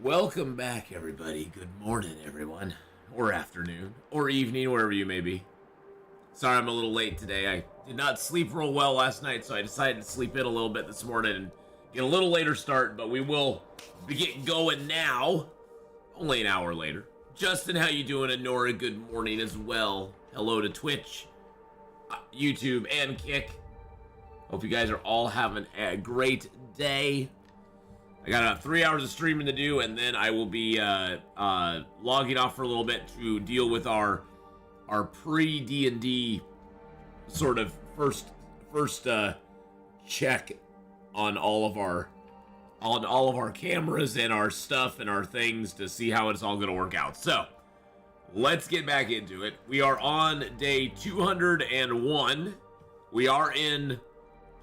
Welcome back, everybody. Good morning, everyone. Or afternoon. Or evening, wherever you may be. Sorry I'm a little late today. I did not sleep real well last night, so I decided to sleep in a little bit this morning and get a little later start, but we will be getting going now. Only an hour later. Justin, how you doing? And Nora, good morning as well. Hello to Twitch, YouTube, and Kick. Hope you guys are all having a great day. I got about 3 hours of streaming to do, and then I will be logging off for a little bit to deal with our pre-D&D sort of first check on all of our cameras and our stuff and our things to see how it's all going to work out. So let's get back into it. We are on day 201. We are in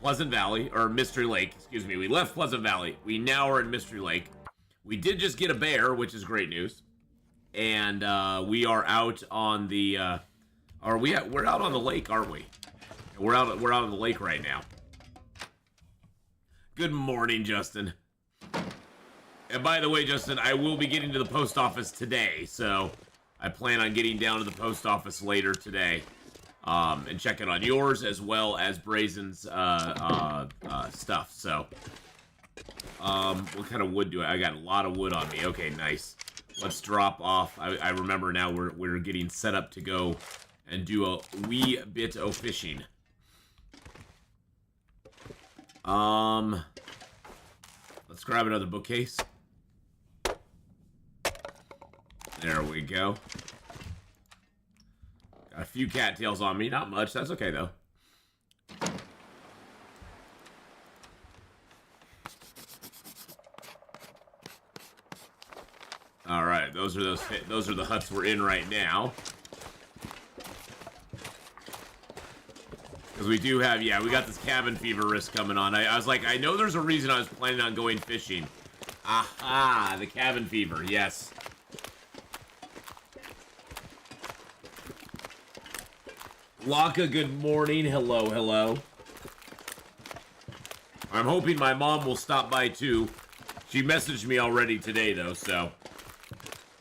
Pleasant Valley, or Mystery Lake, excuse me. We left Pleasant Valley. We now are in Mystery Lake. We did just get a bear, which is great news. And we are out on the, we're out on the lake, aren't we? We're out on the lake right now. Good morning, Justin. And by the way, Justin, I will be getting to the post office today, so I plan on getting down to the post office later today. And checking on yours as well as Brazen's stuff. So, what kind of wood do I got? A lot of wood on me. Okay, nice. Let's drop off. I remember now we're getting set up to go and do a wee bit of fishing. Let's grab another bookcase. There we go. Got a few cattails on me, not much. That's okay though. All right, those are the huts we're in right now. Because we do have, yeah, we got this cabin fever risk coming on. I was like, I know there's a reason I was planning on going fishing. Aha, the cabin fever, yes. Laka, good morning. Hello, hello. I'm hoping my mom will stop by too. She messaged me already today though, so.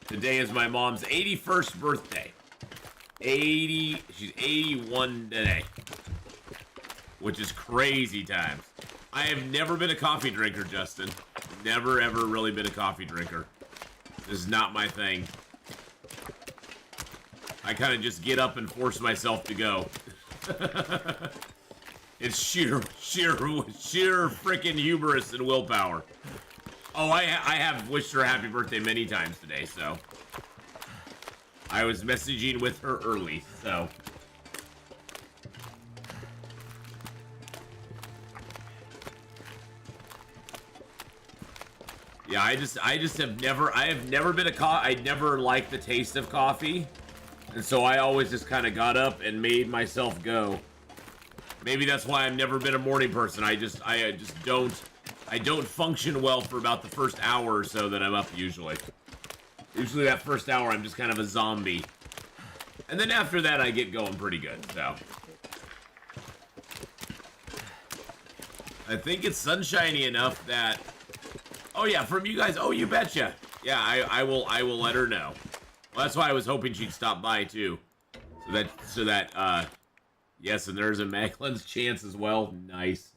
Today is my mom's 81st birthday. She's 81 today. Which is crazy times. I have never been a coffee drinker, Justin. Never, ever really been a coffee drinker. This is not my thing. I kind of just get up and force myself to go. It's sheer freaking hubris and willpower. Oh, I have wished her a happy birthday many times today, so. I was messaging with her early, so. Yeah, I have never been I never liked the taste of coffee. And so I always just kind of got up and made myself go. Maybe that's why I've never been a morning person. I don't function well for about the first hour or so that I'm up usually. Usually that first hour I'm just kind of a zombie. And then after that I get going pretty good, so. I think it's sunshiny enough that, oh yeah, from you guys, oh you betcha. Yeah, I will let her know. Well, that's why I was hoping she'd stop by too. So that, yes, and there's a Macklin's chance as well. Nice.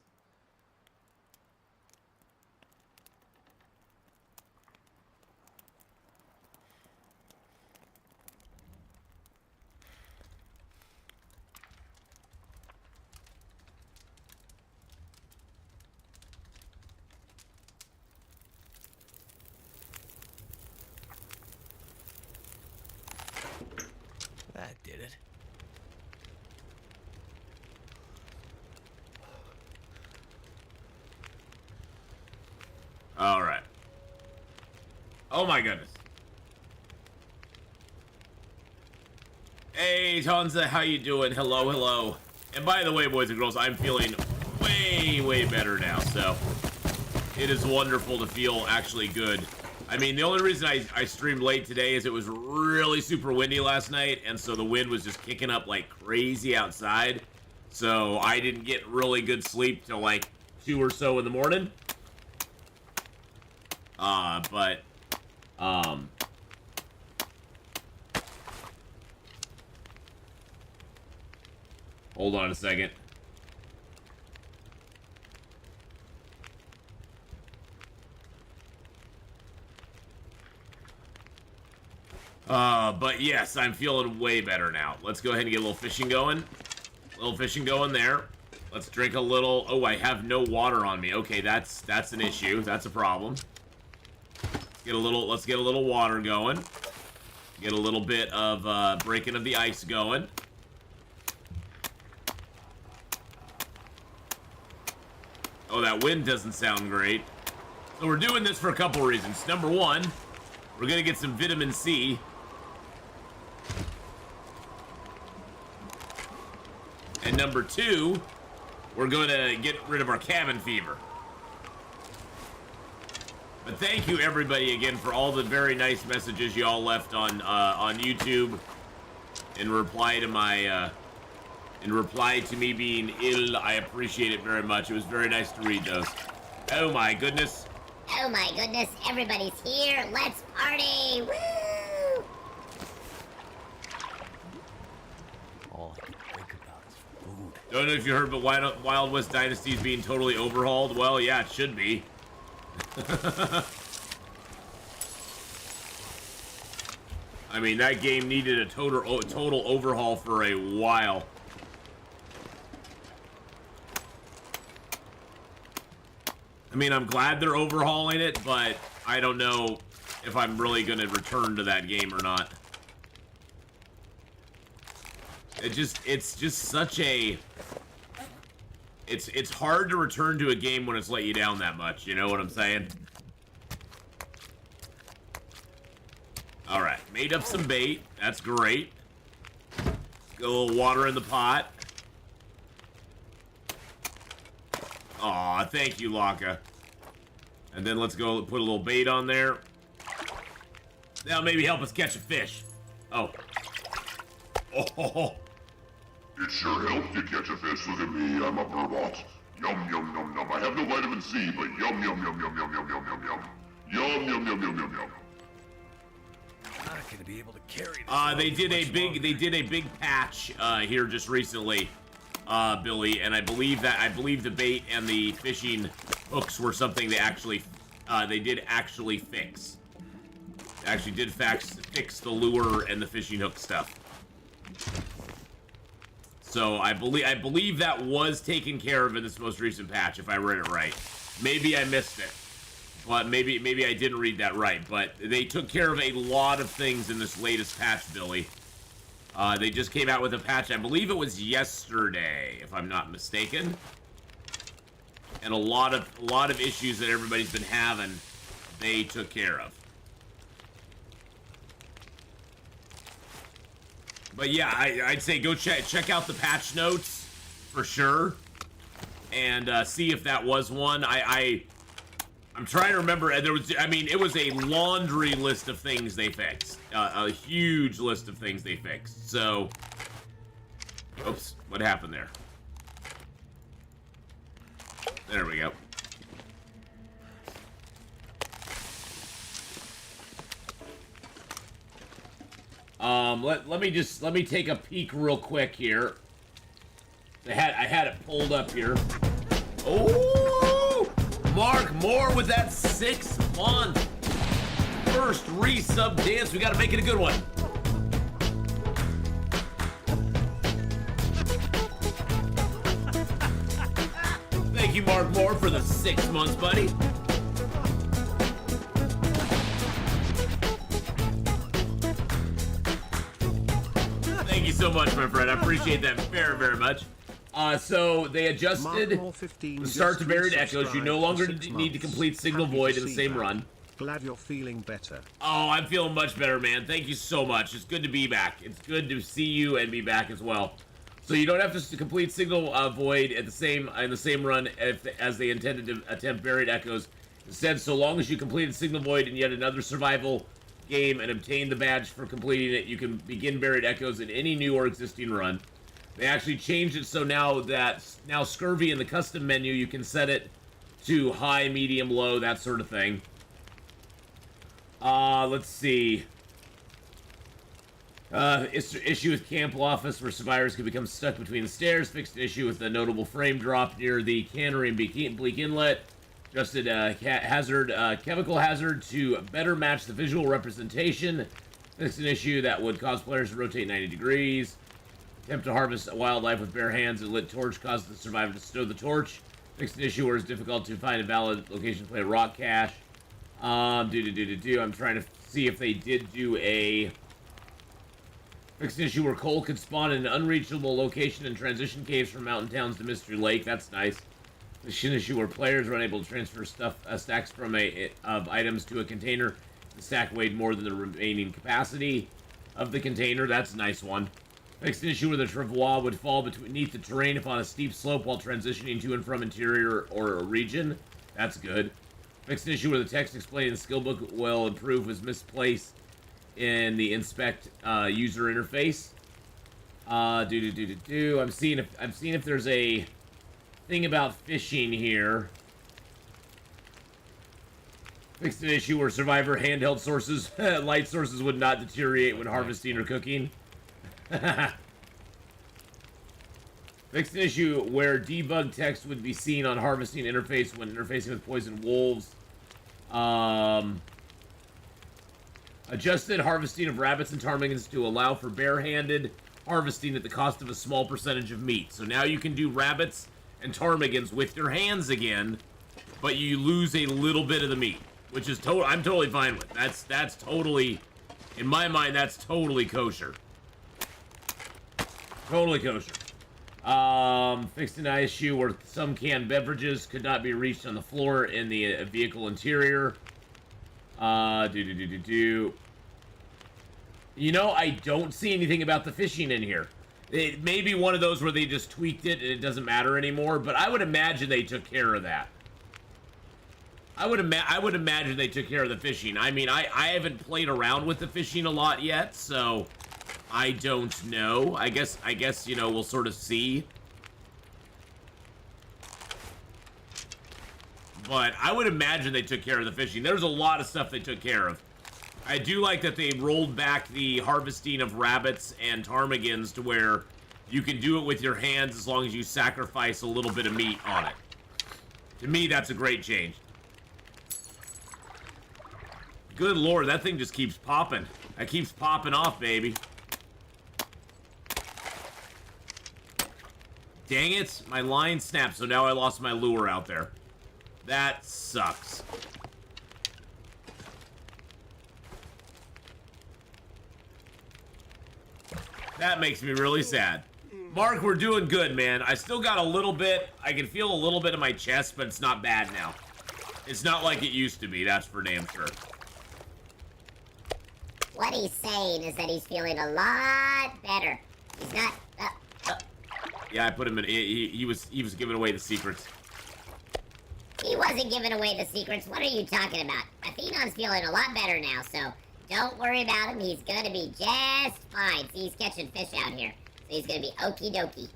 That did it. All right. Oh my goodness. Hey, Tonza, how you doing? Hello, hello. And by the way, boys and girls, I'm feeling way, way better now, so it is wonderful to feel actually good. I mean, the only reason I streamed late today is it was really super windy last night, and so the wind was just kicking up like crazy outside. So I didn't get really good sleep till like 2 or so in the morning. But Hold on a second. But yes, I'm feeling way better now. Let's go ahead and get a little fishing going. A little fishing going there. Let's drink a little. Oh, I have no water on me. Okay, that's an issue. That's a problem. Let's get a little water going. Get a little bit of breaking of the ice going. Oh, that wind doesn't sound great. So we're doing this for a couple reasons. Number one, we're gonna get some vitamin C. And number two, we're gonna get rid of our cabin fever. But thank you everybody again for all the very nice messages y'all left on YouTube in reply to my in reply to me being ill. I appreciate it very much. It was very nice to read those. Oh my goodness. Oh my goodness, everybody's here. Let's party! Woo! All I can think about is food. Don't know if you heard, but Wild West Dynasty is being totally overhauled. Well, yeah, it should be. I mean, that game needed a total overhaul for a while. I mean, I'm glad they're overhauling it, but I don't know if I'm really going to return to that game or not. It's just such a... It's hard to return to a game when it's let you down that much, you know what I'm saying? Alright, made up some bait. That's great. Get a little water in the pot. Aw, thank you, Laka. And then let's go put a little bait on there. That'll maybe help us catch a fish. Oh. Oh. It sure helps to catch a fish. Look at me, I'm a burbot. Yum, yum, yum, yum. I have no vitamin C, but yum, yum, yum, yum, yum, yum, yum, yum, yum. Yum, yum, yum, yum, yum, yum. I'm not gonna be able to carry this. They did a big patch here just recently, Billy, and I believe the bait and the fishing hooks were something they did actually fix. They actually did fix the lure and the fishing hook stuff. So I believe that was taken care of in this most recent patch, if I read it right. Maybe I missed it, but maybe I didn't read that right. But they took care of a lot of things in this latest patch, Billy. They just came out with a patch. I believe it was yesterday, if I'm not mistaken. And a lot of issues that everybody's been having, they took care of. But yeah, I'd say go check out the patch notes for sure, and see if that was one. I'm trying to remember. It was a laundry list of things they fixed, a huge list of things they fixed. So, oops, what happened there? There we go. Let me take a peek real quick here. I had it pulled up here. Oh, Mark Moore with that 6-month first resub dance. We got to make it a good one. Thank you, Mark Moore, for the 6 months, buddy. Thank you so much, my friend. I appreciate that very, very much. So they adjusted the start to Buried Echoes. You no longer need to complete Signal Void in the same run. Glad you're feeling better. Oh, I'm feeling much better, man. Thank you so much. It's good to be back. It's good to see you and be back as well. So you don't have to complete Signal Void in the same run as they intended to attempt Buried Echoes. Instead, so long as you completed Signal Void in yet another survival game and obtain the badge for completing it, you can begin Buried Echoes in any new or existing run. They actually changed it so now Scurvy in the custom menu, you can set it to high, medium, low, that sort of thing. Let's see. Issue with Camp Office where survivors could become stuck between the stairs. Fixed an issue with a notable frame drop near the cannery and Bleak Inlet. Adjusted chemical hazard to better match the visual representation. Fixed an issue that would cause players to rotate 90 degrees. Attempt to harvest wildlife with bare hands. A lit torch caused the survivor to stow the torch. Fixed an issue where it's difficult to find a valid location to play a rock cache. I'm trying to see if they did do a fixed issue where coal could spawn in an unreachable location and transition caves from mountain towns to Mystery Lake. That's nice. Fixed an issue where players are unable to transfer stacks from of items to a container. The stack weighed more than the remaining capacity of the container. That's a nice one. Fixed an issue where the travois would fall beneath the terrain upon a steep slope while transitioning to and from interior or a region. That's good. Fixed an issue where the text explaining the skill book will improve was misplaced in the inspect user interface. I'm seeing if there's a thing about fishing here. Fixed an issue where survivor handheld sources, light sources would not deteriorate when harvesting or cooking. Fixed an issue where debug text would be seen on harvesting interface when interfacing with poison wolves. Adjusted harvesting of rabbits and ptarmigans to allow for barehanded harvesting at the cost of a small percentage of meat. So now you can do rabbits and ptarmigans with your hands again, but you lose a little bit of the meat, which is I'm totally fine with. That's totally, in my mind, that's totally kosher. Totally kosher. Fixed an issue where some canned beverages could not be reached on the floor in the vehicle interior. You know, I don't see anything about the fishing in here. It may be one of those where they just tweaked it and it doesn't matter anymore, but I would imagine they took care of that. I would imagine they took care of the fishing. I mean, I haven't played around with the fishing a lot yet, so I don't know. I guess, you know, we'll sort of see. But I would imagine they took care of the fishing. There's a lot of stuff they took care of. I do like that they rolled back the harvesting of rabbits and ptarmigans to where you can do it with your hands as long as you sacrifice a little bit of meat on it. To me, that's a great change. Good lord, that thing just keeps popping. That keeps popping off, baby. Dang it, my line snapped, so now I lost my lure out there. That sucks. That makes me really sad. Mark, we're doing good, man. I still got a little bit. I can feel a little bit in my chest, but it's not bad now. It's not like it used to be, that's for damn sure. What he's saying is that he's feeling a lot better. He's not... Yeah, I put him in... He was giving away the secrets. He wasn't giving away the secrets. What are you talking about? Atheenon's feeling a lot better now, so don't worry about him. He's gonna be just fine. See, he's catching fish out here. So he's gonna be okie dokie.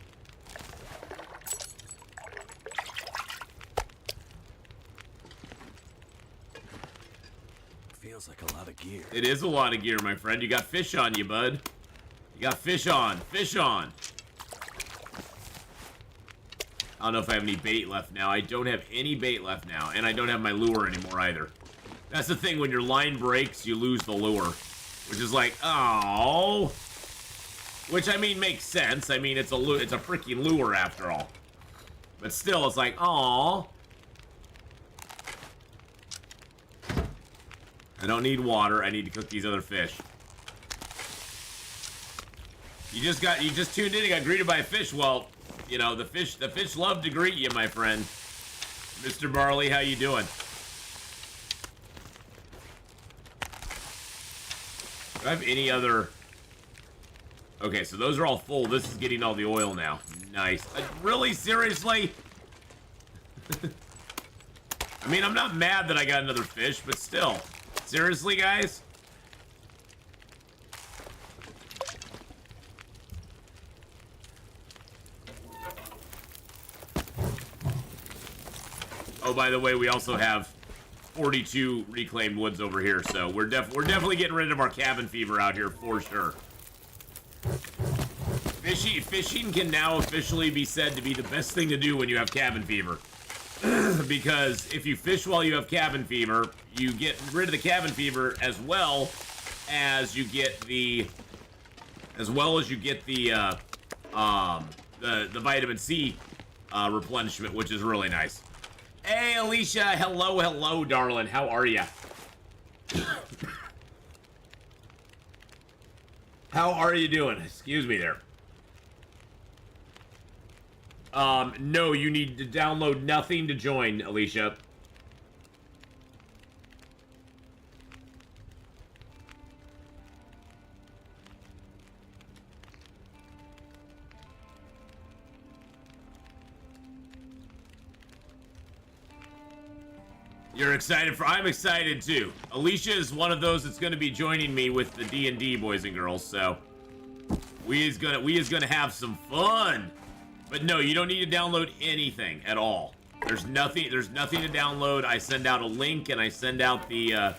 Feels like a lot of gear. It is a lot of gear, my friend. You got fish on you, bud. You got fish on. Fish on. I don't know if I have any bait left now. I don't have any bait left now. And I don't have my lure anymore either. That's the thing. When your line breaks, you lose the lure. Which is like, oh. Which, I mean, makes sense. I mean, it's a freaking lure after all. But still, it's like, aw. I don't need water. I need to cook these other fish. You just tuned in and got greeted by a fish. Well, you know, the fish love to greet you, my friend. Mr. Barley, how you doing? Do I have any other... Okay, so those are all full. This is getting all the oil now. Nice. Really? Seriously? I mean, I'm not mad that I got another fish, but still. Seriously, guys? Oh, by the way, we also have 42 reclaimed woods over here, so we're definitely getting rid of our cabin fever out here for sure. Fishing can now officially be said to be the best thing to do when you have cabin fever. Because if you fish while you have cabin fever, you get rid of the cabin fever as well as you get the vitamin C replenishment, which is really nice. Hey, Alicia, hello, darling. How are ya? How are you doing? Excuse me there. No, you need to download nothing to join, Alicia. You're excited for... I'm excited, too. Alicia is one of those that's going to be joining me with the D&D, boys and girls, so... We is gonna have some fun! But no, you don't need to download anything at all. There's nothing to download. I send out a link, and I send out the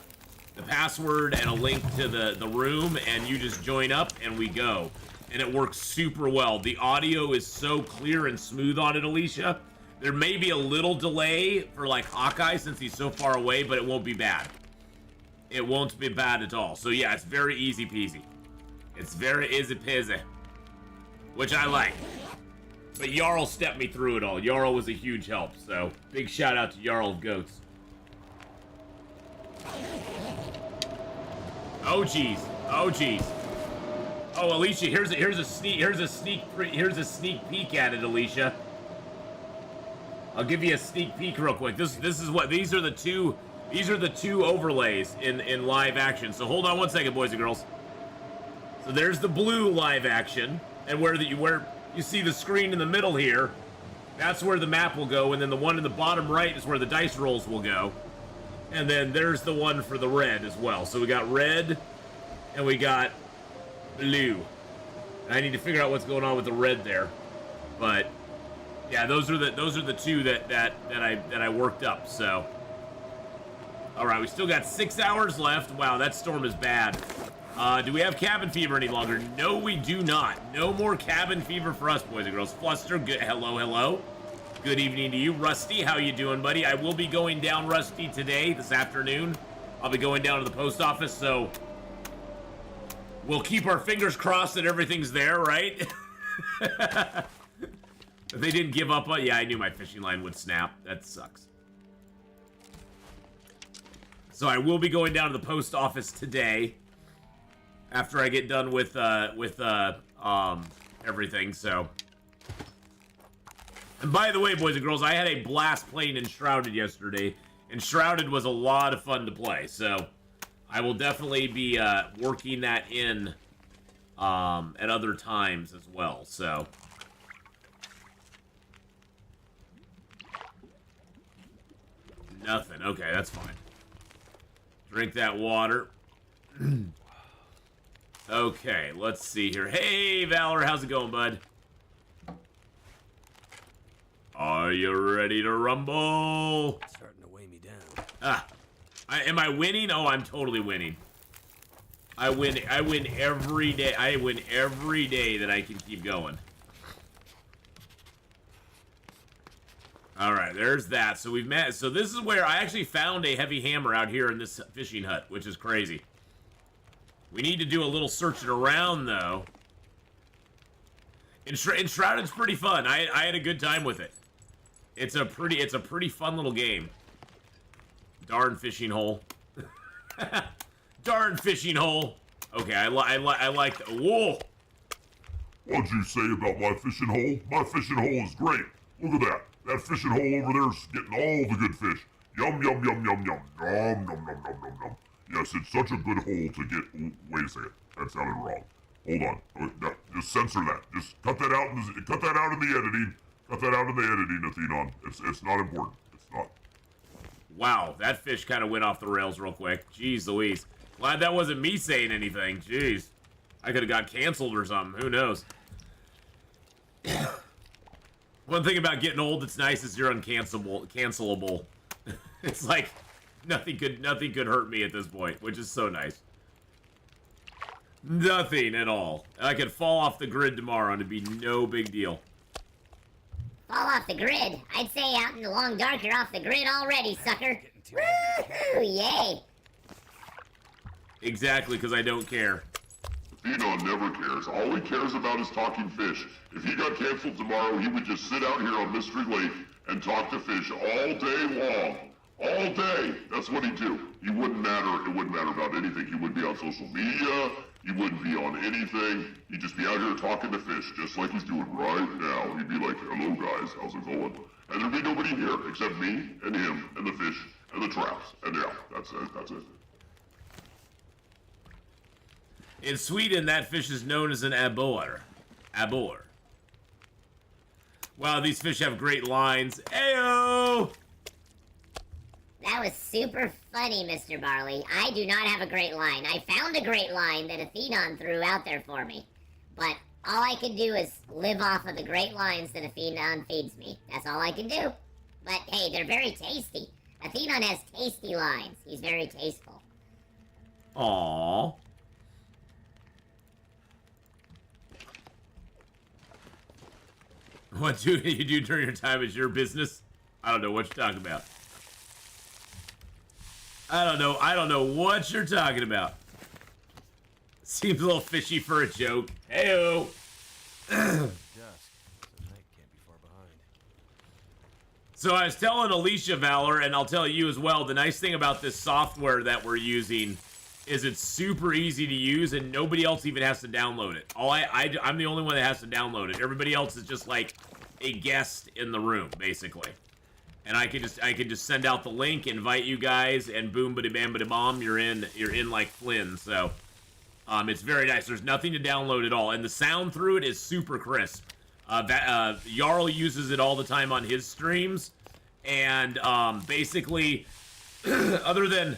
password and a link to the room, and you just join up, and we go. And it works super well. The audio is so clear and smooth on it, Alicia. There may be a little delay for, like, Hawkeye, since he's so far away, but it won't be bad. It won't be bad at all. So, yeah, it's very easy peasy. It's very easy peasy. Which I like. But Jarl stepped me through it all. Jarl was a huge help, so big shout out to Jarl of Goats. Oh jeez. Oh jeez. Oh, Alicia, here's a sneak peek at it, Alicia. I'll give you a sneak peek real quick. This is what these are the two overlays in live action. So hold on one second, boys and girls. So there's the blue live action, and where you see the screen in the middle here, that's where the map will go, and then the one in the bottom right is where the dice rolls will go. And then there's the one for the red as well. So we got red, and we got blue. And I need to figure out what's going on with the red there. But yeah, those are the two that I worked up, so. Alright, we still got 6 hours left. Wow, that storm is bad. Do we have cabin fever any longer? No, we do not. No more cabin fever for us, boys and girls. Fluster, good. Hello. Good evening to you. Rusty, how you doing, buddy? I will be going down, Rusty, this afternoon. I'll be going down to the post office, so we'll keep our fingers crossed that everything's there, right? If they didn't give up on... Yeah, I knew my fishing line would snap. That sucks. So I will be going down to the post office today. After I get done with everything, so. And by the way, boys and girls, I had a blast playing Enshrouded yesterday. Enshrouded was a lot of fun to play, so I will definitely be working that in at other times as well, so. Nothing. Okay, that's fine. Drink that water. Okay, let's see here. Hey, Valor, how's it going, bud? Are you ready to rumble? Starting to weigh me down. Am I winning? Oh, I'm totally winning. I win every day. I win every day that I can keep going. All right, there's that. So we've met. So this is where I actually found a heavy hammer out here in this fishing hut, which is crazy. We need to do a little searching around, though. Enshrouded's pretty fun. I had a good time with it. It's a pretty fun little game. Darn fishing hole. Darn fishing hole. Okay, I like. Whoa. What'd you say about my fishing hole? My fishing hole is great. Look at that. That fishing hole over there is getting all the good fish. Yum, yum, yum, yum, yum. Nom, nom, nom, nom, nom, nom. Yes, it's such a good hole to get... Wait a second. That sounded wrong. Hold on. No, just censor that. Just cut that out in the editing. Cut that out in the editing, Atheenon. It's not important. It's not. Wow, that fish kind of went off the rails real quick. Jeez Louise. Glad that wasn't me saying anything. Jeez. I could have got canceled or something. Who knows? One thing about getting old that's nice is you're uncancelable. It's like nothing could hurt me at this point, which is so nice. Nothing at all. I could fall off the grid tomorrow and it'd be no big deal. Fall off the grid? I'd say out in the long dark you're off the grid already, sucker. Woohoo! Yay! Exactly, because I don't care. Atheenon never cares. All he cares about is talking fish. If he got canceled tomorrow, he would just sit out here on Mystery Lake and talk to fish all day long. All day. That's what he'd do. He wouldn't matter. It wouldn't matter about anything. He wouldn't be on social media. He wouldn't be on anything. He'd just be out here talking to fish, just like he's doing right now. He'd be like, hello guys, how's it going? And there'd be nobody here except me and him and the fish and the traps. And yeah, that's it. That's it. In Sweden, that fish is known as an abborre. Abborre. Wow, these fish have great lines. Ayo! That was super funny, Mr. Barley. I do not have a great line. I found a great line that Atheenon threw out there for me. But all I can do is live off of the great lines that Atheenon feeds me. That's all I can do. But hey, they're very tasty. Atheenon has tasty lines. He's very tasteful. Aww. What do you do during your time is your business? I don't know what you're talking about. I don't know what you're talking about. Seems a little fishy for a joke. Heyo. So I was telling Alicia, Valor, and I'll tell you as well, the nice thing about this software that we're using is it's super easy to use and nobody else even has to download it. I'm the only one that has to download it. Everybody else is just like a guest in the room, basically. And I can just send out the link, invite you guys, and boom, bada bam, bada bomb, you're in like Flynn. So, it's very nice. There's nothing to download at all, and the sound through it is super crisp. Jarl uses it all the time on his streams, and basically, other than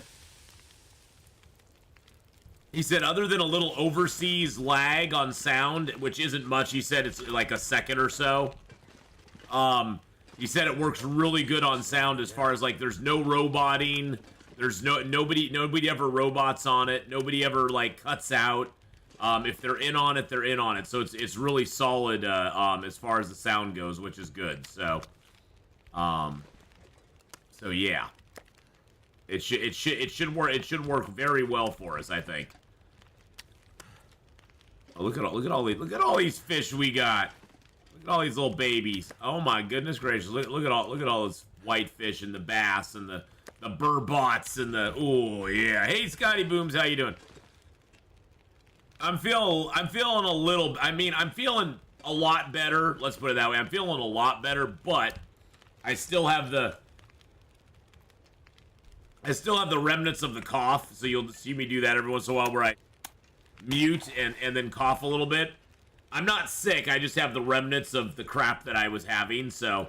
a little overseas lag on sound, which isn't much. He said it's like a second or so. He said it works really good on sound as far as like there's no roboting, there's nobody ever robots on it, nobody ever like cuts out. If they're in on it, they're in on it. So it's really solid as far as the sound goes, which is good. So yeah, it should work very well for us, I think. Oh, look at all these fish we got. Look at all these little babies. Oh my goodness gracious. Look at all this white fish and the bass and the burbots and the oh yeah. Hey Scotty Booms, how you doing? I'm feeling a little, I'm feeling a lot better. Let's put it that way. I'm feeling a lot better, but I still have the remnants of the cough, so you'll see me do that every once in a while where I mute and then cough a little bit. I'm not sick, I just have the remnants of the crap that I was having, so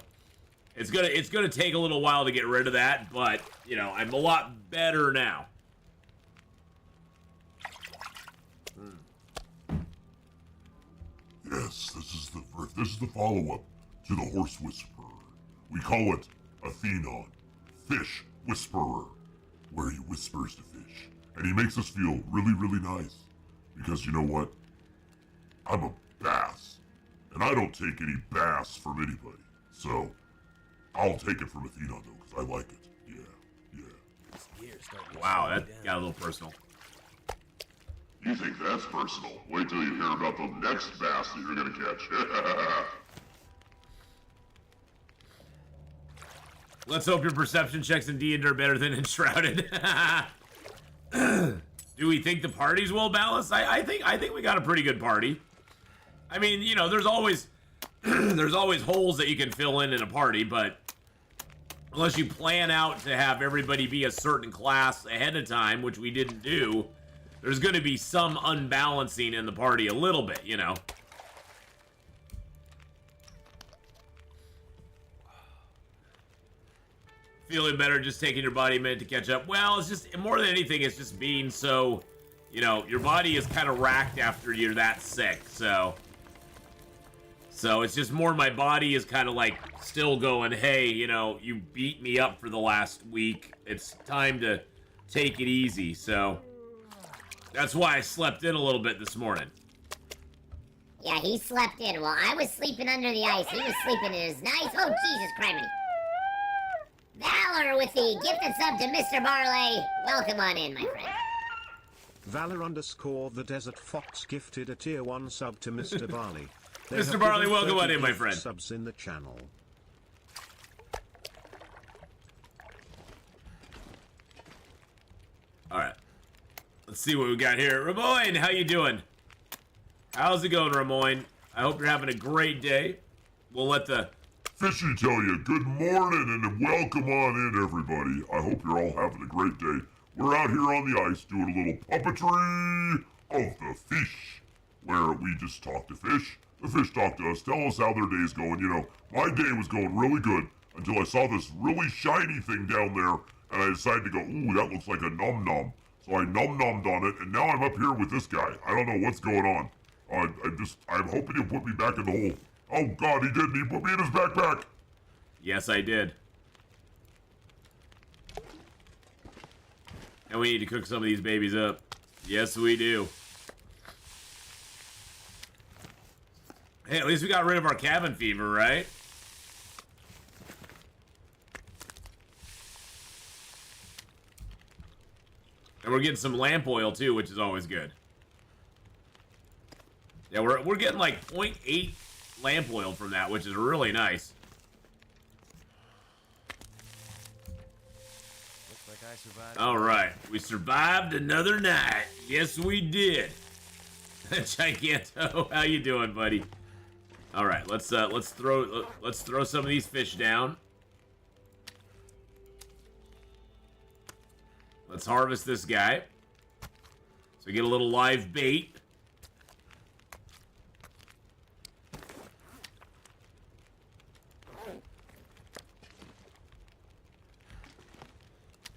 it's gonna take a little while to get rid of that, but you know, I'm a lot better now. Yes, this is the follow-up to the Horse Whisperer. We call it Atheenon, Fish Whisperer, where he whispers to fish, and he makes us feel really, really nice. Because you know what? I'm a bass, and I don't take any bass from anybody. So, I'll take it from Atheenon though, because I like it. Yeah. Wow, that got a little personal. You think that's personal? Wait till you hear about the next bass that you're gonna catch. Let's hope your perception checks in D&D are better than Enshrouded. Do we think the party's well balanced? I think we got a pretty good party. I mean, you know, there's always holes that you can fill in a party, but unless you plan out to have everybody be a certain class ahead of time, which we didn't do, there's going to be some unbalancing in the party a little bit, you know. Feeling better, just taking your body a minute to catch up. Well, it's just, more than anything, it's just being so, you know, your body is kind of racked after you're that sick, so So it's just more my body is kind of like still going, hey, you know, you beat me up for the last week. It's time to take it easy. So that's why I slept in a little bit this morning. Yeah, he slept in. While I was sleeping under the ice, he was sleeping in his nice... Oh, Jesus Christ. Valor with the gifted sub to Mr. Barley. Welcome on in, my friend. Valor _ the Desert Fox gifted a tier 1 sub to Mr. Barley. They Mr. have Barley, given welcome 30 on in, my gift friend. Subs in the channel. All right. Let's see what we got here. Ramon, how you doing? How's it going, Ramon? I hope you're having a great day. We'll let the... Fishy tell you good morning and welcome on in, everybody. I hope you're all having a great day. We're out here on the ice doing a little puppetry of the fish, where we just talk to fish. The fish talk to us, tell us how their day's going. You know, my day was going really good until I saw this really shiny thing down there, and I decided to go, ooh, that looks like a num-num. So I num-nummed on it, and now I'm up here with this guy. I don't know what's going on. I'm hoping he'll put me back in the hole. Oh, God, he didn't. He put me in his backpack. Yes, I did. And we need to cook some of these babies up. Yes, we do. Hey, at least we got rid of our cabin fever, right? And we're getting some lamp oil, too, which is always good. Yeah, we're getting like 0.8 lamp oil from that, which is really nice. Looks like I survived. All right, we survived another night. Yes, we did. Giganto, how you doing, buddy? All right, let's throw some of these fish down. Let's harvest this guy. So we get a little live bait.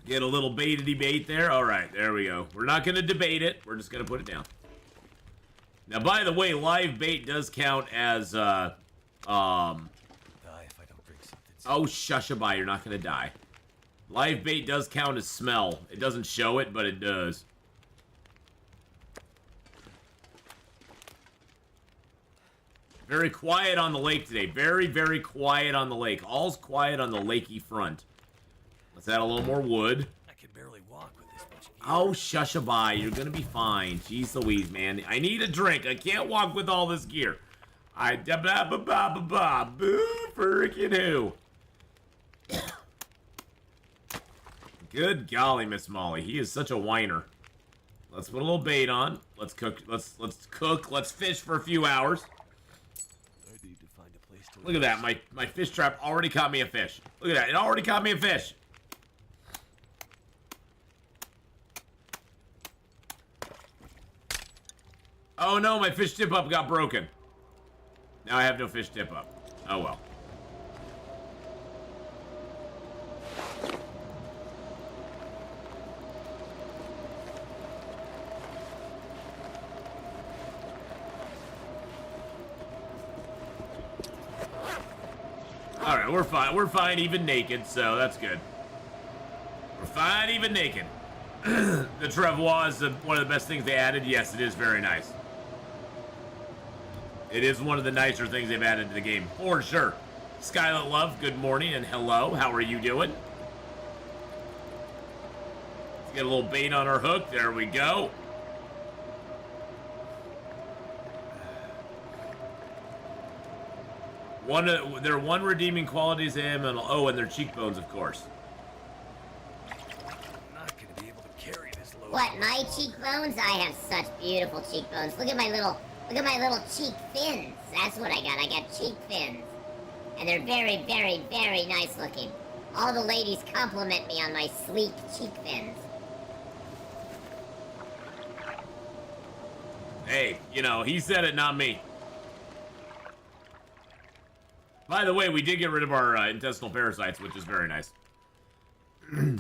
Get a little baitity bait there. All right, there we go. We're not going to debate it. We're just going to put it down. Now, by the way, live bait does count as, Die if I don't drink something. oh, shushaby, you're not going to die. Live bait does count as smell. It doesn't show it, but it does. Very quiet on the lake today. Very, very quiet on the lake. All's quiet on the lakey front. Let's add a little more wood. I can barely walk with this much gear. Oh, shushaby, you're gonna be fine. Jeez Louise, man. I need a drink. I can't walk with all this gear. Boo, freaking who. Good golly, Miss Molly. He is such a whiner. Let's put a little bait on. Let's cook. Let's cook. Let's fish for a few hours. I need to find a place to Look at that. My fish trap already caught me a fish. Look at that. It already caught me a fish. Oh no, my fish tip up got broken. Now I have no fish tip up. Oh well. Alright, we're fine. We're fine even naked, so that's good. We're fine even naked. The Travois is one of the best things they added. Yes, it is very nice. It is one of the nicer things they've added to the game, for sure. Skylet Love, good morning and hello. How are you doing? Let's get a little bait on our hook. There we go. Their one redeeming quality is him, and and their cheekbones, of course. I'm not gonna be able to carry this load. What, my cheekbones? I have such beautiful cheekbones. Look at my little cheek fins. That's what I got. I got cheek fins. And they're very, very, very nice looking. All the ladies compliment me on my sleek cheek fins. Hey, you know, he said it, not me. By the way, we did get rid of our intestinal parasites, which is very nice. Wow,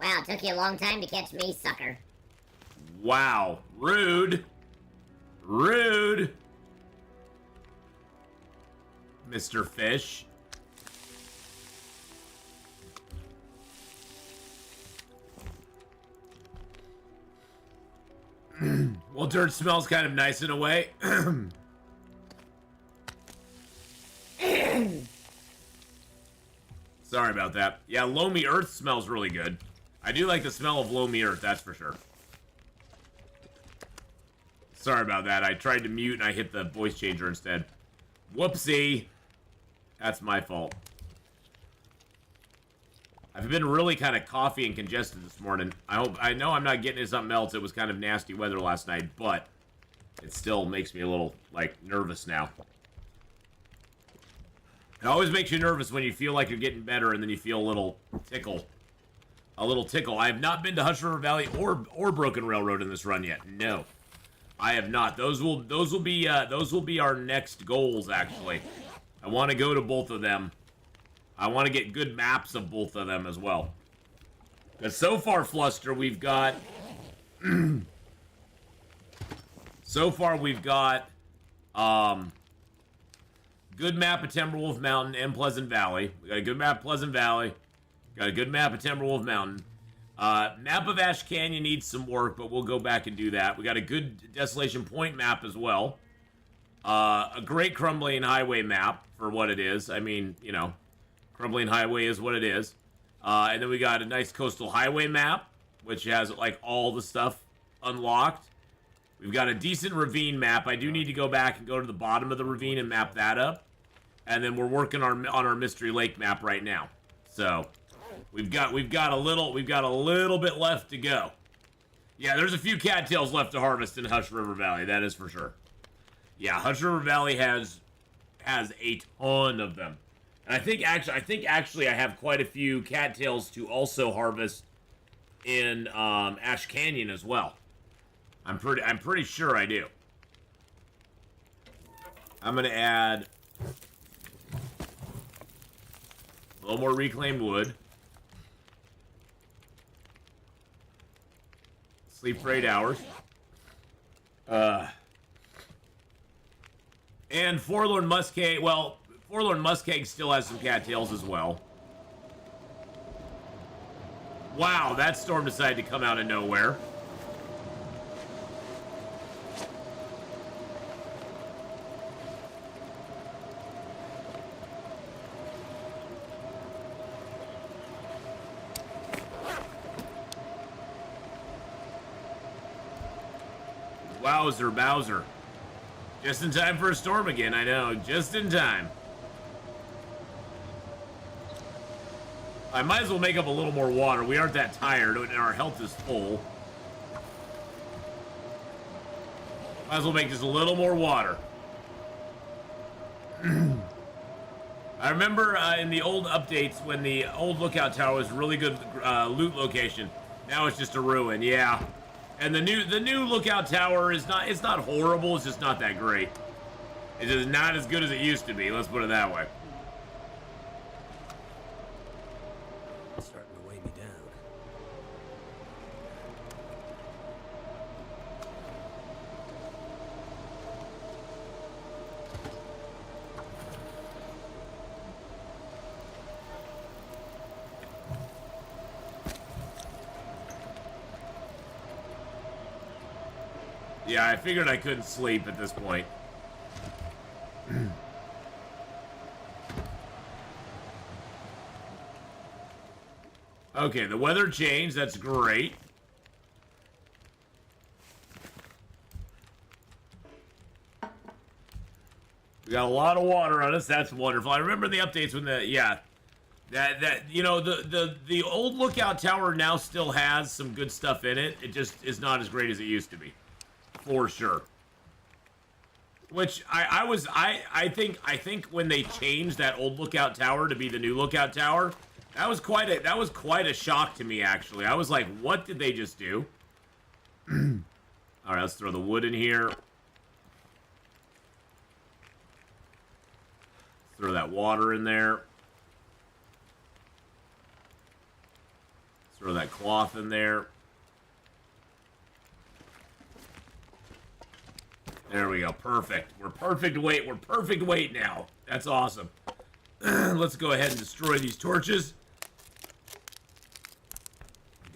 it took you a long time to catch me, sucker. Wow. Rude. Rude. Mr. Fish. Well, dirt smells kind of nice in a way. Sorry about that. Yeah, loamy earth smells really good. I do like the smell of loamy earth, that's for sure. Sorry about that. I tried to mute and I hit the voice changer instead. Whoopsie. That's my fault. I've been really kind of coffee and congested this morning. I know I'm not getting into something else. It was kind of nasty weather last night, but it still makes me a little, like, nervous now. It always makes you nervous when you feel like you're getting better and then you feel a little tickle. A little tickle. I have not been to Hush River Valley or Broken Railroad in this run yet. No, I have not. Those will be our next goals. Actually, I want to go to both of them. I want to get good maps of both of them as well. Because so far, Fluster, we've got. So far, we've got. Good map of Timberwolf Mountain and Pleasant Valley. We got a good map of Pleasant Valley. Got a good map of Timberwolf Mountain. Map of Ash Canyon needs some work, but we'll go back and do that. We got a good Desolation Point map as well. A great Crumbling Highway map for what it is. I mean, you know, Crumbling Highway is what it is. And then we got a nice Coastal Highway map, which has, like, all the stuff unlocked. We've got a decent ravine map. I do need to go back and go to the bottom of the ravine and map that up. And then we're working on our Mystery Lake map right now. So we've got a little bit left to go. Yeah, there's a few cattails left to harvest in Hush River Valley. That is for sure. Yeah, Hush River Valley has a ton of them. And I think actually I have quite a few cattails to also harvest in Ash Canyon as well. I'm pretty sure I do. I'm gonna add a little more reclaimed wood. Sleep for 8 hours. And Forlorn Muskeg. Well, Forlorn Muskeg still has some cattails as well. Wow, that storm decided to come out of nowhere. Wowzer, Bowser. Just in time for a storm again, I know. Just in time. I might as well make up a little more water. We aren't that tired, and our health is full. Might as well make just a little more water. I remember in the old updates when the old lookout tower was a really good loot location. Now it's just a ruin, yeah. And the new lookout tower is not, it's not horrible, it's just not that great. It's just not as good as it used to be, let's put it that way. It's starting to weigh me down. Yeah, I figured I couldn't sleep at this point. Okay, the weather changed. That's great. We got a lot of water on us. That's wonderful. I remember the updates when that you know, the old lookout tower now still has some good stuff in it. It just is not as great as it used to be. For sure. Which I think when they changed that old lookout tower to be the new lookout tower, that was quite a shock to me actually. I was like, what did they just do? All right, let's throw the wood in here. Throw that water in there. Throw that cloth in there. There we go. Perfect. We're perfect weight. We're perfect weight now. That's awesome. Let's go ahead and destroy these torches.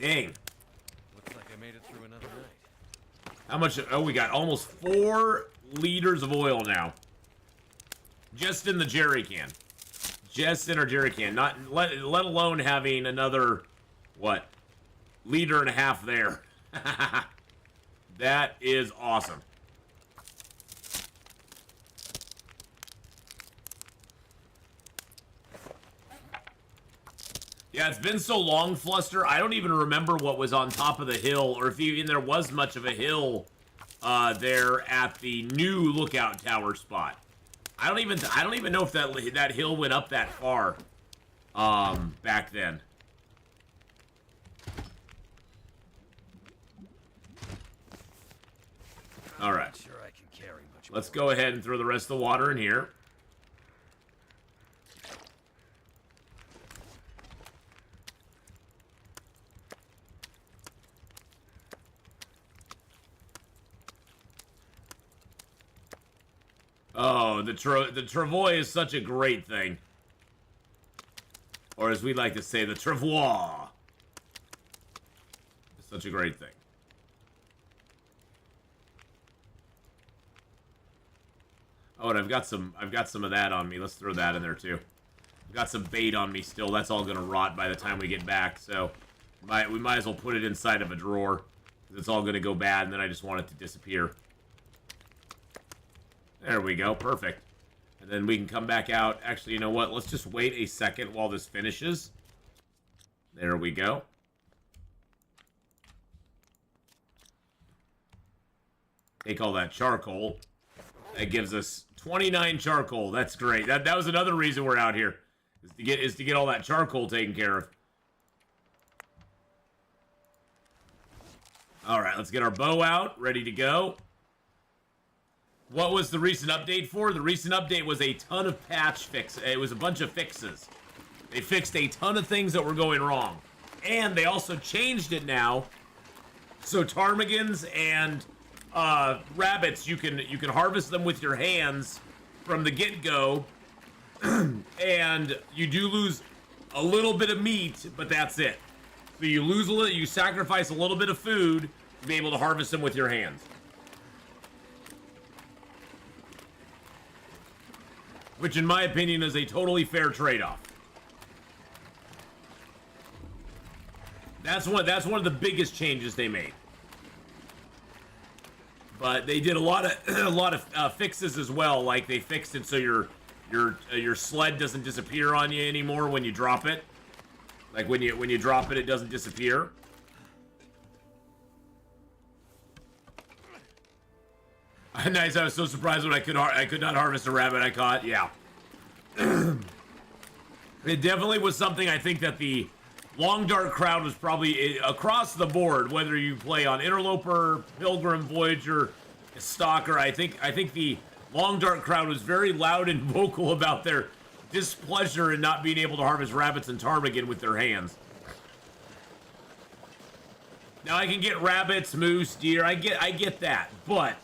Dang. Looks like I made it through another night. How much? Oh, we got almost 4 liters of oil now. Just in the jerry can. Just in our jerry can. Not let alone having another, what, 1.5 liters there. That is awesome. Yeah, it's been so long, Fluster, I don't even remember what was on top of the hill, or if even there was much of a hill there at the new lookout tower spot. I don't even know if that hill went up that far back then. All right. Sure I can carry much Let's go ahead and throw the rest of the water in here. Oh, the travois is such a great thing. Or as we like to say, the travois. It's such a great thing. Oh, and I've got some of that on me. Let's throw that in there too. I've got some bait on me still. That's all gonna rot by the time we get back, so we might as well put it inside of a drawer. It's all gonna go bad, and then I just want it to disappear. There we go, perfect. And then we can come back out. Actually, you know what? Let's just wait a second while this finishes. There we go. Take all that charcoal. That gives us 29 charcoal. That's great. That was another reason we're out here. Is to get all that charcoal taken care of. Alright, let's get our bow out. Ready to go. What was the recent update for? The recent update was a ton of patch fixes. It was a bunch of fixes. They fixed a ton of things that were going wrong. And they also changed it now. So ptarmigans and rabbits, you can harvest them with your hands from the get-go. And you do lose a little bit of meat, but that's it. So you lose a little, you sacrifice a little bit of food to be able to harvest them with your hands. Which, in my opinion, is a totally fair trade-off. That's one of the biggest changes they made. But they did a lot of fixes as well. Like they fixed it so your sled doesn't disappear on you anymore when you drop it. Like when you drop it, it doesn't disappear. Nice. I was so surprised when I could not harvest a rabbit I caught. Yeah. It definitely was something I think that the Long Dark crowd was probably across the board, whether you play on Interloper, Pilgrim, Voyager, Stalker. I think the Long Dark crowd was very loud and vocal about their displeasure in not being able to harvest rabbits and ptarmigan with their hands. Now I can get rabbits, moose, deer. I get that, but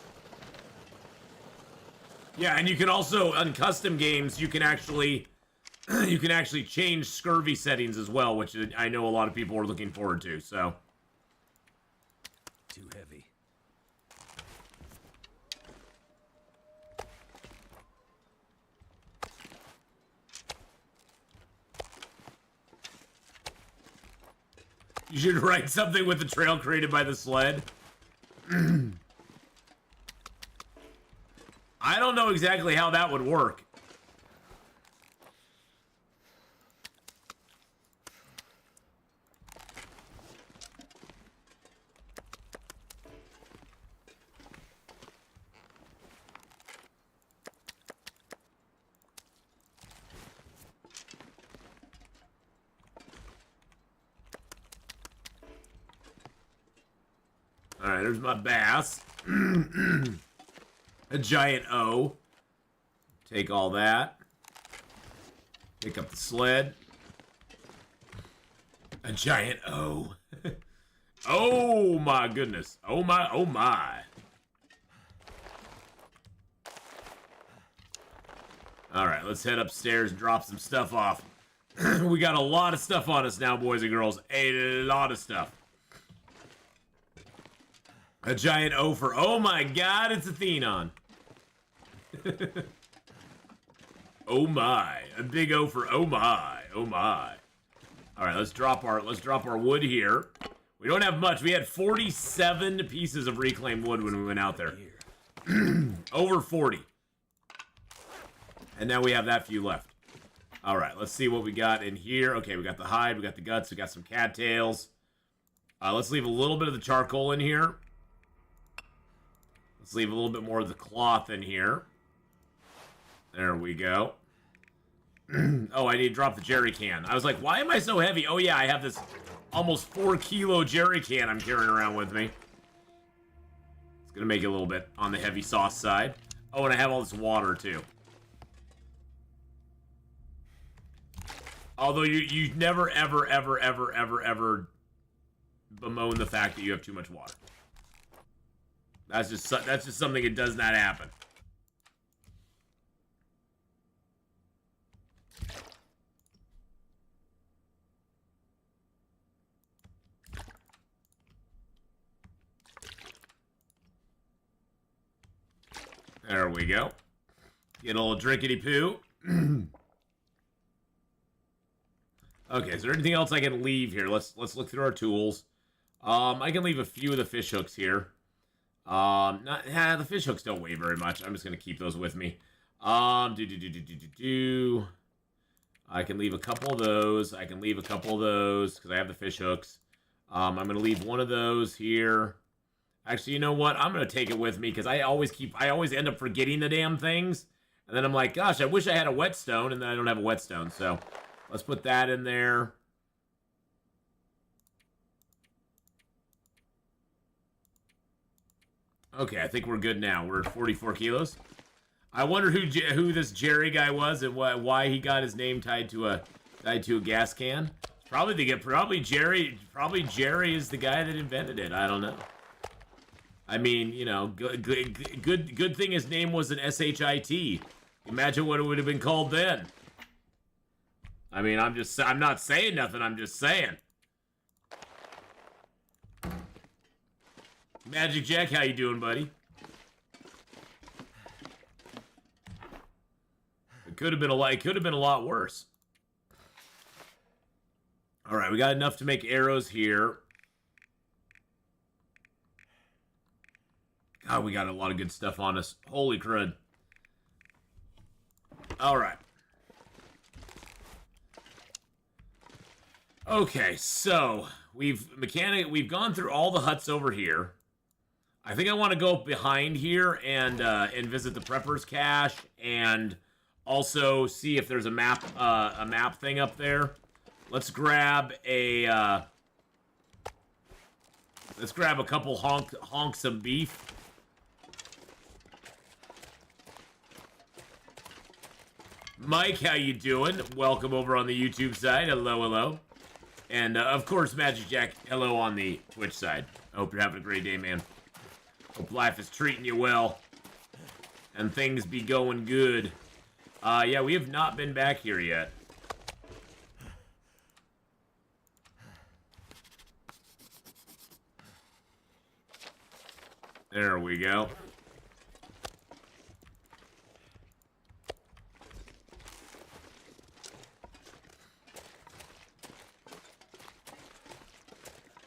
yeah, and you can also on custom games you can actually change scurvy settings as well, which I know a lot of people are looking forward to. So too heavy. You should write something with the trail created by the sled. I don't know exactly how that would work. Alright, there's my bass. A giant O. Take all that. Pick up the sled. A giant O. Oh my goodness. Oh my, oh my. Alright, let's head upstairs and drop some stuff off. We got a lot of stuff on us now, boys and girls. A lot of stuff. A giant O for, oh my god, it's Atheenon. Oh my. A big O for, oh my. Oh my. Alright, let's drop our wood here. We don't have much. We had 47 pieces of reclaimed wood when we went out there. Over 40. And now we have that few left. Alright, let's see what we got in here. Okay, we got the hide, we got the guts, we got some cattails. Let's leave a little bit of the charcoal in here. Let's leave a little bit more of the cloth in here. There we go. Oh, I need to drop the jerry can. I was like, why am I so heavy? Oh yeah, I have this almost 4 kilo jerry can I'm carrying around with me. It's gonna make it a little bit on the heavy sauce side. Oh, and I have all this water too. Although you never, ever, ever, ever, ever, ever bemoan the fact that you have too much water. That's just something that does not happen. There we go. Get a little drinkity poo. Okay, is there anything else I can leave here? Let's look through our tools. I can leave a few of the fish hooks here. The fish hooks don't weigh very much. I'm just gonna keep those with me. I can leave a couple of those. I can leave a couple of those because I have the fish hooks. I'm gonna leave one of those here. Actually, you know what? I'm gonna take it with me because I always end up forgetting the damn things, and then I'm like, gosh, I wish I had a whetstone, and then I don't have a whetstone. So let's put that in there. Okay, I think we're good now. We're at 44 kilos. I wonder who this Jerry guy was and why he got his name tied to a gas can. Probably Jerry is the guy that invented it. I don't know. I mean, you know, good thing his name was an SHIT. Imagine what it would have been called then. I mean, I'm not saying nothing. I'm just saying. Magic Jack, how you doing, buddy? It could have been a lot worse. All right, we got enough to make arrows here. God, we got a lot of good stuff on us. Holy crud. All right. Okay, so we've gone through all the huts over here. I think I want to go behind here and visit the prepper's cache and also see if there's a map thing up there. Let's grab a couple honks of beef. Mike, how you doing? Welcome over on the YouTube side. Hello, hello. And of course, Magic Jack, hello on the Twitch side. I hope you're having a great day, man. Hope life is treating you well. And things be going good. Yeah, we have not been back here yet. There we go.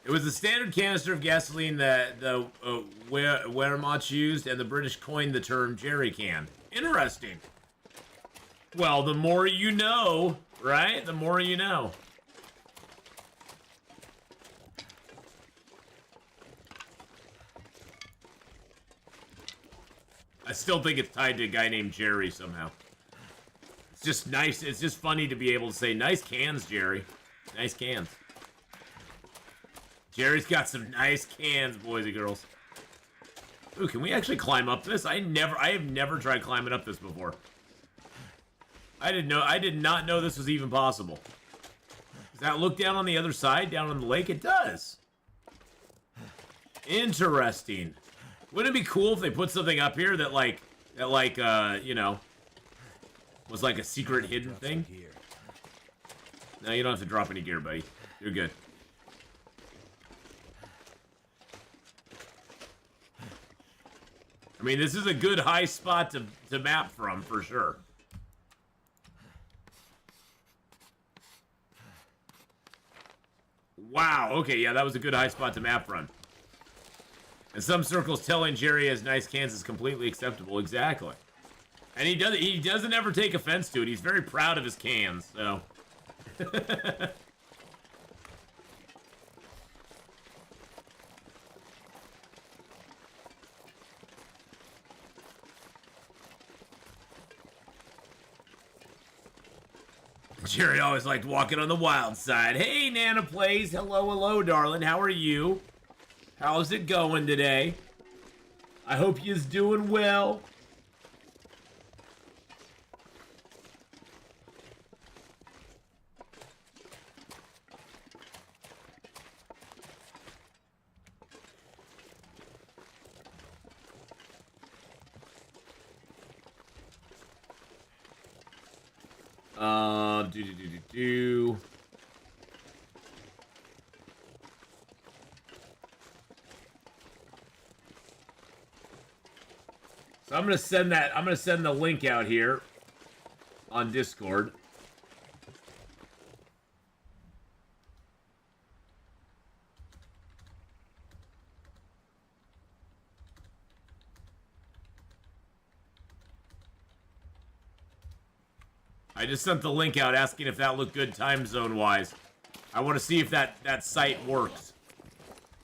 It was the standard canister of gasoline that the Wehrmacht used, and the British coined the term jerry can. Interesting. Well, the more you know, right? The more you know. I still think it's tied to a guy named Jerry somehow. It's just nice. It's just funny to be able to say, nice cans, Jerry. Nice cans. Jerry's got some nice cans, boys and girls. Ooh, can we actually climb up this? I have never tried climbing up this before. I did not know this was even possible. Does that look down on the other side, down on the lake? It does. Interesting. Wouldn't it be cool if they put something up here that you know, was like a secret hidden Drop thing. some gear. No, you don't have to drop any gear, buddy. You're good. I mean, this is a good high spot to map from, for sure. Wow, okay, yeah, that was a good high spot to map from. In some circles, telling Jerry has nice cans is completely acceptable. Exactly. And he doesn't ever take offense to it. He's very proud of his cans, so... Jerry always liked walking on the wild side. Hey, Nana Plays. Hello, hello, darling. How are you? How's it going today? I hope you's doing well. Do. So I'm gonna send the link out here on Discord. I just sent the link out asking if that looked good time zone wise. I want to see if that site works.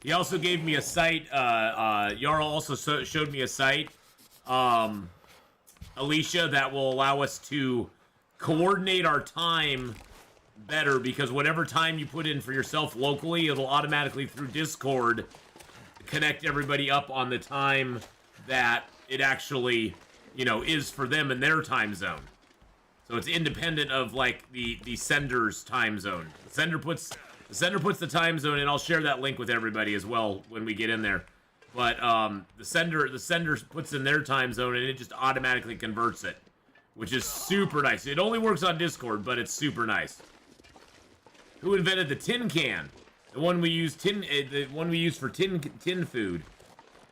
He also gave me a site. Jarl also showed me a site, Alicia, that will allow us to coordinate our time better, because whatever time you put in for yourself locally, it'll automatically through Discord connect everybody up on the time that it actually, you know, is for them in their time zone. So it's independent of like the sender's time zone. The sender puts the time zone, and I'll share that link with everybody as well when we get in there. But the sender puts in their time zone, and it just automatically converts it, which is super nice. It only works on Discord, but it's super nice. Who invented the tin can? The one we use for tin food.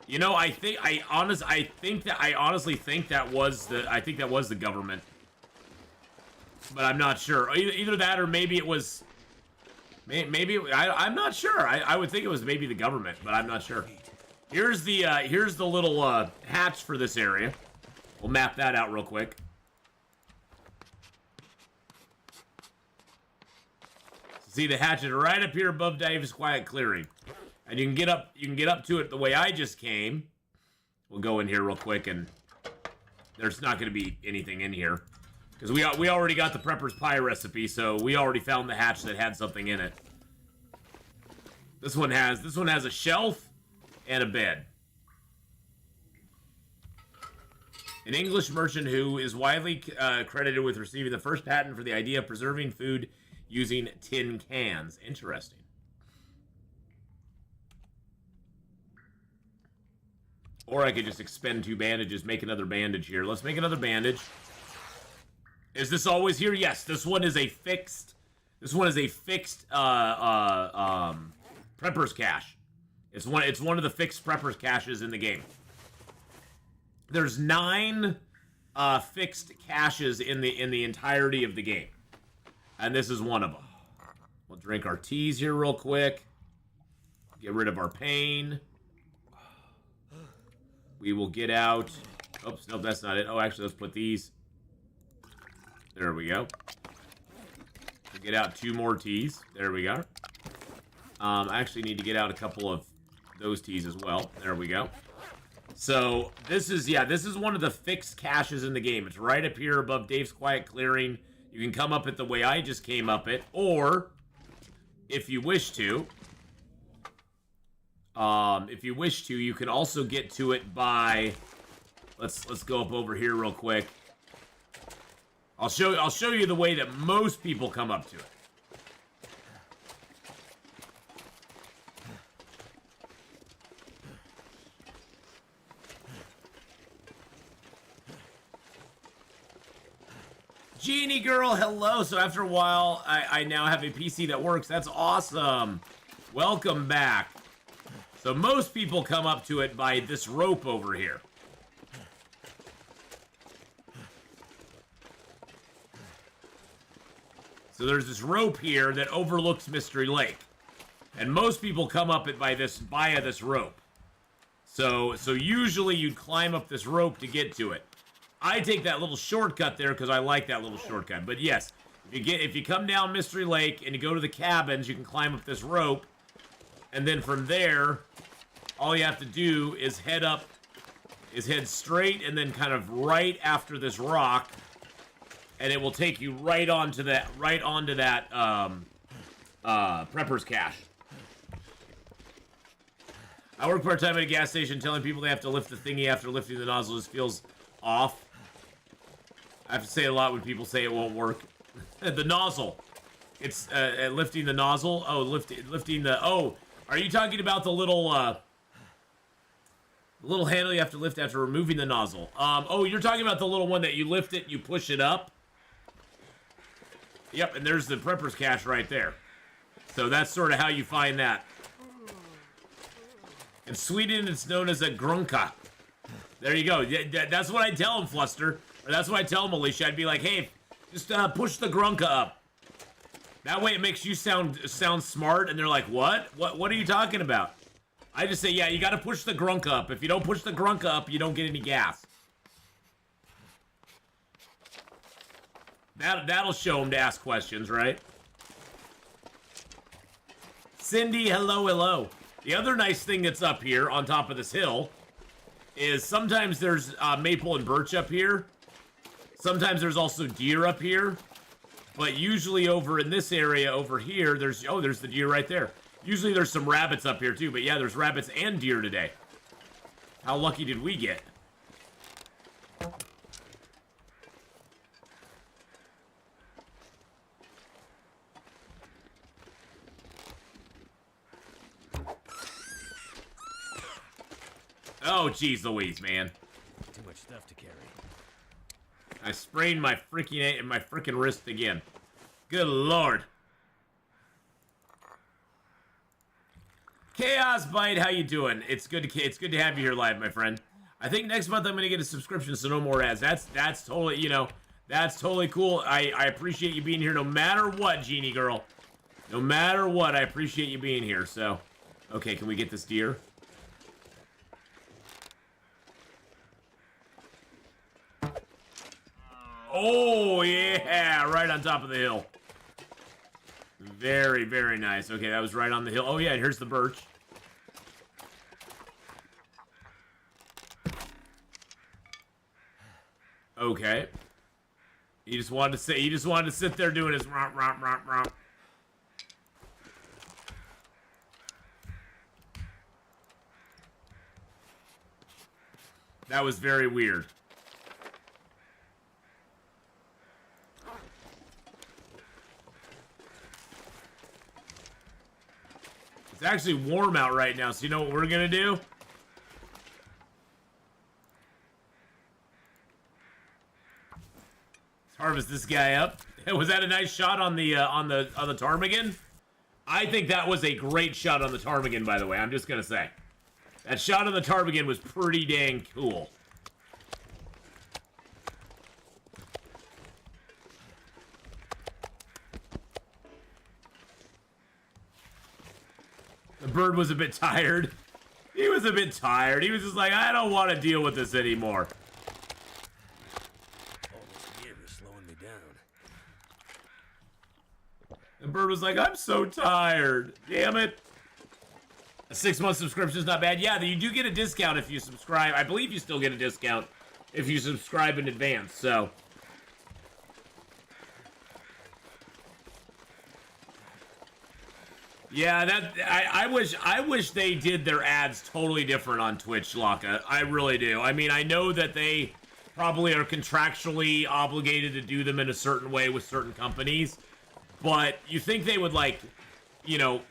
You know, I honestly think that was the government. But I'm not sure. Either that, or maybe it was. I'm not sure. I would think it was maybe the government, but I'm not sure. Here's the little hatch for this area. We'll map that out real quick. See, the hatch is right up here above Dave's Quiet Clearing, and you can get up to it the way I just came. We'll go in here real quick, and there's not going to be anything in here. Because we already got the Prepper's Pie recipe, so we already found the hatch that had something in it. This one has a shelf and a bed. An English merchant who is widely credited with receiving the first patent for the idea of preserving food using tin cans. Interesting. Or I could just expend 2 bandages, make another bandage here. Let's make another bandage. Is this always here? Yes, this one is a fixed prepper's cache. It's one of the fixed prepper's caches in the game. There's 9 fixed caches in the entirety of the game. And this is one of them. We'll drink our teas here real quick. Get rid of our pain. We will get out. Oops, nope, that's not it. Oh, actually, let's put these. There we go. We'll get out 2 more teas. There we go. I actually need to get out a couple of those teas as well. There we go. So this is one of the fixed caches in the game. It's right up here above Dave's Quiet Clearing. You can come up it the way I just came up it, or if you wish to, you can also get to it by. Let's go up over here real quick. I'll show you the way that most people come up to it. Genie Girl, hello. So after a while, I now have a PC that works. That's awesome. Welcome back. So most people come up to it by this rope over here. So there's this rope here that overlooks Mystery Lake. And most people come up it via this rope. So usually you'd climb up this rope to get to it. I take that little shortcut there because I like that little shortcut. But yes, if you come down Mystery Lake and you go to the cabins, you can climb up this rope. And then from there, all you have to do is head straight and then kind of right after this rock. And it will take you right onto that prepper's cache. I work part-time at a gas station telling people they have to lift the thingy after lifting the nozzle just feels off. I have to say a lot when people say it won't work. The nozzle. It's lifting the nozzle. Oh, lifting the... Oh, are you talking about the little handle you have to lift after removing the nozzle? Oh, you're talking about the little one that you lift it, you push it up? Yep, and there's the prepper's cache right there. So that's sort of how you find that. In Sweden, it's known as a grunka. There you go. That's what I tell him, Fluster. Or that's what I tell him, Alicia. I'd be like, hey, just push the grunka up. That way it makes you sound smart, and they're like, what? What are you talking about? I just say, yeah, you gotta push the grunka up. If you don't push the grunka up, you don't get any gas. That'll show them to ask questions, right? Cindy, hello. The other nice thing that's up here on top of this hill is sometimes there's maple and birch up here. Sometimes there's also deer up here. But usually over in this area over here, there's the deer right there. Usually there's some rabbits up here too, but yeah, there's rabbits and deer today. How lucky did we get? Oh, geez Louise, man. Too much stuff to carry. I sprained my freaking wrist again. Good lord. Chaos Bite, how you doing? It's good to have you here live, my friend. I think next month I'm gonna get a subscription, so no more ads. That's totally, that's totally cool. I appreciate you being here no matter what, Genie Girl. No matter what, I appreciate you being here. So, okay, can we get this deer? Oh, yeah, right on top of the hill. Very, very nice. Okay, that was right on the hill. Oh, yeah, here's the birch. Okay. He just wanted to sit there doing his romp, romp, romp, romp. That was very weird. It's actually warm out right now, so you know what we're gonna do? Let's harvest this guy up. Was that a nice shot on the ptarmigan? I think that was a great shot on the ptarmigan, by the way. I'm just gonna say. That shot on the ptarmigan was pretty dang cool. The bird was a bit tired. He was a bit tired. He was just like, I don't want to deal with this anymore. All this gear is slowing me down. The bird was like, I'm so tired. Damn it. A 6-month subscription is not bad. Yeah, you do get a discount if you subscribe. I believe you still get a discount if you subscribe in advance, so... Yeah, I wish they did their ads totally different on Twitch, Laka. I really do. I mean, I know that they probably are contractually obligated to do them in a certain way with certain companies, but you think they would, like,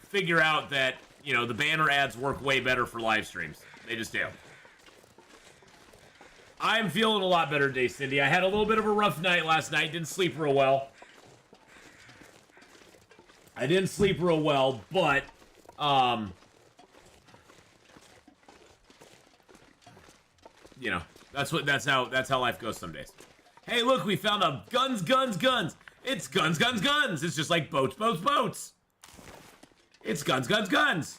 figure out that, the banner ads work way better for live streams. They just do. I'm feeling a lot better today, Cindy. I had a little bit of a rough night last night. Didn't sleep real well. I didn't sleep real well, but, you know, that's how life goes some days. Hey, look, we found a guns. It's guns. It's just like boats. It's guns.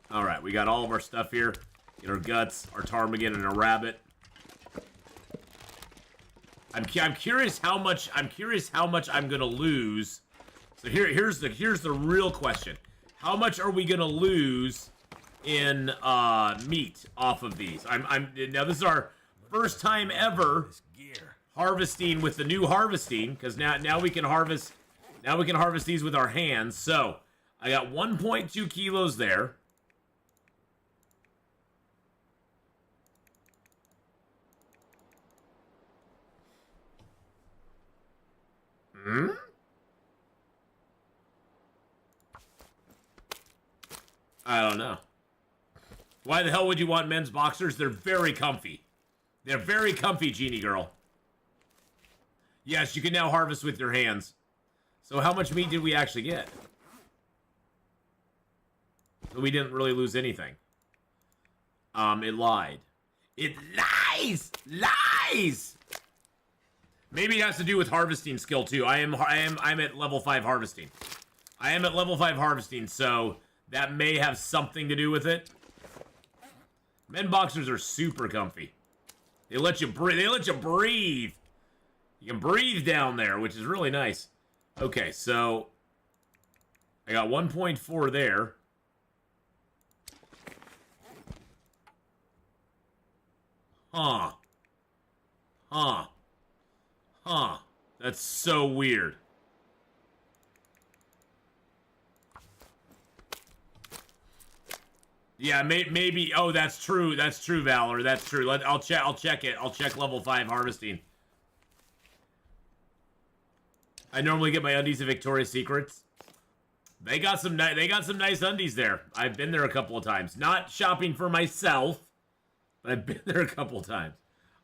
All right, we got all of our stuff here. Get our guts, our ptarmigan, and a rabbit. I'm curious how much I'm gonna lose. So here's the real question. How much are we gonna lose in meat off of these? Now this is our first time ever harvesting with the new harvesting, because now we can harvest these with our hands. So I got 1.2 kilos there. I don't know. Why the hell would you want men's boxers? They're very comfy. They're very comfy, Genie Girl. Yes, you can now harvest with your hands. So how much meat did we actually get? So we didn't really lose anything. It lied. It lies! Maybe it has to do with harvesting skill too. I'm at level 5 harvesting. I am at level 5 harvesting, so that may have something to do with it. Men boxers are super comfy. They let you breathe. You can breathe down there, which is really nice. Okay, so I got 1.4 there. Huh. That's so weird. Yeah, maybe. Oh, that's true. That's true, Valor. That's true. I'll check it. I'll check level 5 harvesting. I normally get my undies at Victoria's Secrets. They got some nice undies there. I've been there a couple of times. Not shopping for myself, but I've been there a couple of times.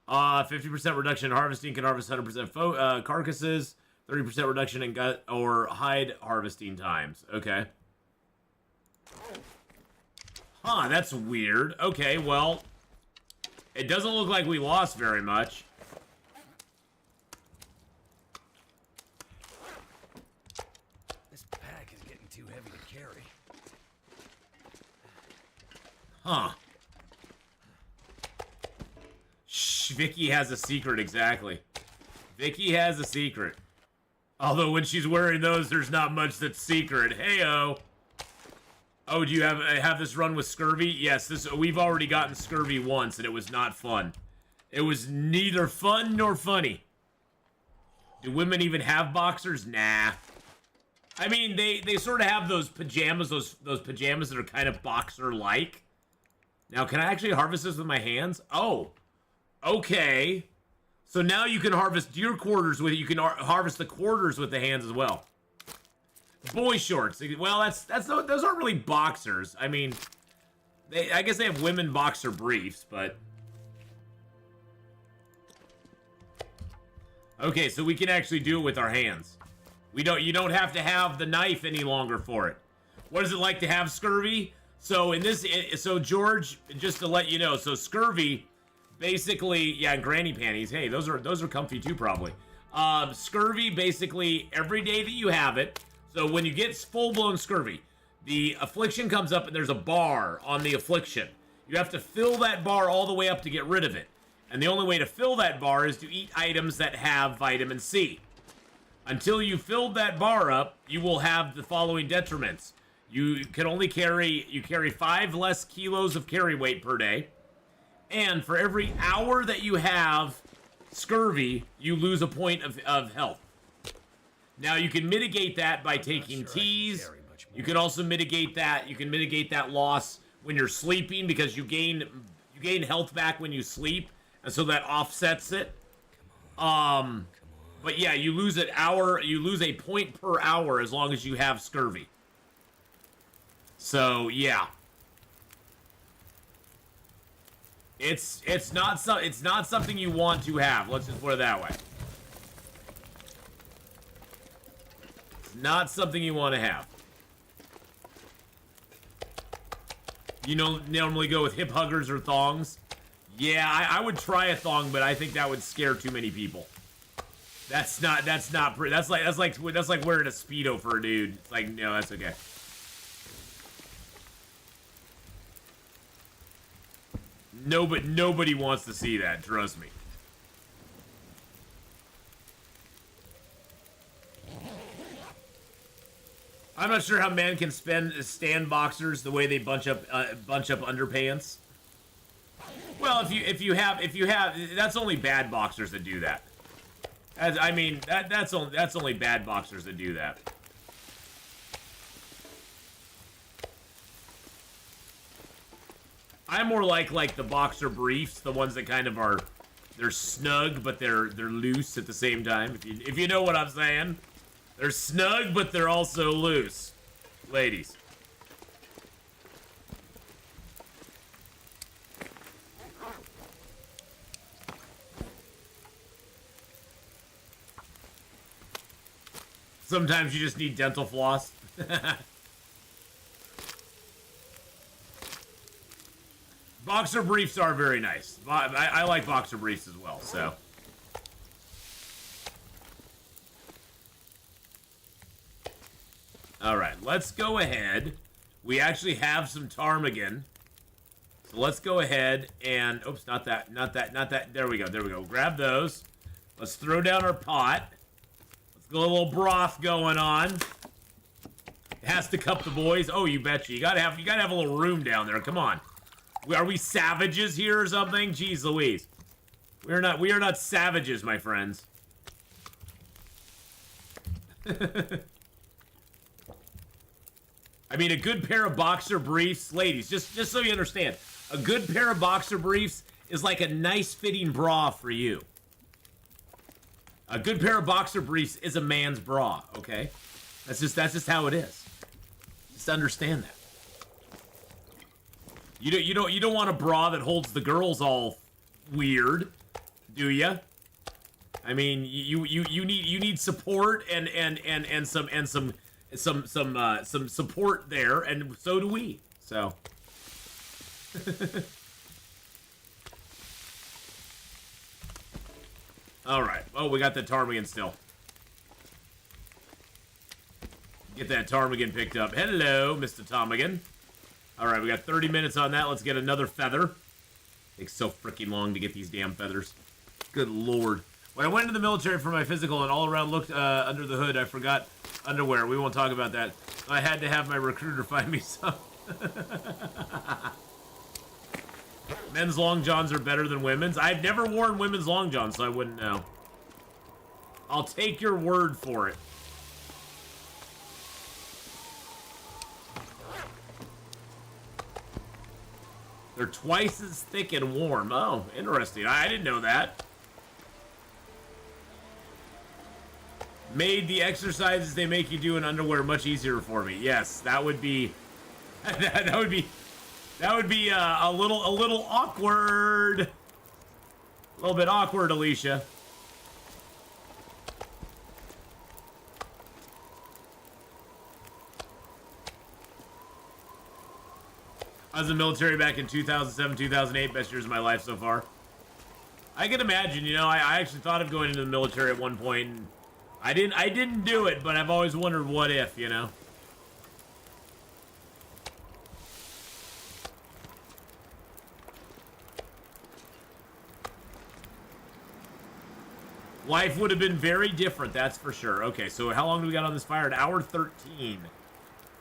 50% reduction in harvesting, can harvest 100% carcasses. 30% reduction in gut or hide harvesting times. Okay. Huh, that's weird. Okay, well, it doesn't look like we lost very much. This pack is getting too heavy to carry. Huh. Shh, Vicky has a secret, exactly. Vicky has a secret. Although when she's wearing those, there's not much that's secret. Heyo. Oh, do you have this run with scurvy? Yes, we've already gotten scurvy once, and it was not fun. It was neither fun nor funny. Do women even have boxers? Nah. I mean, they sort of have those pajamas, those pajamas that are kind of boxer-like. Now, can I actually harvest this with my hands? Oh, okay. So now you can harvest deer quarters with it. You can harvest the quarters with the hands as well. Boy shorts. Well, those aren't really boxers. I mean, I guess they have women boxer briefs, but okay. So we can actually do it with our hands. You don't have to have the knife any longer for it. What is it like to have scurvy? So so George, just to let you know, so scurvy, basically, yeah, and granny panties. Hey, those are comfy too, probably. Scurvy, basically, every day that you have it. So when you get full-blown scurvy, the affliction comes up and there's a bar on the affliction. You have to fill that bar all the way up to get rid of it. And the only way to fill that bar is to eat items that have vitamin C. Until you filled that bar up, you will have the following detriments. You carry 5 less kilos of carry weight per day. And for every hour that you have scurvy, you lose a point of health. Now you can mitigate that by taking teas. You can also mitigate that. You can mitigate that loss when you're sleeping because you gain health back when you sleep, and so that offsets it. But yeah, you lose an hour. You lose a point per hour as long as you have scurvy. So yeah. It's not something you want to have. Let's just put it that way. It's not something you want to have. You know, normally go with hip huggers or thongs. Yeah, I would try a thong, but I think that would scare too many people. That's not pretty. That's like wearing a Speedo for a dude. It's like, no, that's okay. Nobody wants to see that, trust me. I'm not sure how men can stand boxers the way they bunch up underpants. Well, if you have, that's only bad boxers that do that. I mean, that's only bad boxers that do that. I'm more like the boxer briefs, the ones that kind of are, they're snug but they're loose at the same time. If you know what I'm saying, they're snug but they're also loose, ladies. Sometimes you just need dental floss. Boxer briefs are very nice. I like boxer briefs as well, so. Alright, let's go ahead. We actually have some ptarmigan. So let's go ahead and, oops, not that. There we go. Grab those. Let's throw down our pot. Let's get a little broth going on. It has to cup the boys. Oh, you betcha. You gotta have a little room down there. Come on. Are we savages here or something? Jeez Louise. We are not savages, my friends. I mean, a good pair of boxer briefs, ladies, just so you understand, a good pair of boxer briefs is like a nice fitting bra for you. A good pair of boxer briefs is a man's bra, okay? That's just how it is. Just understand that. You don't want a bra that holds the girls all weird, do ya? I mean, you need support and some support there, and so do we. So. All right. Oh, we got the ptarmigan still. Get that ptarmigan picked up. Hello, Mr. Ptarmigan. All right, we got 30 minutes on that. Let's get another feather. Takes so freaking long to get these damn feathers. Good lord. When I went into the military for my physical and all around looked under the hood, I forgot underwear. We won't talk about that. I had to have my recruiter find me some. Men's long johns are better than women's. I've never worn women's long johns, so I wouldn't know. I'll take your word for it. They're twice as thick and warm. Oh, interesting. I didn't know that. Made the exercises they make you do in underwear much easier for me. Yes, that would be that would be a little awkward. A little bit awkward, Alicia. I was in the military back in 2007, 2008. Best years of my life so far. I can imagine, you know, I actually thought of going into the military at one point. And I didn't do it, but I've always wondered what if, you know. Life would have been very different, that's for sure. Okay, so how long do we got on this fire? An hour 13.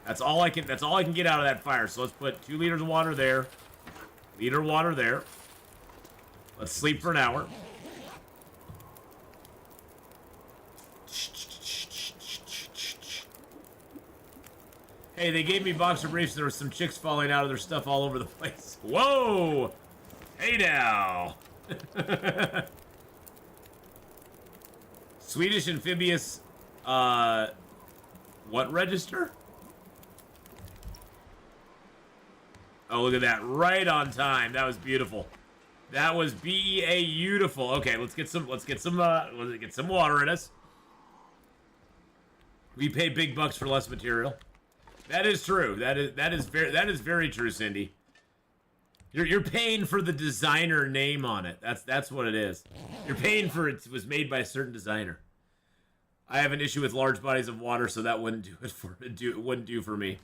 That's all I can get out of that fire. So let's put 2 liters of water there. Liter of water there. Let's sleep for an hour. Hey, they gave me boxer briefs and there were some chicks falling out of their stuff all over the place. Whoa! Hey now! Swedish amphibious, what register? Oh, look at that. Right on time. That was beautiful. That was BEA beautiful. Okay, let's get some water in us. We pay big bucks for less material. That is true. That is very true, Cindy. You're paying for the designer name on it. That's what it is. You're paying for it was made by a certain designer. I have an issue with large bodies of water, so that wouldn't wouldn't do for me.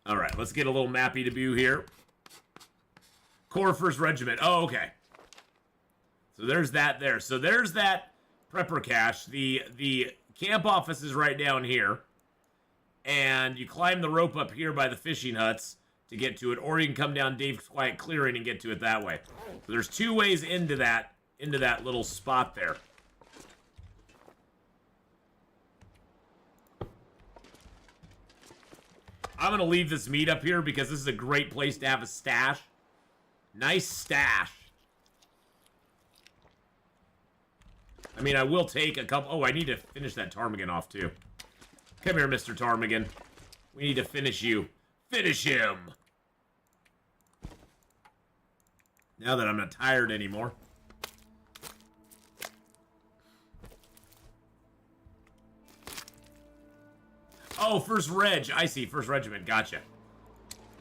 All right, let's get a little mappy debut here. Corps 1st Regiment. Oh, okay. So there's that there. So there's that prepper cache. The camp office is right down here. And you climb the rope up here by the fishing huts to get to it, or you can come down Dave's Quiet Clearing and get to it that way. So there's 2 ways into that little spot there. I'm going to leave this meat up here because this is a great place to have a stash. Nice stash. I mean, I will take a couple... Oh, I need to finish that ptarmigan off, too. Come here, Mr. Ptarmigan. We need to finish you. Finish him! Now that I'm not tired anymore. Oh, 1st Reg. I see. 1st Regiment. Gotcha.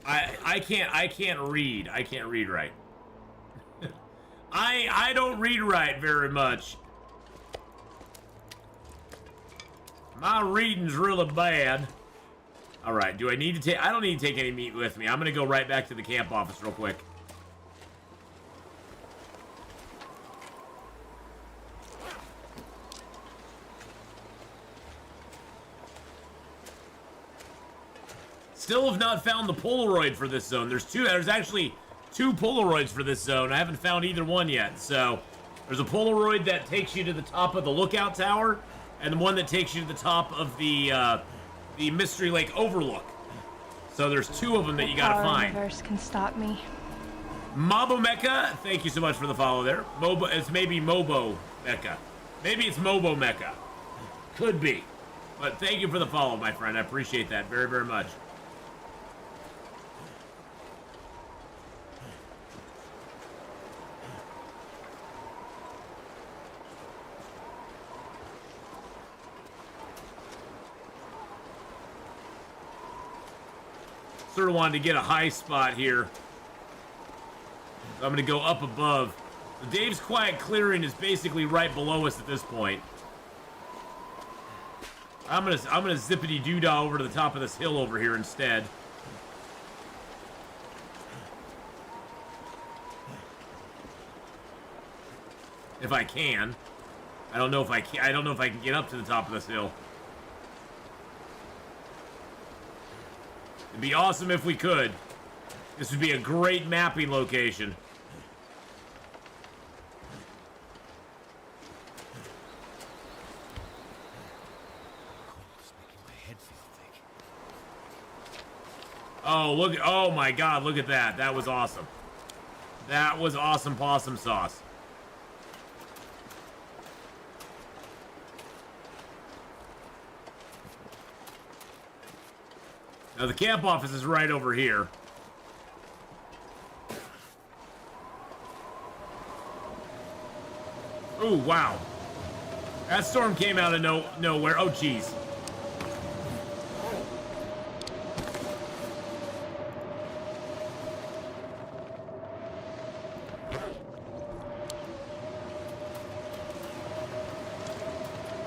I can't read. I can't read right. I don't read right very much. My reading's really bad. All right, do I need to take... I don't need to take any meat with me. I'm going to go right back to the camp office real quick. Still have not found the Polaroid for this zone. There's actually 2 Polaroids for this zone. I haven't found either one yet. So there's a Polaroid that takes you to the top of the lookout tower, and the one that takes you to the top of the Mystery Lake Overlook. So there's 2 of them that you gotta find. Universe can stop me. Mabo Mecha, thank you so much for the follow there. It's maybe Mobo Mecha. Maybe it's Mobo Mecha. Could be. But thank you for the follow, my friend. I appreciate that very, very much. Sort of wanted to get a high spot here. So I'm going to go up above. So Dave's Quiet Clearing is basically right below us at this point. I'm gonna zippity doo-dah over to the top of this hill over here instead. If I can. I don't know if I can get up to the top of this hill. It'd be awesome if we could. This would be a great mapping location. It's making my head feel thick. Oh, look. Oh my God, look at that. That was awesome. That was awesome possum sauce. Now the camp office is right over here. Ooh, wow. That storm came out of nowhere. Oh, jeez.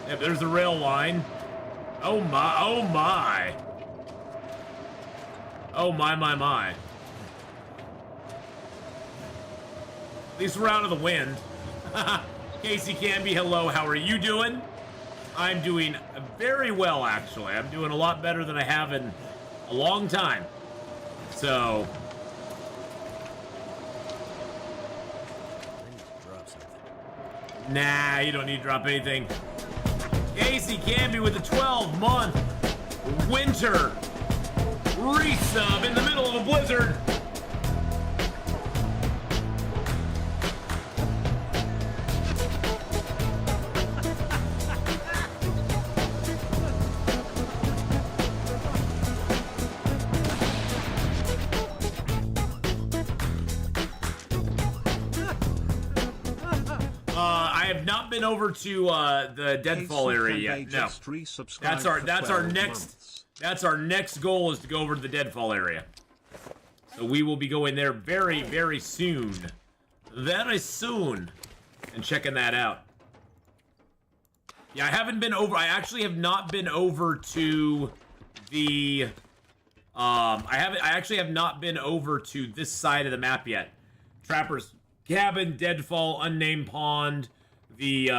Yep, there's the rail line. Oh my, oh my. Oh my, my, my. At least we're out of the wind. Casey Canby, hello, how are you doing? I'm doing very well, actually. I'm doing a lot better than I have in a long time. So... I need to drop something. Nah, you don't need to drop anything. Casey Canby with a 12-month winter resub in the middle of a blizzard. been over to the Deadfall area yet. No. That's our next goal is to go over to the Deadfall area. So we will be going there very, very soon. Very soon. And checking that out. Yeah, I actually have not been over to the I actually have not been over to this side of the map yet. Trapper's Cabin, Deadfall, Unnamed Pond, the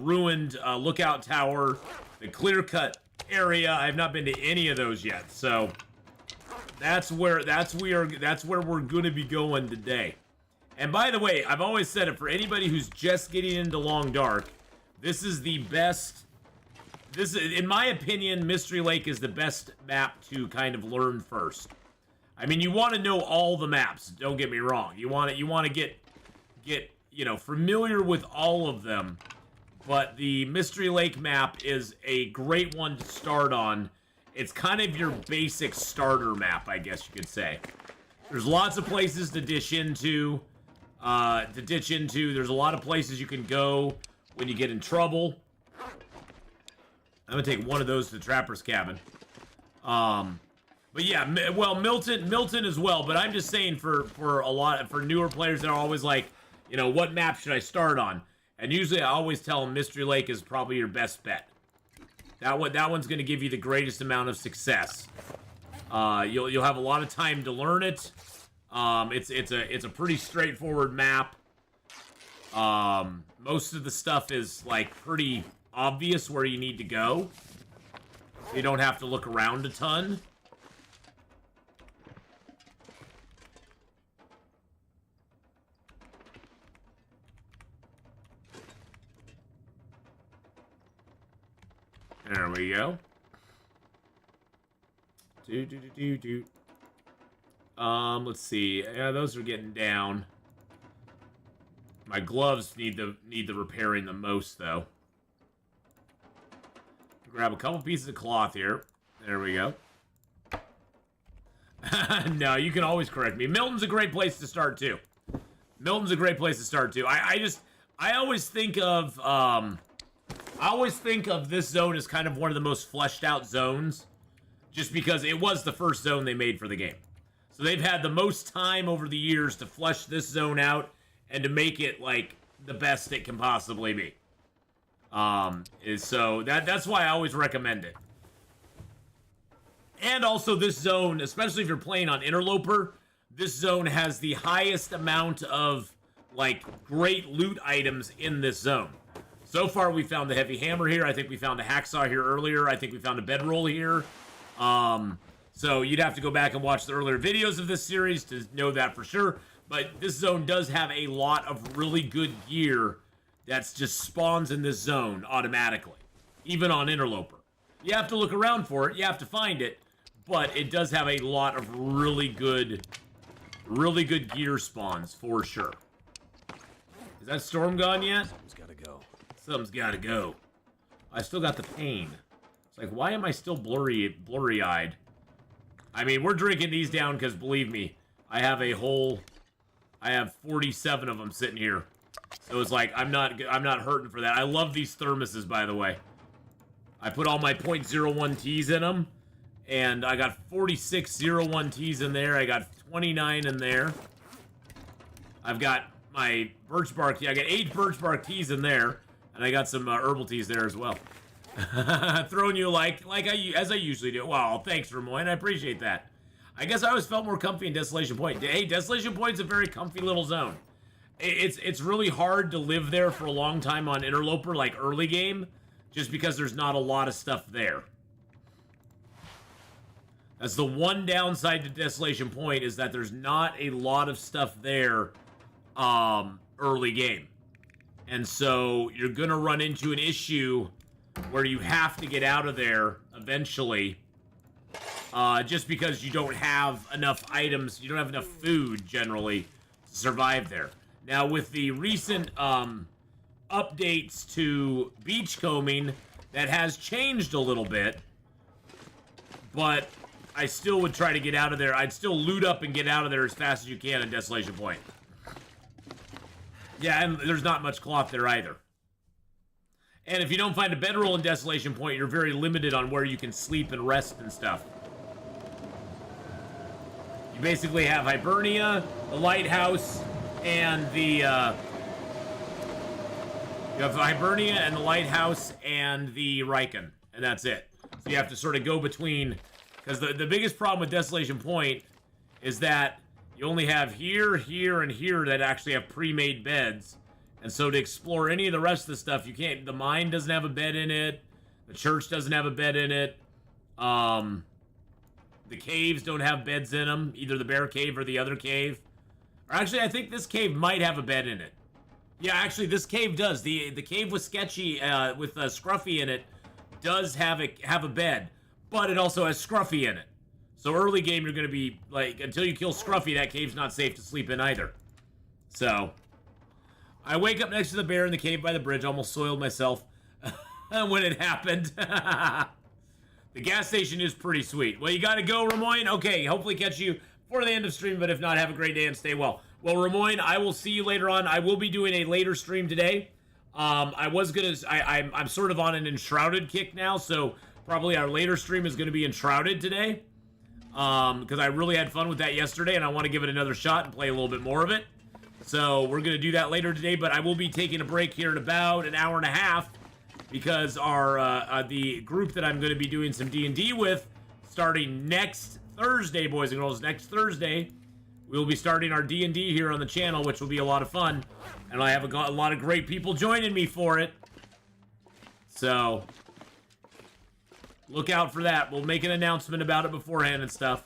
ruined lookout tower, the clear cut area. I have not been to any of those yet, so that's where we're gonna be going today. And by the way, I've always said it, for anybody who's just getting into Long Dark, this is the best. This is, in my opinion, Mystery Lake is the best map to kind of learn first. I mean, you want to know all the maps. Don't get me wrong. You want to get familiar with all of them. But the Mystery Lake map is a great one to start on. It's kind of your basic starter map, I guess you could say. There's lots of places to ditch into. There's a lot of places you can go when you get in trouble. I'm gonna take one of those to the Trapper's Cabin. But yeah, well, Milton as well. But I'm just saying for newer players that are always like, what map should I start on? And usually I always tell them Mystery Lake is probably your best bet. That one's gonna give you the greatest amount of success. You'll have a lot of time to learn it. It's a pretty straightforward map. Most of the stuff is like pretty obvious where you need to go. So you don't have to look around a ton. There we go. Let's see. Yeah, those are getting down. My gloves need the repairing the most, though. Grab a couple pieces of cloth here. There we go. No, you can always correct me. Milton's a great place to start, too. Milton's a great place to start, too. I always think of, this zone as kind of one of the most fleshed out zones, just because it was the first zone they made for the game. So they've had the most time over the years to flesh this zone out and to make it, like, the best it can possibly be. So that's why I always recommend it. And also this zone, especially if you're playing on Interloper, this zone has the highest amount of, like, great loot items in this zone. So far, we found the heavy hammer here. I think we found a hacksaw here earlier. I think we found a bedroll here. So you'd have to go back and watch the earlier videos of this series to know that for sure. But this zone does have a lot of really good gear that's just spawns in this zone automatically, even on Interloper. You have to look around for it. You have to find it. But it does have a lot of really good gear spawns for sure. Is that storm gone yet? Something's gotta go. Something's gotta go. I still got the pain. It's like, why am I still blurry-eyed? I mean, we're drinking these down because, believe me, I have 47 of them sitting here. So it's like, I'm not hurting for that. I love these thermoses, by the way. I put all my .01 Ts in them, and I got 46 01 Ts in there. I got 29 in there. I've got my birch bark. I got 8 birch bark teas in there, and I got some herbal teas there as well. Throwing you as I usually do. Wow, thanks, Ramoyne. I appreciate that. I guess I always felt more comfy in Desolation Point. Hey, Desolation Point's a very comfy little zone. It's really hard to live there for a long time on Interloper, like early game, just because there's not a lot of stuff there. That's the one downside to Desolation Point, is that there's not a lot of stuff there early game. And so you're going to run into an issue where you have to get out of there eventually, just because you don't have enough items, you don't have enough food, generally, to survive there. Now, with the recent updates to beachcombing, that has changed a little bit, but I still would try to get out of there. I'd still loot up and get out of there as fast as you can in Desolation Point. Yeah, and there's not much cloth there either. And if you don't find a bedroll in Desolation Point, you're very limited on where you can sleep and rest and stuff. You basically have Hibernia, the lighthouse, and the, you have Hibernia and the lighthouse and the Riken, and that's it. So you have to sort of go between, because the biggest problem with Desolation Point is that you only have here, here, and here that actually have pre-made beds. And so to explore any of the rest of the stuff, you can't. The mine doesn't have a bed in it. The church doesn't have a bed in it. The caves don't have beds in them. Either the bear cave or the other cave. Or actually, I think this cave might have a bed in it. Yeah, actually, this cave does. The cave with Sketchy, with Scruffy in it, does have a bed. But it also has Scruffy in it. So early game, you're going to be, like, until you kill Scruffy, that cave's not safe to sleep in either. So, I wake up next to the bear in the cave by the bridge, almost soiled myself when it happened. The gas station is pretty sweet. Well, you got to go, Ramoyne? Okay, hopefully catch you before the end of stream, but if not, have a great day and stay well. Well, Ramoyne, I will see you later on. I will be doing a later stream today. I'm sort of on an Enshrouded kick now, so probably our later stream is going to be Enshrouded today. Because I really had fun with that yesterday, and I want to give it another shot and play a little bit more of it. So we're going to do that later today, but I will be taking a break here in about an hour and a half because the group that I'm going to be doing some D&D with, starting next Thursday, boys and girls, next Thursday, we'll be starting our D&D here on the channel, which will be a lot of fun. And I have a lot of great people joining me for it. So look out for that. We'll make an announcement about it beforehand and stuff.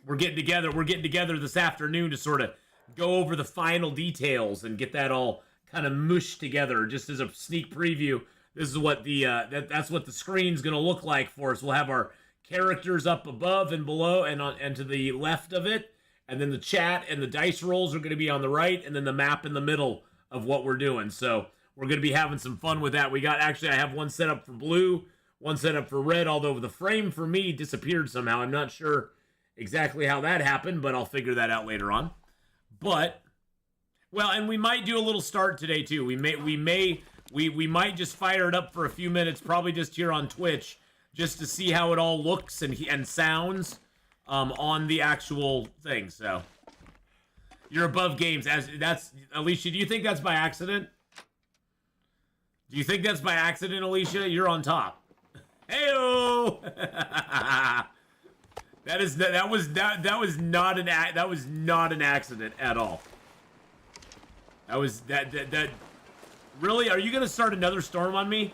We're getting together. We're getting together this afternoon to sort of go over the final details and get that all kind of mushed together. Just as a sneak preview, this is what the that's what the screen's gonna look like for us. We'll have our characters up above and below and to the left of it, and then the chat and the dice rolls are gonna be on the right, and then the map in the middle of what we're doing. So we're gonna be having some fun with that. I have one set up for blue, one set up for red, although the frame for me disappeared somehow. I'm not sure exactly how that happened, but I'll figure that out later on. But, well, and we might do a little start today too. We might just fire it up for a few minutes, probably just here on Twitch, just to see how it all looks and sounds on the actual thing. So you're above games. That's Alicia. Do you think that's by accident? Do you think that's by accident, Alicia? You're on top. Heyo! That was not an accident at all. That really? Are you gonna start another storm on me?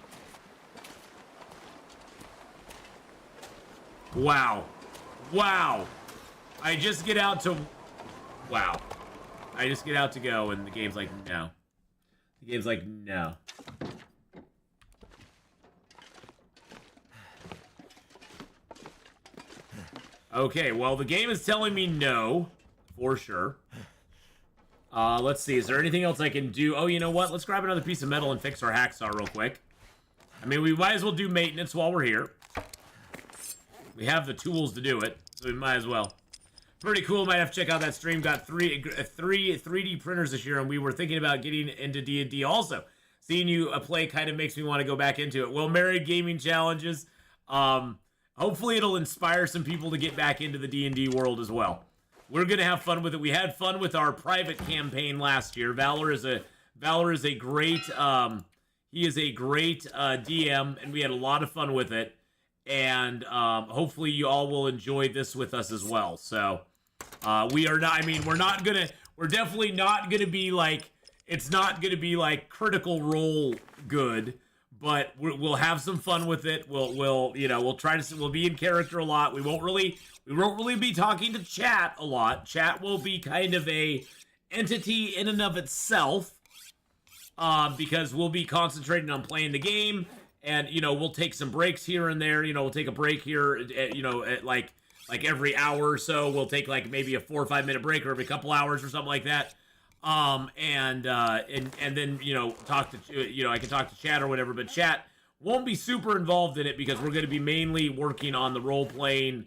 Wow. I just get out to go and the game's like no. The game's like no. Okay, well, the game is telling me no, for sure. Let's see, is there anything else I can do? Oh, you know what? Let's grab another piece of metal and fix our hacksaw real quick. I mean, we might as well do maintenance while we're here. We have the tools to do it, so we might as well. Pretty cool, might have to check out that stream. Got three 3D printers this year, and we were thinking about getting into D&D also. Seeing you play kind of makes me want to go back into it. Well, Married Gaming Challenges, hopefully it'll inspire some people to get back into the D&D world as well. We're going to have fun with it. We had fun with our private campaign last year. Valor is a great, he is a great DM, and we had a lot of fun with it. And hopefully you all will enjoy this with us as well. So we're definitely not going to be like, it's not going to be like Critical Role good. But we'll have some fun with it. We'll be in character a lot. We won't really be talking to chat a lot. Chat will be kind of a entity in and of itself, because we'll be concentrating on playing the game, and we'll take some breaks here and there. We'll take a break here, at like every hour or so. We'll take like maybe a 4 or 5 minute break, or every couple hours or something like that. And then, talk to, I can talk to chat or whatever, but chat won't be super involved in it because we're going to be mainly working on the role playing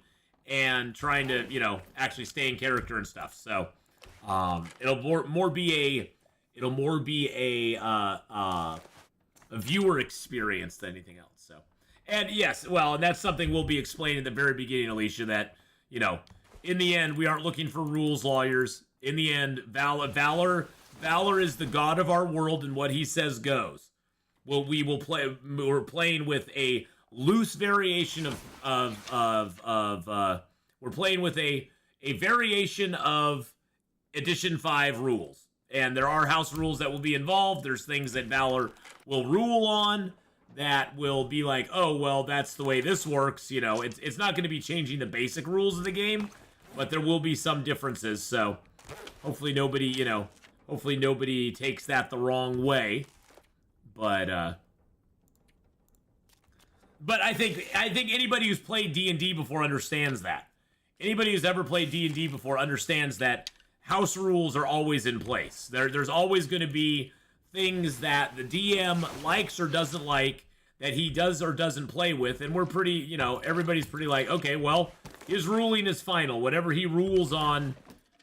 and trying to, you know, actually stay in character and stuff. So, it'll more be a viewer experience than anything else. So, and yes, well, and that's something we'll be explaining at the very beginning, Alicia, that, you know, in the end, we aren't looking for rules lawyers. In the end, Valor is the god of our world, and what he says goes. Well, we're playing with a loose variation we're playing with a variation of Edition 5 rules. And there are house rules that will be involved. There's things that Valor will rule on that will be like, oh, well, that's the way this works. You know, it's not going to be changing the basic rules of the game, but there will be some differences. So hopefully nobody takes that the wrong way. But I think anybody who's played D&D before understands that. Anybody who's ever played D&D before understands that house rules are always in place. There's always going to be things that the DM likes or doesn't like that he does or doesn't play with, and we're pretty, you know, everybody's pretty like, okay, well, his ruling is final. Whatever he rules on,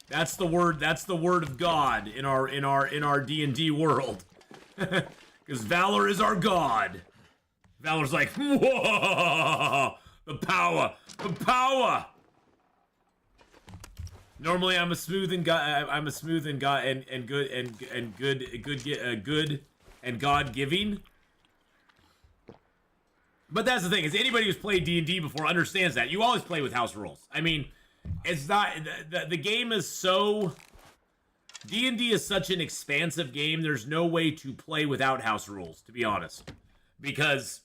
that's the word of God in our D&D world. Because Valor is our god. Valor's like, whoa, the power. Normally, I'm a smooth and good and God giving. But that's the thing, is anybody who's played D&D before understands that. You always play with house rules. I mean, it's not, the game is so, D&D is such an expansive game, there's no way to play without house rules, to be honest. Because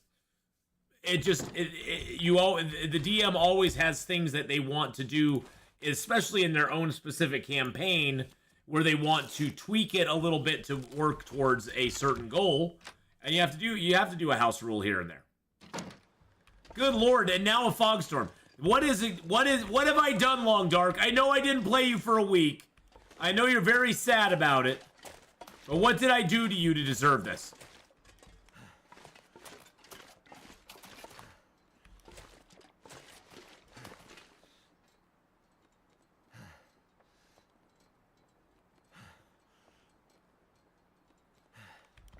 the DM always has things that they want to do, especially in their own specific campaign, where they want to tweak it a little bit to work towards a certain goal. And you have to do a house rule here and there. Good lord, and now a fog storm. What have I done, Long Dark? I know I didn't play you for a week. I know you're very sad about it. But what did I do to you to deserve this?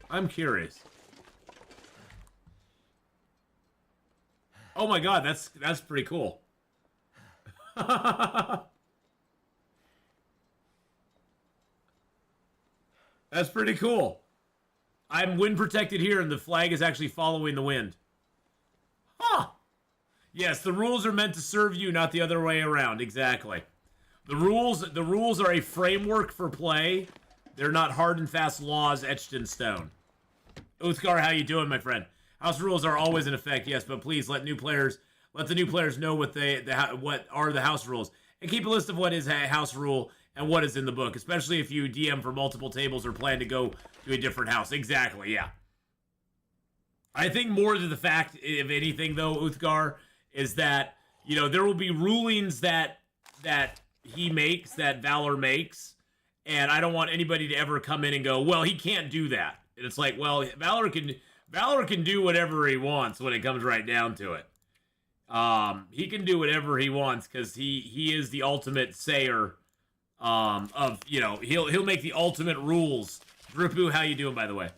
I'm curious. Oh my god, that's pretty cool. That's pretty cool. I'm wind protected here, and the flag is actually following the wind. Huh. Yes, the rules are meant to serve you, not the other way around. Exactly. The rules are a framework for play. They're not hard and fast laws etched in stone. Uthgar, how you doing, my friend? House rules are always in effect, yes, but please let the new players know what are the house rules, and keep a list of what is a house rule and what is in the book, especially if you DM for multiple tables or plan to go to a different house. Exactly, yeah. I think more to the fact, if anything, though, Uthgar, is that, you know, there will be rulings that he makes, that Valor makes, and I don't want anybody to ever come in and go, well, he can't do that. And it's like, well, Valor can do whatever he wants when it comes right down to it. He can do whatever he wants because he is the ultimate sayer of, you know, he'll make the ultimate rules. Dripu, how you doing, by the way?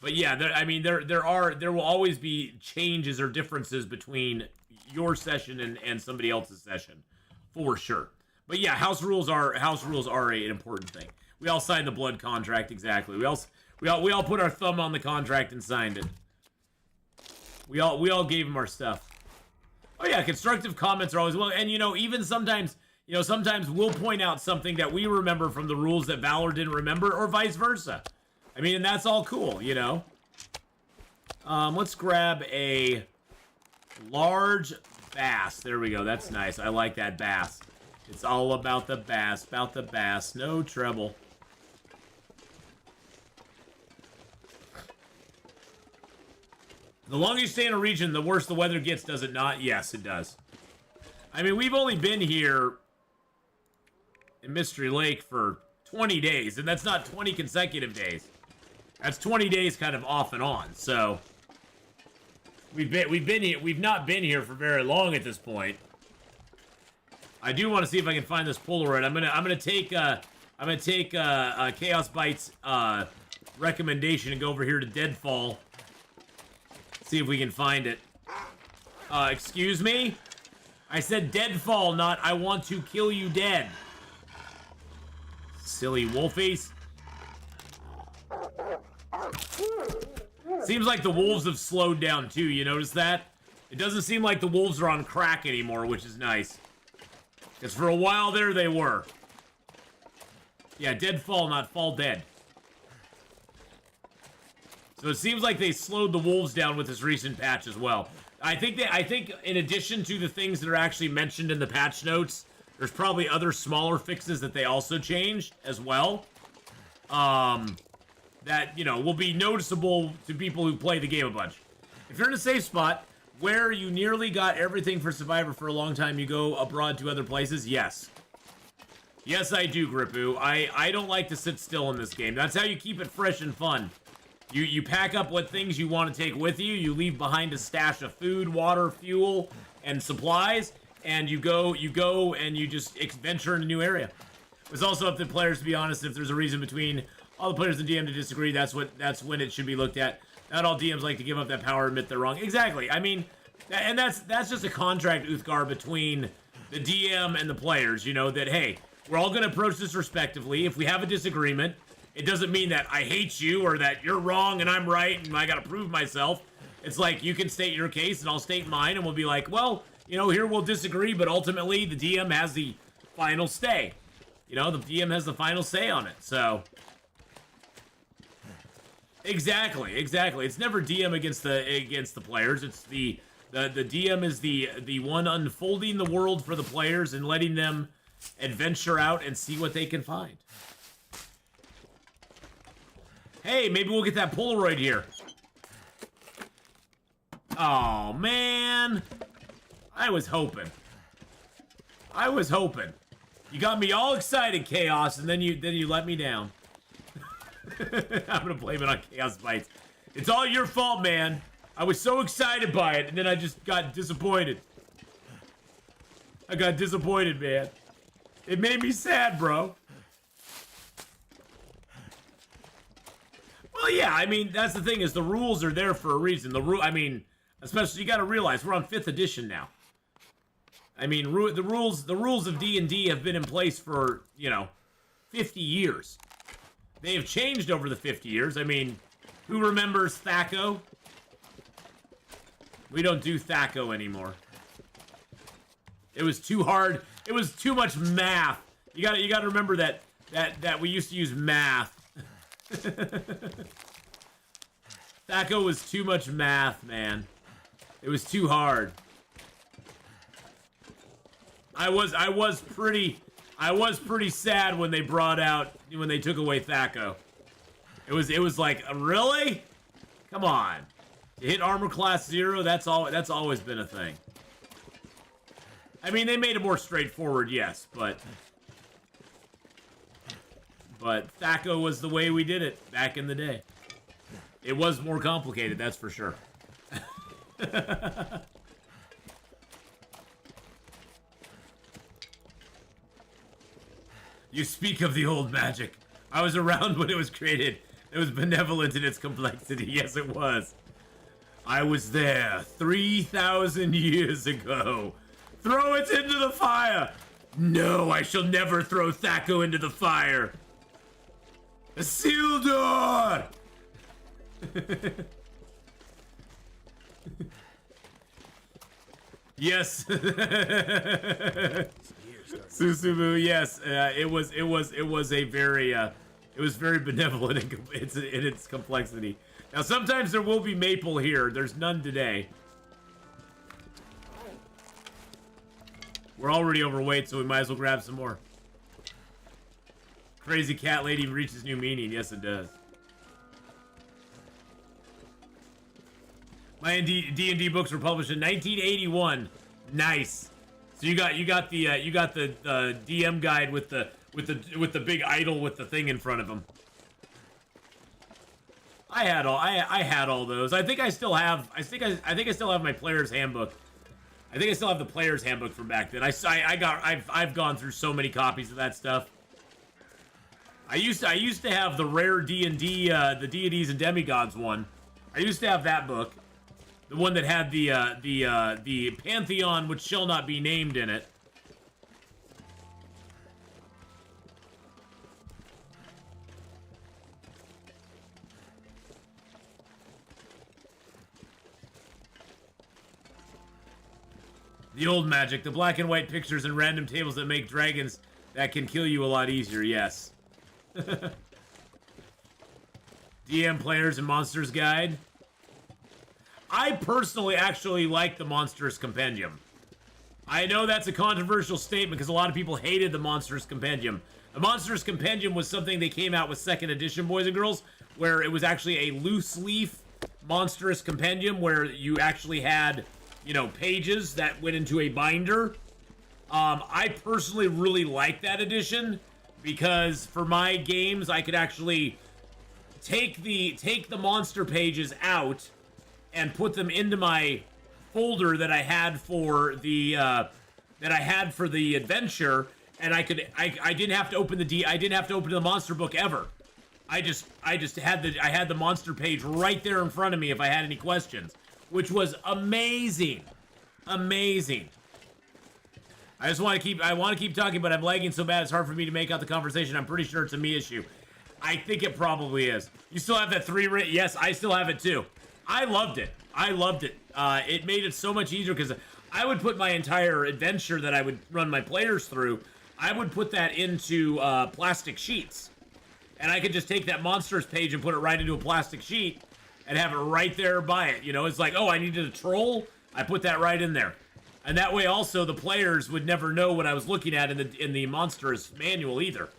But yeah, there will always be changes or differences between your session and somebody else's session, for sure. But yeah, house rules are an important thing. We all signed the blood contract, exactly. We all put our thumb on the contract and signed it. We all gave him our stuff. Oh yeah, constructive comments are always well, and you know, even sometimes we'll point out something that we remember from the rules that Valor didn't remember, or vice versa. I mean, and that's all cool, you know. Let's grab a large bass. There we go. That's nice. I like that bass. It's all about the bass, no treble. The longer you stay in a region, the worse the weather gets, does it not? Yes, it does. I mean, we've only been here in Mystery Lake for 20 days, and that's not 20 consecutive days. That's 20 days kind of off and on, so we've not been here for very long at this point. I do want to see if I can find this Polaroid. I'm gonna take Chaos Bite's recommendation and go over here to Deadfall. See if we can find it. Excuse me? I said Deadfall, not I want to kill you dead. Silly wolfies. Seems like the wolves have slowed down too, you notice that? It doesn't seem like the wolves are on crack anymore, which is nice. Because for a while there, they were. Yeah, Deadfall, not Fall Dead. So it seems like they slowed the wolves down with this recent patch as well. I think in addition to the things that are actually mentioned in the patch notes, there's probably other smaller fixes that they also changed as well. That, you know, will be noticeable to people who play the game a bunch. If you're in a safe spot where you nearly got everything for Survivor for a long time, you go abroad to other places, yes. Yes, I do, Gripu. I don't like to sit still in this game. That's how you keep it fresh and fun. You pack up what things you want to take with you, you leave behind a stash of food, water, fuel, and supplies, and you go and you just venture in a new area. It's also up to players, to be honest. If there's a reason between all the players and DM to disagree, that's when it should be looked at. Not all DMs like to give up that power and admit they're wrong. Exactly. I mean, and that's just a contract, Uthgar, between the DM and the players, you know, that, hey, we're all going to approach this respectively. If we have a disagreement, it doesn't mean that I hate you or that you're wrong and I'm right and I got to prove myself. It's like, you can state your case and I'll state mine, and we'll be like, well, you know, here we'll disagree, but ultimately the DM has the final say. You know, the DM has the final say on it, so... Exactly. It's never DM against the players. It's the DM is the one unfolding the world for the players and letting them adventure out and see what they can find. Hey, maybe we'll get that Polaroid here. Oh man, I was hoping. You got me all excited, Chaos, and then you let me down. I'm gonna blame it on Chaos Bites. It's all your fault, man. I was so excited by it, and then I just got disappointed. I got disappointed, man. It made me sad, bro. Well, yeah, I mean, that's the thing, is the rules are there for a reason. I mean, especially, you gotta realize, we're on 5th edition now. I mean, the rules of D&D have been in place for, you know, 50 years. They have changed over the 50 years. I mean, who remembers Thaco? We don't do Thaco anymore. It was too hard. It was too much math. You gotta remember that we used to use math. Thaco was too much math, man. It was too hard. I was pretty sad when they took away Thaco. It was like, really? Come on. To hit armor class 0, that's always been a thing. I mean, they made it more straightforward, yes, but Thaco was the way we did it back in the day. It was more complicated, that's for sure. You speak of the old magic. I was around when it was created. It was benevolent in its complexity. Yes, it was. I was there 3,000 years ago. Throw it into the fire! No, I shall never throw Thaco into the fire. Isildur! Yes. Susumu, yes. It was very benevolent in its complexity. Now, sometimes there will be maple here. There's none today. We're already overweight, so we might as well grab some more. Crazy cat lady reaches new meaning. Yes, it does. My D&D books were published in 1981. Nice. So you got the DM guide with the big idol with the thing in front of him. I had all those. I think I still have my player's handbook. I think I still have the player's handbook from back then. I've gone through so many copies of that stuff. I used to have the rare D&D, the deities and demigods one. I used to have that book, the one that had the pantheon which shall not be named in it. The old magic, the black and white pictures and random tables that make dragons that can kill you a lot easier, yes. DM Players and Monsters Guide. I personally actually like the Monsters Compendium. I know that's a controversial statement because a lot of people hated the Monsters Compendium. The Monsters Compendium was something they came out with 2nd edition, boys and girls, where it was actually a loose leaf Monstrous Compendium where you actually had, you know, pages that went into a binder. I personally really like that edition because for my games, I could actually take the monster pages out and put them into my folder that I had for the adventure, and I didn't have to open the monster book ever. I just had the monster page right there in front of me if I had any questions, which was amazing. Amazing. I want to keep talking, but I'm lagging so bad it's hard for me to make out the conversation. I'm pretty sure it's a me issue. I think it probably is. You still have that 3 written? Yes, I still have it too. I loved it. It made it so much easier because I would put my entire adventure that I would run my players through, I would put that into plastic sheets. And I could just take that monsters page and put it right into a plastic sheet and have it right there by it. You know, it's like, oh, I needed a troll. I put that right in there. And that way also the players would never know what I was looking at in the monsters manual either.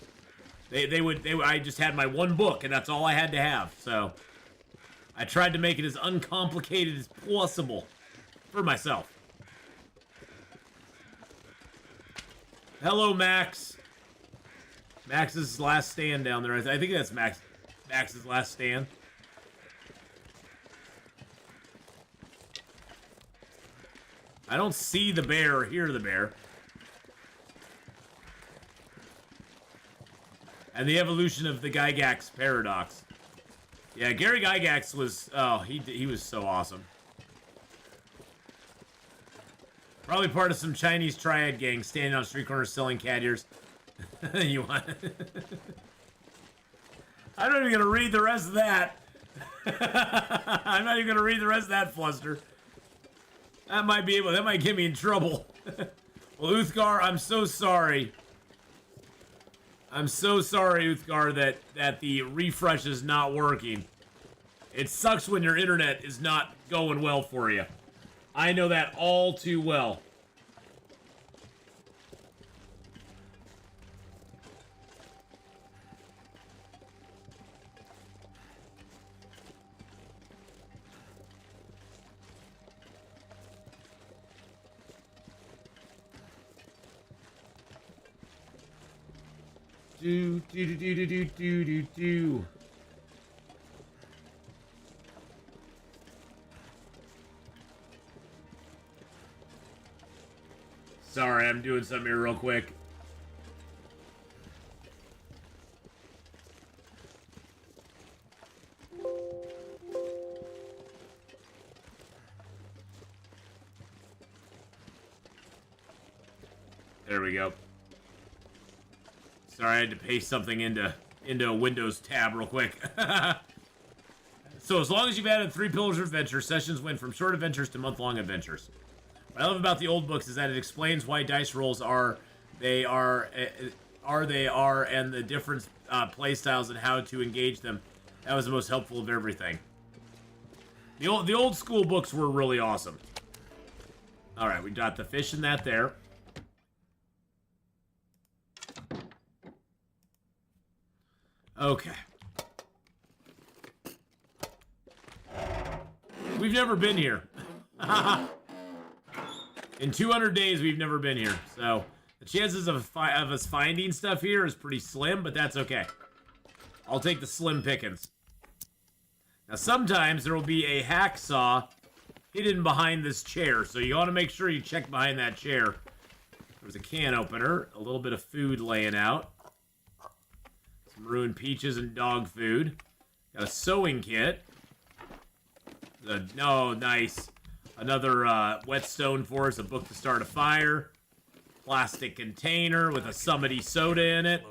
I just had my one book and that's all I had to have. So I tried to make it as uncomplicated as possible for myself. Hello, Max. Max's last stand down there. I think that's Max's last stand. I don't see the bear or hear the bear. And the evolution of the Gygax paradox. Yeah, Gary Gygax was, oh, he was so awesome. Probably part of some Chinese triad gang standing on street corners selling cat ears. You want? I'm not even gonna read the rest of that. I'm not even gonna read the rest of that fluster. That might get me in trouble. Well, Uthgar, I'm so sorry. I'm so sorry, Uthgar, that the refresh is not working. It sucks when your internet is not going well for you. I know that all too well. Do. Sorry, I'm doing something here real quick. There we go. Sorry, I had to paste something into a Windows tab real quick. So as long as you've added 3 pillars of adventure, sessions went from short adventures to month-long adventures. What I love about the old books is that it explains why dice rolls are, and the different play styles and how to engage them. That was the most helpful of everything. The old school books were really awesome. All right, we got the fish in that there. Okay. We've never been here. In 200 days, we've never been here. So, the chances of us finding stuff here is pretty slim, but that's okay. I'll take the slim pickings. Now, sometimes there will be a hacksaw hidden behind this chair, so you want to make sure you check behind that chair. There's a can opener, a little bit of food laying out. Some ruined peaches and dog food. Got a sewing kit. No, nice. Another whetstone for us, a book to start a fire. Plastic container with a Summity soda in it.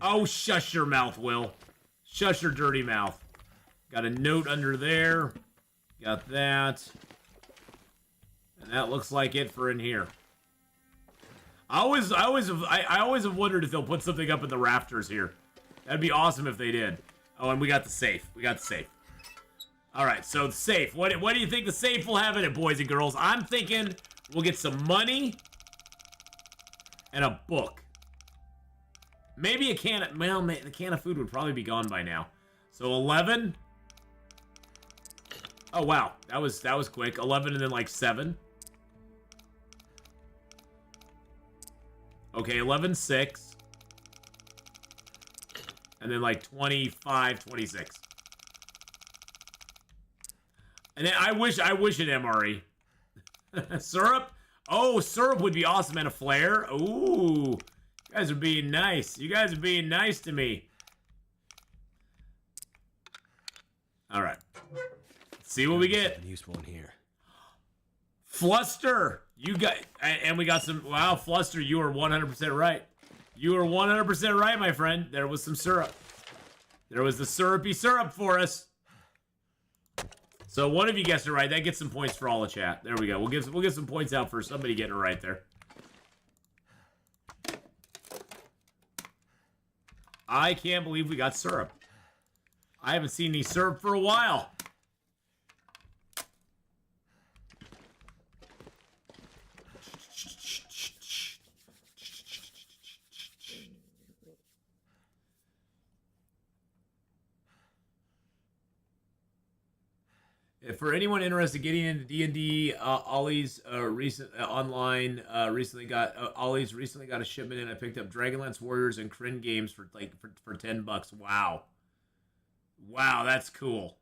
Oh, shush your mouth, Will. Shush your dirty mouth. Got a note under there. Got that. And that looks like it for in here. I always have wondered if they'll put something up in the rafters here. That'd be awesome if they did. Oh, and we got the safe. We got the safe. All right, so the safe. What do you think the safe will have in it, boys and girls? I'm thinking we'll get some money and a book. Maybe a can of... Well, the can of food would probably be gone by now. So 11. Oh, wow. That was quick. 11 and then like 7. Okay, 11, 6. And then like 25, 26. And then I wish an MRE. Syrup? Oh, syrup would be awesome. And a flare. Ooh. You guys are being nice. You guys are being nice to me. All right. Let's see what we get. Useful in here. Fluster. You got... And we got some... Wow, Fluster, you are 100% right. You are 100% right, my friend. There was some syrup. There was the syrupy syrup for us. So one of you guessed it right. That gets some points for all the chat. There we go. We'll give some points out for somebody getting it right there. I can't believe we got syrup. I haven't seen any syrup for a while. For anyone interested in getting into D&D, Ollie's recently got a shipment in. I picked up Dragonlance Warriors and Kryn games for $10. Wow, that's cool.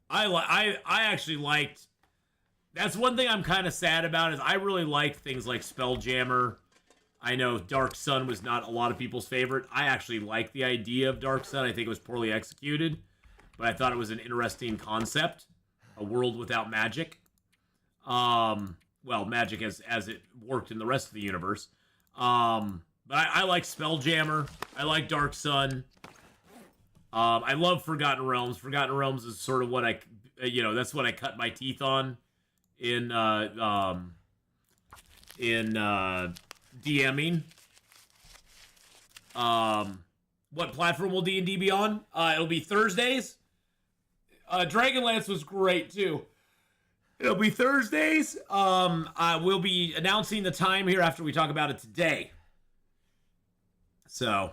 I actually liked. That's one thing I'm kind of sad about is I really liked things like Spelljammer. I know Dark Sun was not a lot of people's favorite. I actually liked the idea of Dark Sun. I think it was poorly executed. But I thought it was an interesting concept. A world without magic. Well, magic as it worked in the rest of the universe. But I like Spelljammer. I like Dark Sun. I love Forgotten Realms. Forgotten Realms is sort of what that's what I cut my teeth on in DMing. What platform will D&D be on? It'll be Thursdays. Dragonlance was great too. It'll be Thursdays. We'll be announcing the time here after we talk about it today. So,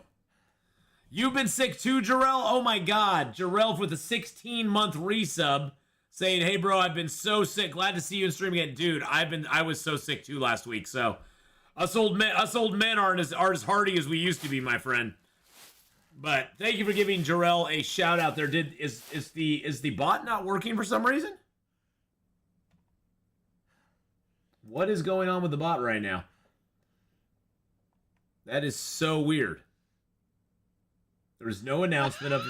you've been sick too, Jarrell? Oh my God, Jarrell with a 16-month resub, saying, "Hey bro, I've been so sick. Glad to see you in stream again, dude. I was so sick too last week. So, us old men aren't as hardy as we used to be, my friend." But thank you for giving Jarrell a shout out there. Is the bot not working for some reason? What is going on with the bot right now? That is so weird. There's no announcement of...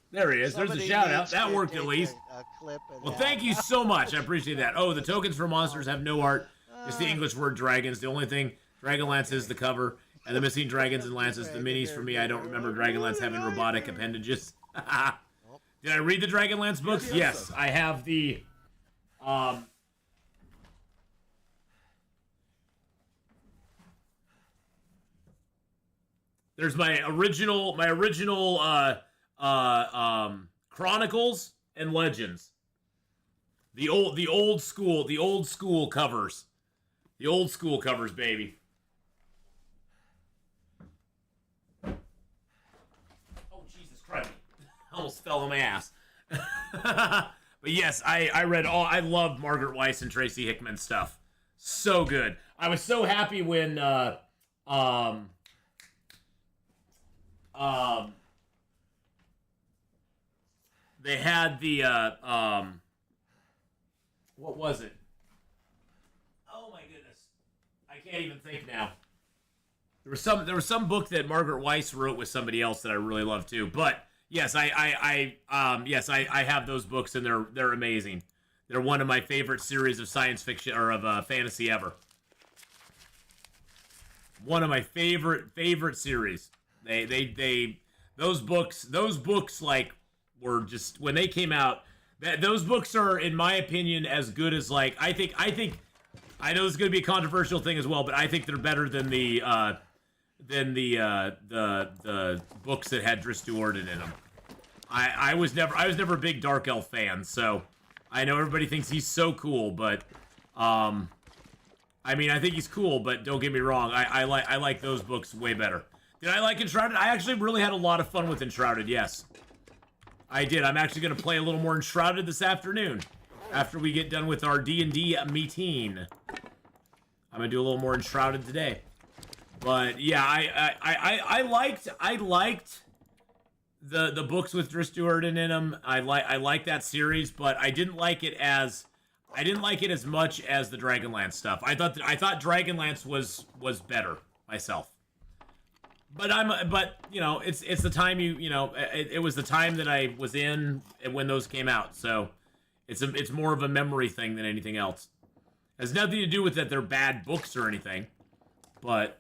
There he is. There's a shout out. That worked at least. Well, thank you so much. I appreciate that. Oh, the tokens for monsters have no art. It's the English word dragons. The only thing, Dragonlance is the cover. And the missing dragons and lances, the minis for me. I don't remember Dragonlance having robotic appendages. Did I read the Dragonlance books? Yes, I have the... There's my original Chronicles and Legends. The old school covers. The old school covers, baby. Almost fell on my ass. But yes, I read all. I loved Margaret Weiss and Tracy Hickman stuff. So good. I was so happy when they had the What was it? Oh my goodness. I can't even think now. There was some book that Margaret Weiss wrote with somebody else that I really love too. But yes, I have those books and they're amazing. They're one of my favorite series of science fiction or of fantasy ever. One of my favorite series. Those books like were just when they came out. Those books are, in my opinion, as good as like I think. I know this is going to be a controversial thing as well, but I think they're better than the books that had Dris Duorden in them. I was never a big Dark Elf fan, so I know everybody thinks he's so cool, but I mean I think he's cool, but don't get me wrong, I like those books way better. Did I like Enshrouded? I actually really had a lot of fun with Enshrouded, yes. I did. I'm actually going to play a little more Enshrouded this afternoon. After we get done with our D&D meeting. I'm going to do a little more Enshrouded today. But, yeah, I liked the books with Dris Duorden in them. I like that series, but I didn't like it as much as the Dragonlance stuff. I thought Dragonlance was better myself. But you know, it's the time it was the time that I was in when those came out. So it's more of a memory thing than anything else. It has nothing to do with that they're bad books or anything. But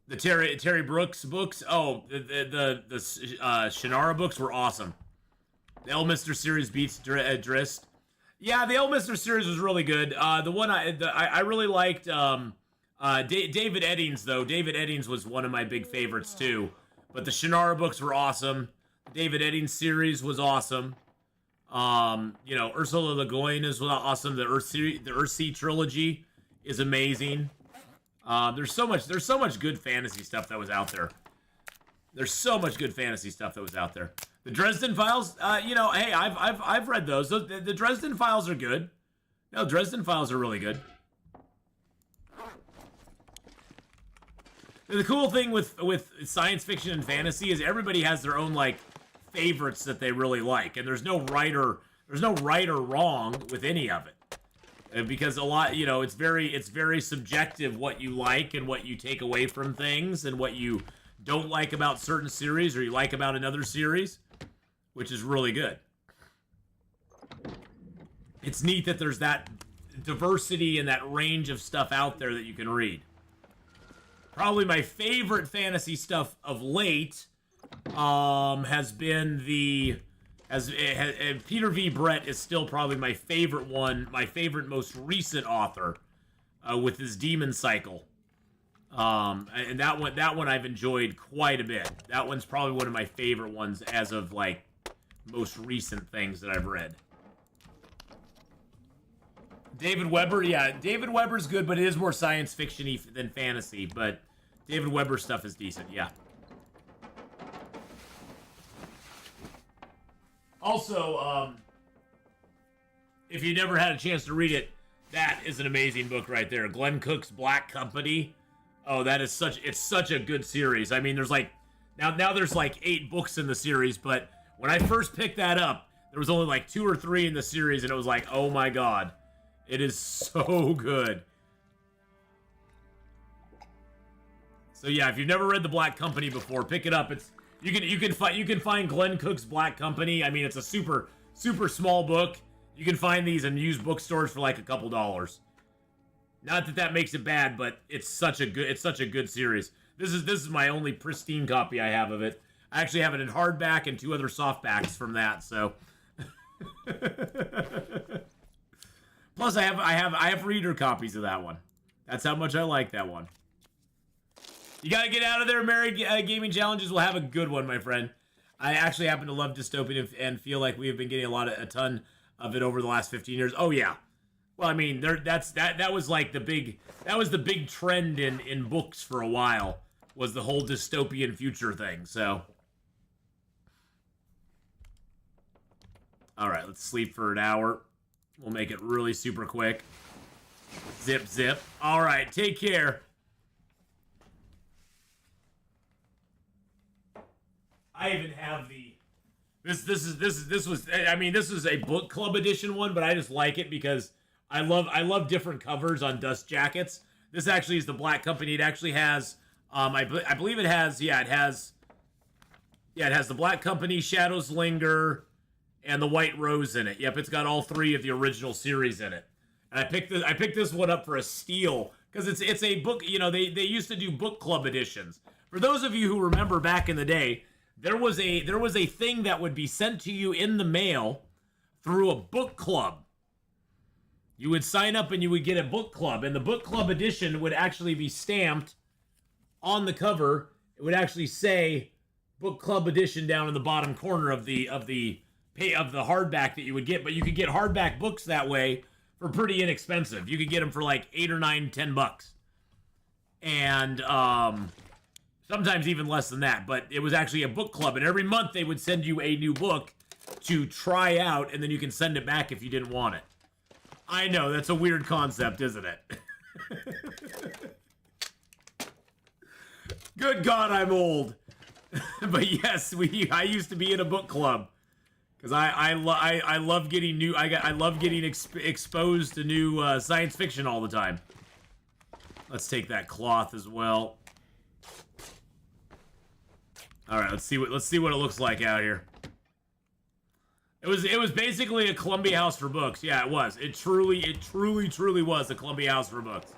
the Terry Brooks books, the Shannara books were awesome. The Elminster series beats Drist. Yeah, the Elminster series was really good. The one I really liked. David Eddings, though. David Eddings was one of my big favorites, too. But the Shannara books were awesome. The David Eddings series was awesome. Ursula Le Guin is awesome. The Earthsea trilogy is amazing. There's so much good fantasy stuff that was out there. The Dresden Files, hey, I've read those. The Dresden Files are good. No, Dresden Files are really good. The cool thing with science fiction and fantasy is everybody has their own like favorites that they really like, and there's no right or wrong with any of it, because a lot, it's very subjective what you like and what you take away from things and what you don't like about certain series or you like about another series, which is really good. It's neat that there's that diversity and that range of stuff out there that you can read. Probably my favorite fantasy stuff of late has been Peter V. Brett is still probably my favorite one, my favorite most recent author with his Demon Cycle. And that one I've enjoyed quite a bit. That one's probably one of my favorite ones as of like most recent things that I've read. David Weber, yeah, David Weber's good, but it is more science fiction-y than fantasy, but David Weber stuff is decent, yeah. Also, if you never had a chance to read it, that is an amazing book right there. Glenn Cook's Black Company. Oh, it's such a good series. I mean, there's like, now there's like 8 books in the series, but when I first picked that up, there was only like 2 or 3 in the series, and it was like, oh my god. It is so good. So yeah, if you've never read The Black Company before, pick it up. You can find Glenn Cook's Black Company. I mean, it's a super small book. You can find these in used bookstores for like a couple dollars. Not that makes it bad, but it's such a good series. This is my only pristine copy I have of it. I actually have it in hardback and 2 other softbacks from that. So. Plus, I have reader copies of that one. That's how much I like that one. You gotta get out of there, Married Gaming Challenges. We'll have a good one, my friend. I actually happen to love dystopian and feel like we have been getting a ton of it over the last 15 years. Oh yeah. Well, I mean, that was like the big trend in books for a while, was the whole dystopian future thing. So, all right, let's sleep for an hour. We'll make it really super quick. Zip, zip. All right, take care. I even have This was, I mean, this was a book club edition one, but I just like it because I love different covers on dust jackets. This actually is the Black Company. It actually has I believe it has it has the Black Company, Shadows Linger, and the White Rose in it. Yep, it's got all three of the original series in it. And I picked this one up for a steal because it's a book, you know, they used to do book club editions. For those of you who remember back in the day, there was a thing that would be sent to you in the mail through a book club. You would sign up and you would get a book club, and the book club edition would actually be stamped on the cover. It would actually say book club edition down in the bottom corner of the hardback that you would get, but you could get hardback books that way for pretty inexpensive. You could get them for like $8 or $9, $10. And sometimes even less than that, but it was actually a book club, and every month they would send you a new book to try out, and then you can send it back if you didn't want it. I know, that's a weird concept, isn't it? Good God, I'm old. But yes, I used to be in a book club because I love getting new. I love getting exposed to new science fiction all the time. Let's take that cloth as well. All right, let's see what it looks like out here. It was basically a Columbia House for books. Yeah, it was. It truly was a Columbia House for books.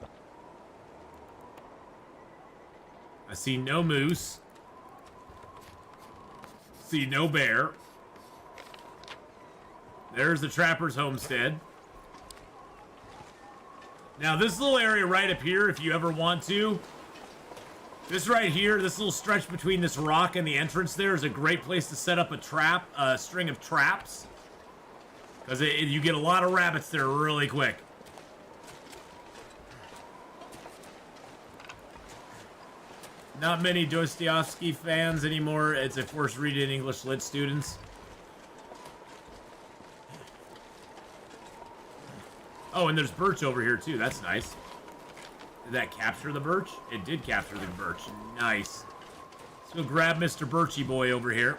I see no moose. See no bear. There's the Trapper's Homestead. Now this little area right up here, if you ever want to, this right here, this little stretch between this rock and the entrance there is a great place to set up a string of traps. Because you get a lot of rabbits there really quick. Not many Dostoevsky fans anymore. It's a forced read in English Lit students. Oh, and there's birch over here too. That's nice. Did that capture the birch? It did capture the birch. Nice. Let's go grab Mr. Birchy Boy over here.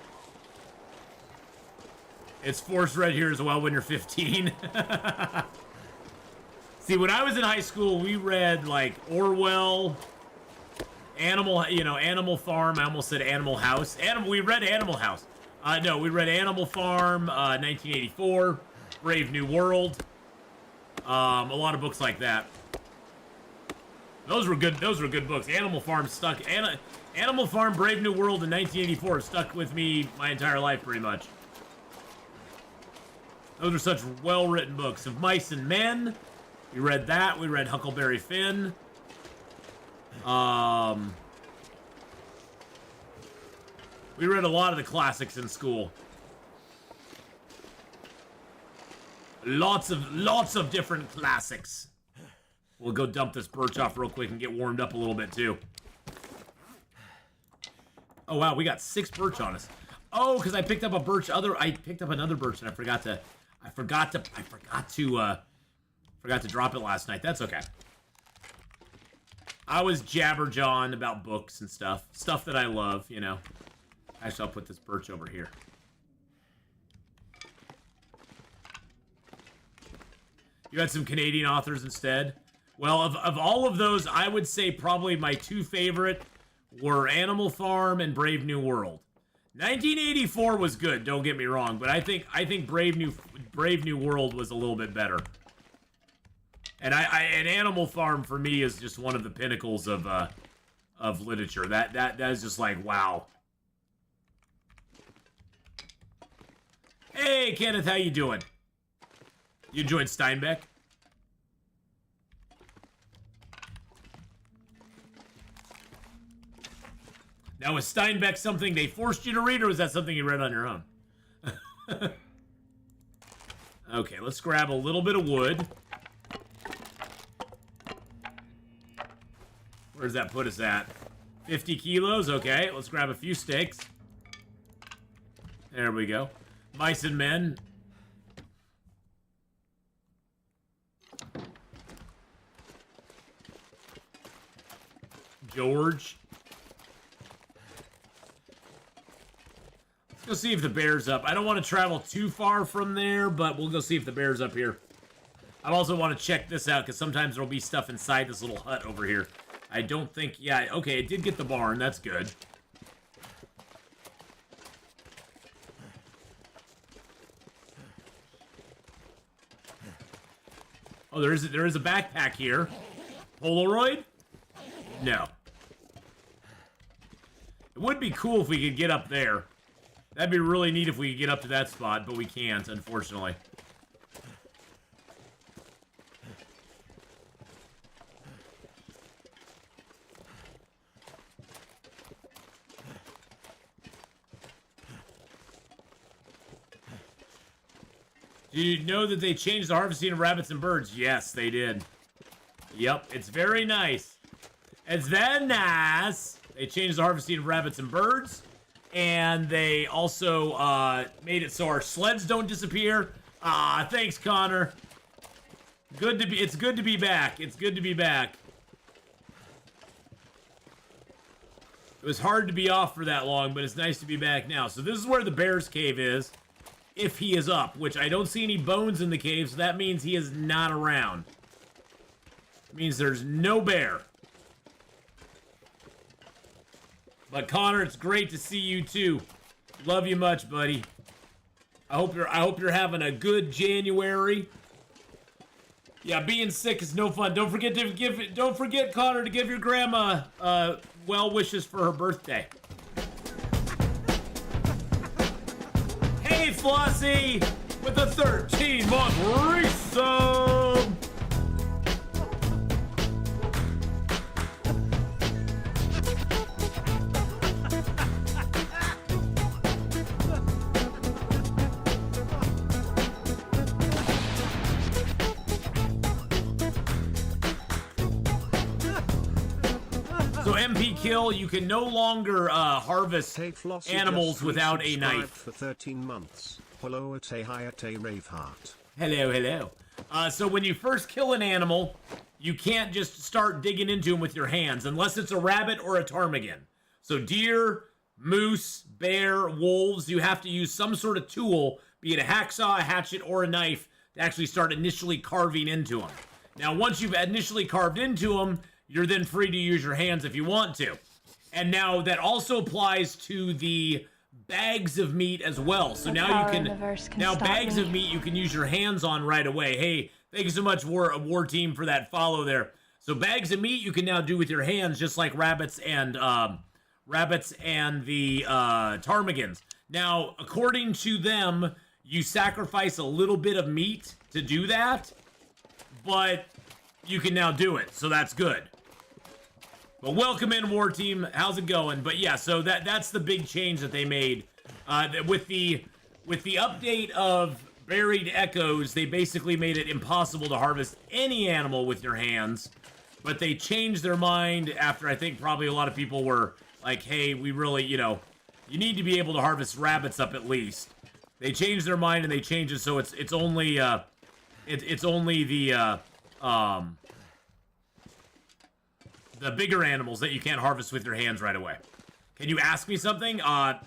It's forced read here as well when you're 15. See, when I was in high school, we read like Orwell, Animal Farm. I almost said Animal House. We read Animal House. No, we read Animal Farm, 1984, Brave New World. A lot of books like that. Those were good books. Animal Farm stuck. Animal Farm, Brave New World, in 1984 stuck with me my entire life, pretty much. Those are such well-written books. Of Mice and Men, we read that. We read Huckleberry Finn. We read a lot of the classics in school. Lots of different classics. We'll go dump this birch off real quick and get warmed up a little bit too. Oh wow, we got 6 birch on us. Oh, because I picked up another birch and I forgot to drop it last night. That's okay. I was jabberjawing about books and stuff that I love, you know. Actually, I'll put this birch over here. You had some Canadian authors instead. Well, of all of those, I would say probably my 2 favorite were Animal Farm and Brave New World. 1984 was good, don't get me wrong, but I think Brave New World was a little bit better. And and Animal Farm for me is just one of the pinnacles of literature. That is just like wow. Hey Kenneth, how you doing? You enjoyed Steinbeck? Now, was Steinbeck something they forced you to read, or was that something you read on your own? Okay, let's grab a little bit of wood. Where does that put us at? 50 kilos, okay. Let's grab a few sticks. There we go. Mice and Men. George. Let's go see if the bear's up. I don't want to travel too far from there, but we'll go see if the bear's up here. I also want to check this out, because sometimes there'll be stuff inside this little hut over here. I don't think... Yeah, okay, it did get the barn. That's good. Oh, there is a backpack here. Polaroid? No. It would be cool if we could get up there. That'd be really neat if we could get up to that spot, but we can't, unfortunately. Do you know that they changed the harvesting of rabbits and birds? Yes, they did. Yep, it's very nice. It's very nice. They changed the harvesting of rabbits and birds. And they also made it so our sleds don't disappear. Ah, thanks, Connor. It's good to be back. It's good to be back. It was hard to be off for that long, but it's nice to be back now. So this is where the bear's cave is. If he is up, which I don't see any bones in the cave, so that means he is not around. It means there's no bear. But Connor, it's great to see you too. Love you much, buddy. I hope you're having a good January. Yeah, being sick is no fun. Don't forget, Connor, to give your grandma well wishes for her birthday. Hey, Flossie, with a 13-month resub. So MP Kill, you can no longer harvest animals without a knife. For 13 months. Hello at a hi at a Raveheart. Hello, hello. So when you first kill an animal, you can't just start digging into them with your hands unless it's a rabbit or a ptarmigan. So deer, moose, bear, wolves, you have to use some sort of tool, be it a hacksaw, a hatchet, or a knife, to actually start initially carving into them. Now, once you've initially carved into them, you're then free to use your hands if you want to. And now that also applies to the bags of meat as well. So now you can bags of meat you can use your hands on right away. Hey, thank you so much, War Team, for that follow there. So bags of meat you can now do with your hands, just like rabbits and the ptarmigans. Now, according to them, you sacrifice a little bit of meat to do that, but you can now do it, so that's good. But welcome in, War Team. How's it going? But yeah, so that's the big change that they made. With the update of Buried Echoes, they basically made it impossible to harvest any animal with your hands. But they changed their mind after I think probably a lot of people were like, hey, we really, you need to be able to harvest rabbits up at least. They changed their mind and they changed it so it's only the bigger animals that you can't harvest with your hands right away. Can you ask me something? I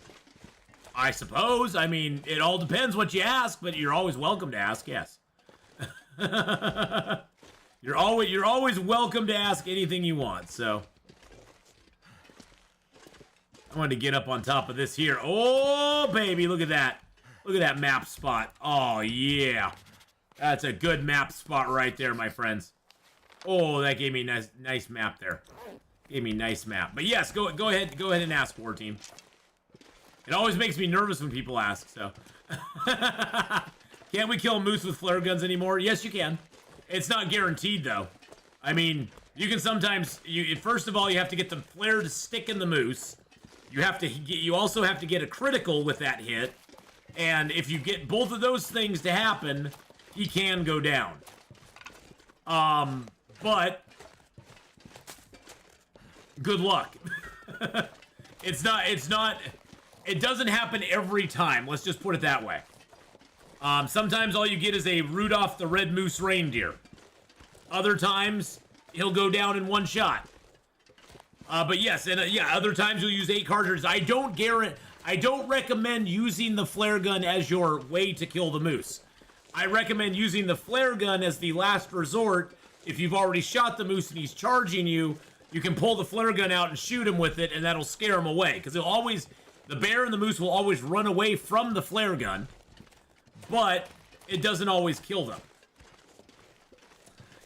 suppose. I mean, it all depends what you ask, but you're always welcome to ask, yes. You're always welcome to ask anything you want, so. I wanted to get up on top of this here. Oh, baby, look at that. Look at that map spot. Oh, yeah. That's a good map spot right there, my friends. Oh, that gave me a nice map there. Gave me a nice map. But yes, go ahead and ask, War Team. It always makes me nervous when people ask, so. Can't we kill moose with flare guns anymore? Yes, you can. It's not guaranteed, though. I mean, you can sometimes... First of all, you have to get the flare to stick in the moose. You also have to get a critical with that hit. And if you get both of those things to happen, he can go down. But good luck. It doesn't happen every time. Let's just put it that way. Sometimes all you get is a Rudolph the Red Moose reindeer. Other times, he'll go down in one shot. But yes, and yeah, other times you'll use 8 cartridges. I I don't recommend using the flare gun as your way to kill the moose. I recommend using the flare gun as the last resort. If you've already shot the moose and he's charging you, you can pull the flare gun out and shoot him with it, and that'll scare him away. Because the bear and the moose will always run away from the flare gun, but it doesn't always kill them.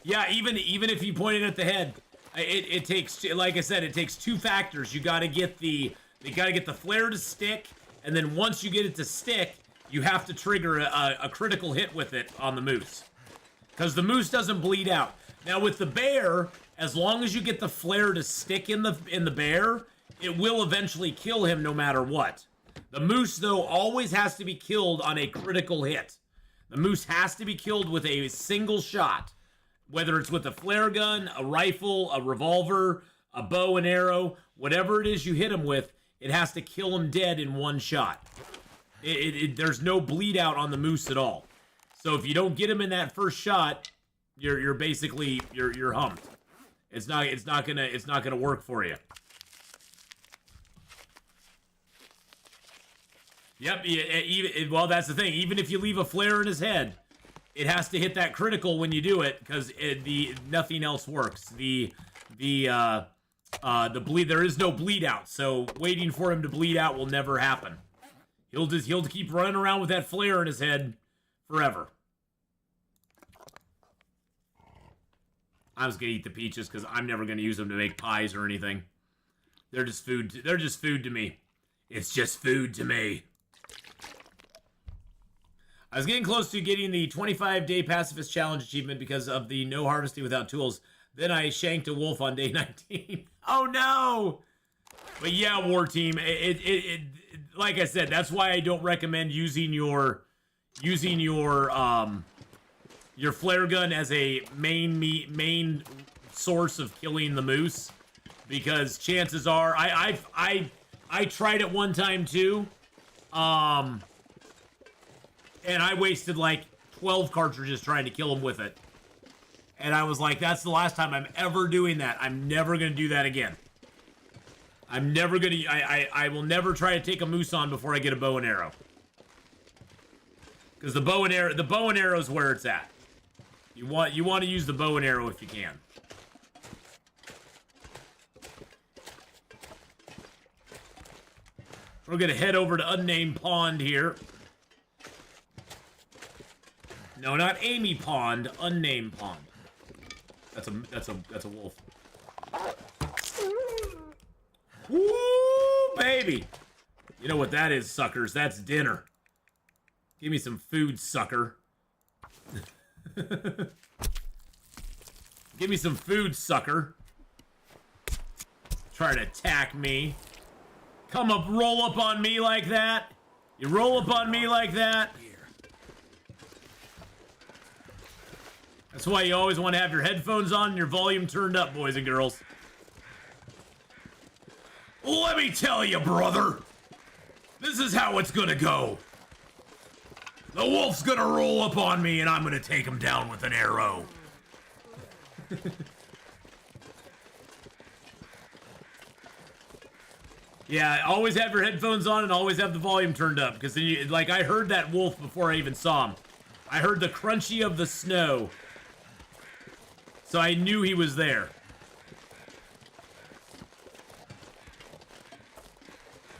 Yeah, even if you point it at the head, it takes, like I said, it takes 2 factors. You gotta get the flare to stick, and then once you get it to stick, you have to trigger a critical hit with it on the moose. Because the moose doesn't bleed out. Now with the bear, as long as you get the flare to stick in the bear, it will eventually kill him no matter what. The moose, though, always has to be killed on a critical hit. The moose has to be killed with a single shot. Whether it's with a flare gun, a rifle, a revolver, a bow and arrow, whatever it is you hit him with, it has to kill him dead in one shot. There's no bleed out on the moose at all. So if you don't get him in that first shot, you're basically you're humped. It's not gonna work for you. Yep. Well, that's the thing. Even if you leave a flare in his head, it has to hit that critical when you do it, because nothing else works. The bleed, there is no bleed out, so waiting for him to bleed out will never happen. He'll keep running around with that flare in his head forever. I was gonna eat the peaches because I'm never gonna use them to make pies or anything. They're just food. They're just food to me. It's just food to me. I was getting close to getting the 25-day pacifist challenge achievement because of the no harvesting without tools. Then I shanked a wolf on day 19. Oh no! But yeah, War Team, like I said, that's why I don't recommend using your flare gun as a main source of killing the moose, because chances are I tried it one time too, and I wasted like 12 cartridges trying to kill him with it. And I was like, that's the last time I'm ever doing that. I'm never going to do that again. I'm never going to... I will never try to take a moose on before I get a bow and arrow. Because the bow and arrow is where it's at. You want to use the bow and arrow if you can. We're going to head over to Unnamed Pond here. No, not Amy Pond, Unnamed Pond. That's a wolf. Woo, baby! You know what that is, suckers? That's dinner. Give me some food, sucker. Give me some food, sucker. Try to attack me. Roll up on me like that? You roll up on me like that? That's why you always want to have your headphones on and your volume turned up, boys and girls. Let me tell you, brother. This is how it's gonna go. The wolf's gonna roll up on me and I'm gonna take him down with an arrow. Yeah, always have your headphones on and always have the volume turned up, because then you, like, I heard that wolf before I even saw him. I heard the crunchy of the snow. So I knew he was there.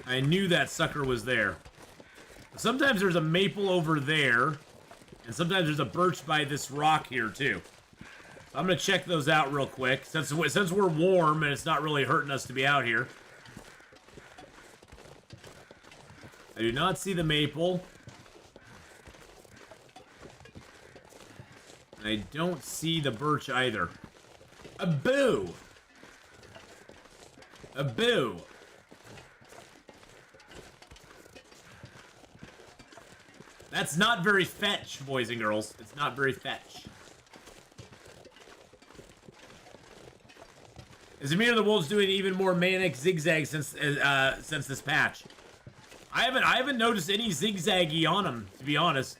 I knew that sucker was there. Sometimes there's a maple over there, and sometimes there's a birch by this rock here too. So I'm gonna check those out real quick, since we're warm and it's not really hurting us to be out here. I do not see the maple. I don't see the birch either. A boo! A boo! That's not very fetch, boys and girls. It's not very fetch. Is Amir the Wolves doing even more manic zigzag since this patch? I haven't noticed any zigzaggy on him, to be honest.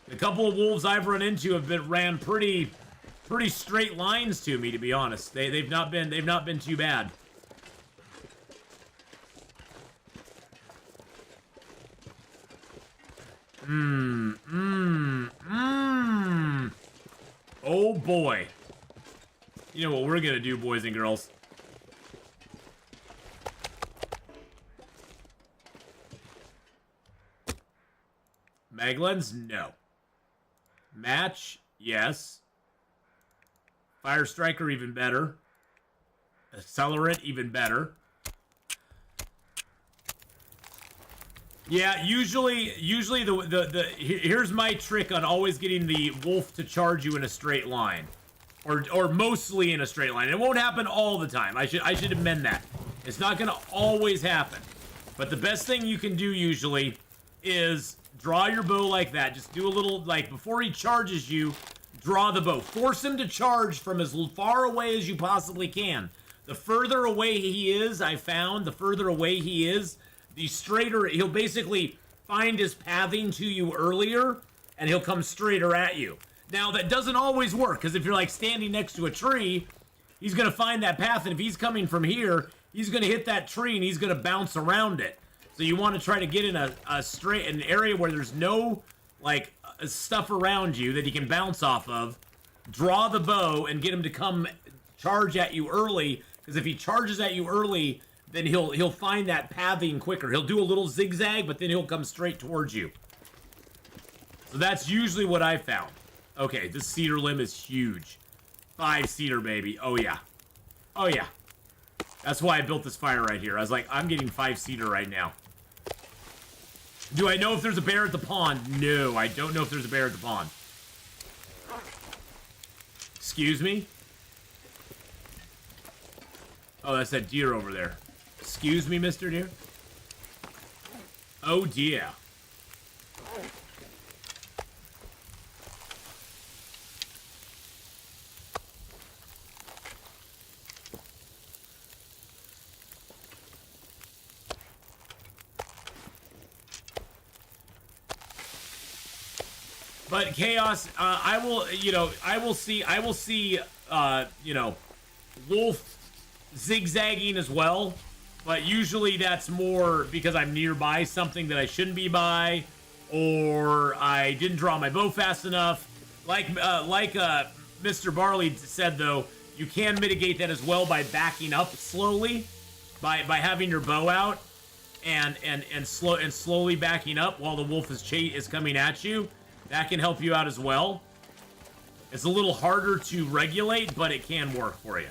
The couple of wolves I've run into have ran pretty straight lines to me, to be honest. They've not been too bad. Oh boy. You know what we're gonna do, boys and girls. Maglens? No. Match? Yes. Fire Striker? Even better. Accelerant? Even better. Yeah, usually here's my trick on always getting the wolf to charge you in a straight line. Or mostly in a straight line. It won't happen all the time. I should amend that. It's not gonna always happen. But the best thing you can do usually is draw your bow like that. Just do a little, like, before he charges you, draw the bow. Force him to charge from as far away as you possibly can. The further away he is, I found, the further away he is, the straighter, he'll basically find his pathing to you earlier, and he'll come straighter at you. Now, that doesn't always work, because if you're, like, standing next to a tree, he's going to find that path, and if he's coming from here, he's going to hit that tree, and he's going to bounce around it. So you want to try to get in an area where there's no, like, stuff around you that he can bounce off of. Draw the bow and get him to come charge at you early, because if he charges at you early, then he'll find that pathing quicker. He'll do a little zigzag, but then he'll come straight towards you. So that's usually what I found. Okay, this cedar limb is huge. 5 cedar, baby. Oh, yeah. Oh, yeah. That's why I built this fire right here. I was like, I'm getting 5 cedar right now. Do I know if there's a bear at the pond? No, I don't know if there's a bear at the pond. Excuse me? Oh, that's that deer over there. Excuse me, Mr. Deer? Oh, dear. But Chaos, I will see, wolf zigzagging as well. But usually that's more because I'm nearby something that I shouldn't be by, or I didn't draw my bow fast enough. Like Mr. Barley said, though, you can mitigate that as well by backing up slowly, by having your bow out and slowly backing up while the wolf is coming at you. That can help you out as well. It's a little harder to regulate, but it can work for you.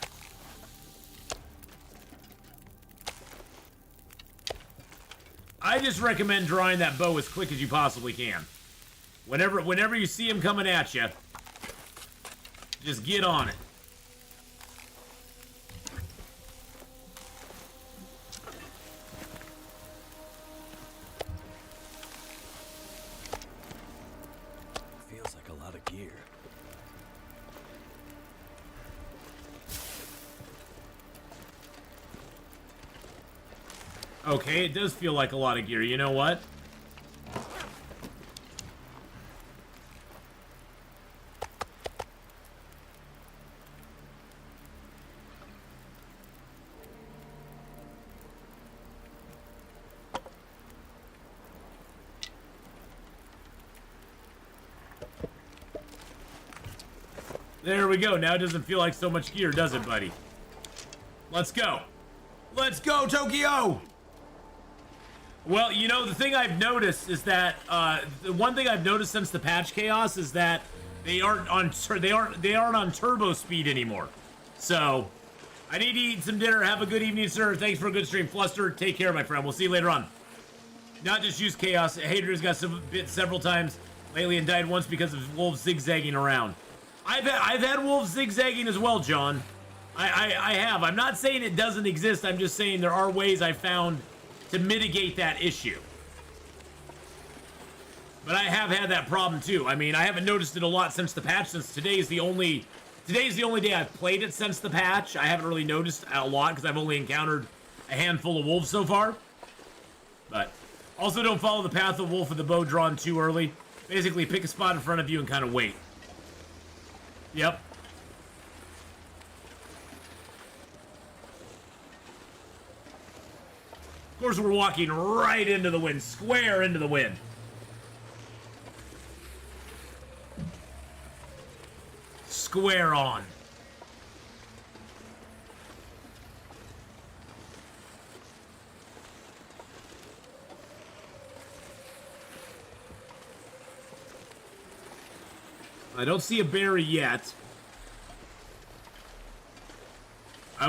I just recommend drawing that bow as quick as you possibly can. Whenever you see him coming at you, just get on it. Feels like a lot of gear. Okay, it does feel like a lot of gear. You know what? There we go. Now it doesn't feel like so much gear, does it, buddy? Let's go. Let's go, Tokyo! Well, you know, the thing I've noticed is that the one thing I've noticed since the patch Chaos is that they aren't on turbo speed anymore. So I need to eat some dinner. Have a good evening, sir. Thanks for a good stream, Fluster. Take care, my friend. We'll see you later on. Not just use Chaos. Hater's got bit several times lately and died once because of wolves zigzagging around. I've had wolves zigzagging as well, John. I have. I'm not saying it doesn't exist. I'm just saying there are ways I found to mitigate that issue. But I have had that problem too. I mean, I haven't noticed it a lot since the patch, since today's the only day I've played it since the patch. I haven't really noticed a lot because I've only encountered a handful of wolves so far. But also don't follow the path of wolf with the bow drawn too early. Basically pick a spot in front of you and kind of wait. Yep. Of course, we're walking right into the wind, square into the wind. square on. I don't see a bear yet.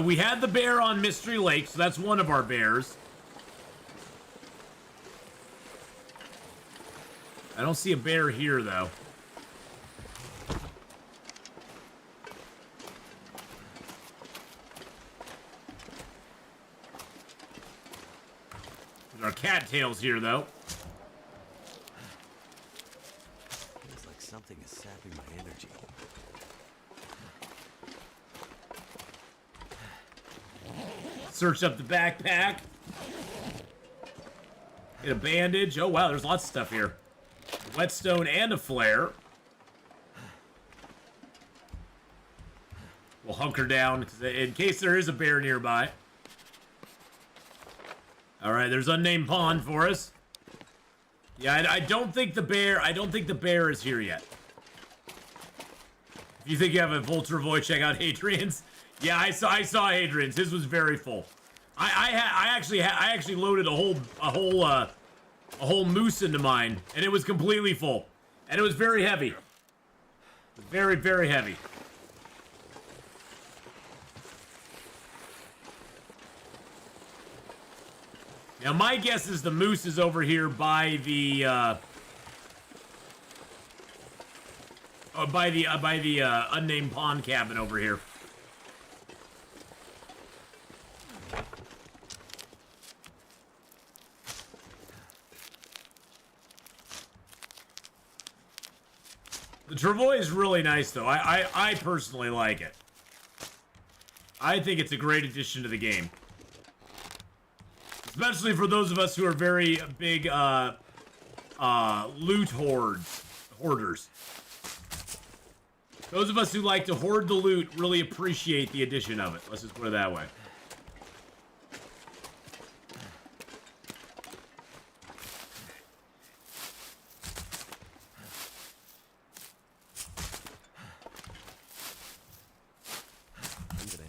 We had the bear on Mystery Lake, so that's one of our bears. I don't see a bear here, though. There's our cattails here, though. Feels like something is sapping my energy. Search up the backpack. Get a bandage. Oh, wow, there's lots of stuff here. Whetstone and a flare. We'll hunker down in case there is a bear nearby. All right, there's unnamed pond for us. Yeah, I don't think the bear is here yet. If you think you have a Vulture Void, check out Hadrian's. Yeah, I saw Hadrian's. His was very full. I actually loaded a whole moose into mine, and it was completely full, and it was very heavy. Very, very heavy. Now my guess is the moose is over here by the unnamed pond cabin over here. The Travois is really nice, though. I personally like it. I think it's a great addition to the game. Especially for those of us who are very big loot hoarders. Those of us who like to hoard the loot really appreciate the addition of it. Let's just put it that way.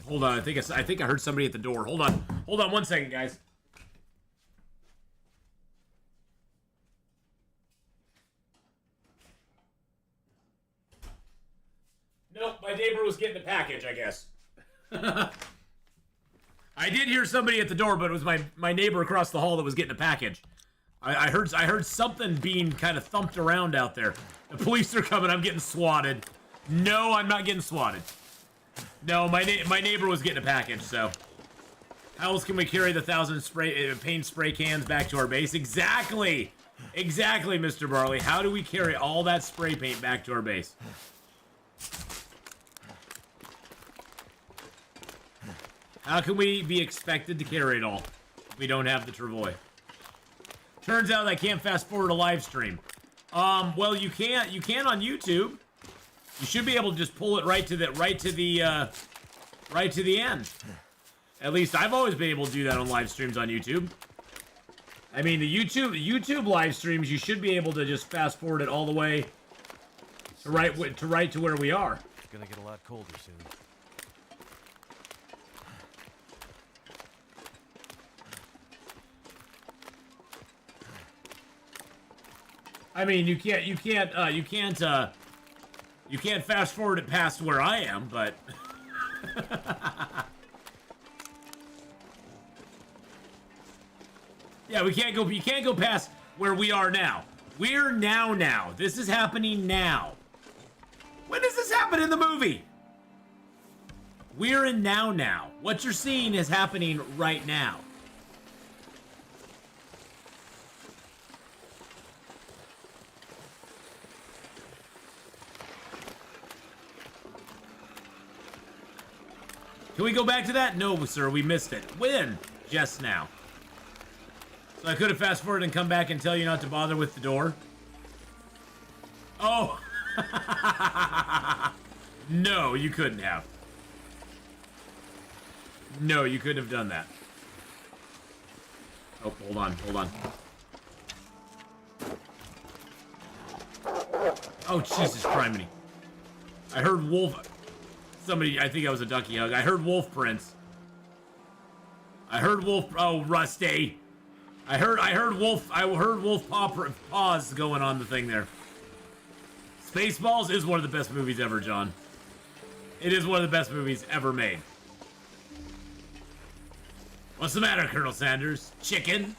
Hold on, I think I heard somebody at the door. Hold on 1 second, guys. Nope, my neighbor was getting a package, I guess. I did hear somebody at the door, but it was my neighbor across the hall that was getting a package. I heard something being kind of thumped around out there. The police are coming. I'm getting swatted. No, I'm not getting swatted. No, my neighbor was getting a package, so. How else can we carry the 1,000 paint spray cans back to our base? Exactly! Exactly, Mr. Barley. How do we carry all that spray paint back to our base? How can we be expected to carry it all if we don't have the Travois? Turns out I can't fast forward a live stream. Well, you can on YouTube. You should be able to just pull it right to the end. At least I've always been able to do that on live streams on YouTube. I mean, the YouTube live streams, you should be able to just fast forward it all the way to right to where we are. It's gonna get a lot colder soon. I mean, you can't fast forward it past where I am, but yeah, you can't go past where we are now. We're now. This is happening now. When does this happen in the movie? We're in now. What you're seeing is happening right now. Can we go back to that? No, sir, we missed it. When? Just now. So I could have fast forwarded and come back and tell you not to bother with the door. Oh. No, you couldn't have. No, you couldn't have done that. Oh, hold on. Oh, Jesus Criminy. I heard wolf. Somebody, I think that was a ducky hug. I heard Wolf Prince. I heard Wolf, oh, Rusty. I heard Wolf paws going on the thing there. Spaceballs is one of the best movies ever, John. It is one of the best movies ever made. What's the matter, Colonel Sanders? Chicken?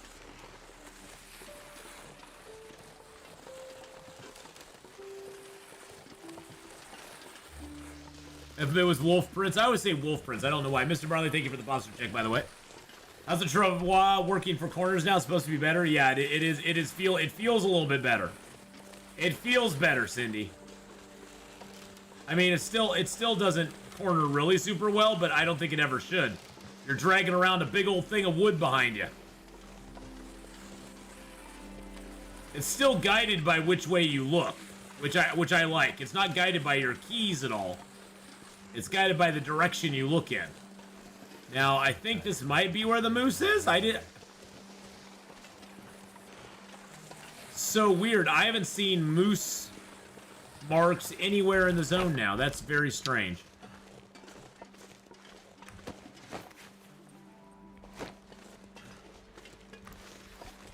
If it was Wolf Prince, I always say Wolf Prince. I don't know why. Mr. Barley, thank you for the posture check, by the way. How's the Travois working for corners now? Supposed to be better? Yeah, it feels a little bit better. It feels better, Cindy. I mean, it still doesn't corner really super well, but I don't think it ever should. You're dragging around a big old thing of wood behind you. It's still guided by which way you look, which I like. It's not guided by your keys at all. It's guided by the direction you look in. Now, I think this might be where the moose is. So weird. I haven't seen moose marks anywhere in the zone now. That's very strange.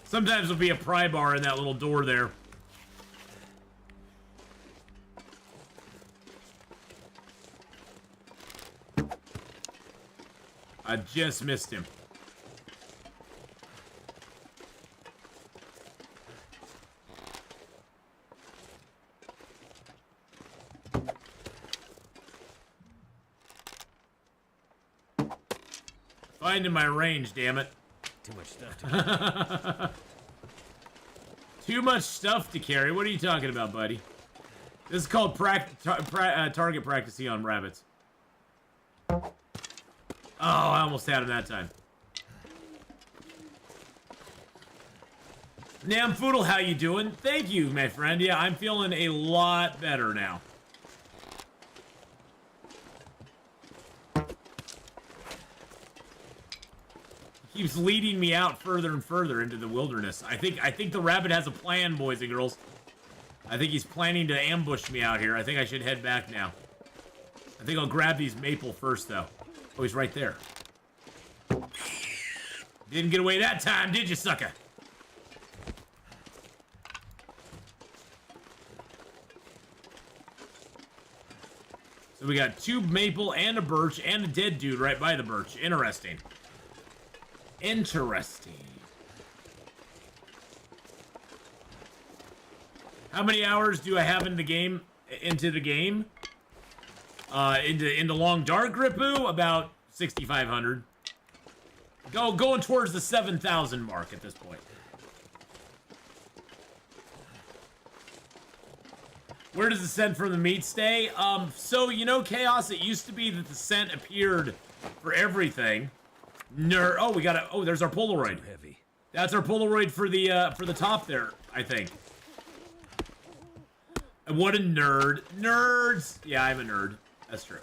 Sometimes there'll be a pry bar in that little door there. I just missed him. Finding my range, damn it. Too much stuff to carry. Too much stuff to carry? What are you talking about, buddy? This is called target practicing on rabbits. Oh, I almost had him that time. Namfoodle, how you doing? Thank you, my friend. Yeah, I'm feeling a lot better now. He keeps leading me out further and further into the wilderness. I think the rabbit has a plan, boys and girls. I think he's planning to ambush me out here. I think I should head back now. I think I'll grab these maple first, though. Oh, he's right there. Didn't get away that time, did you, sucker? So we got 2 maple and a birch and a dead dude right by the birch. Interesting. Interesting. How many hours do I have in the game? Into the game? Into Long Dark, Ripu? About 6,500. Going towards the 7,000 mark at this point. Where does the scent from the meat stay? So, you know, Chaos, it used to be that the scent appeared for everything. Oh, we got oh, there's our Polaroid. Heavy. That's our Polaroid for the top there, I think. And what a nerd. Nerds! Yeah, I'm a nerd. That's true.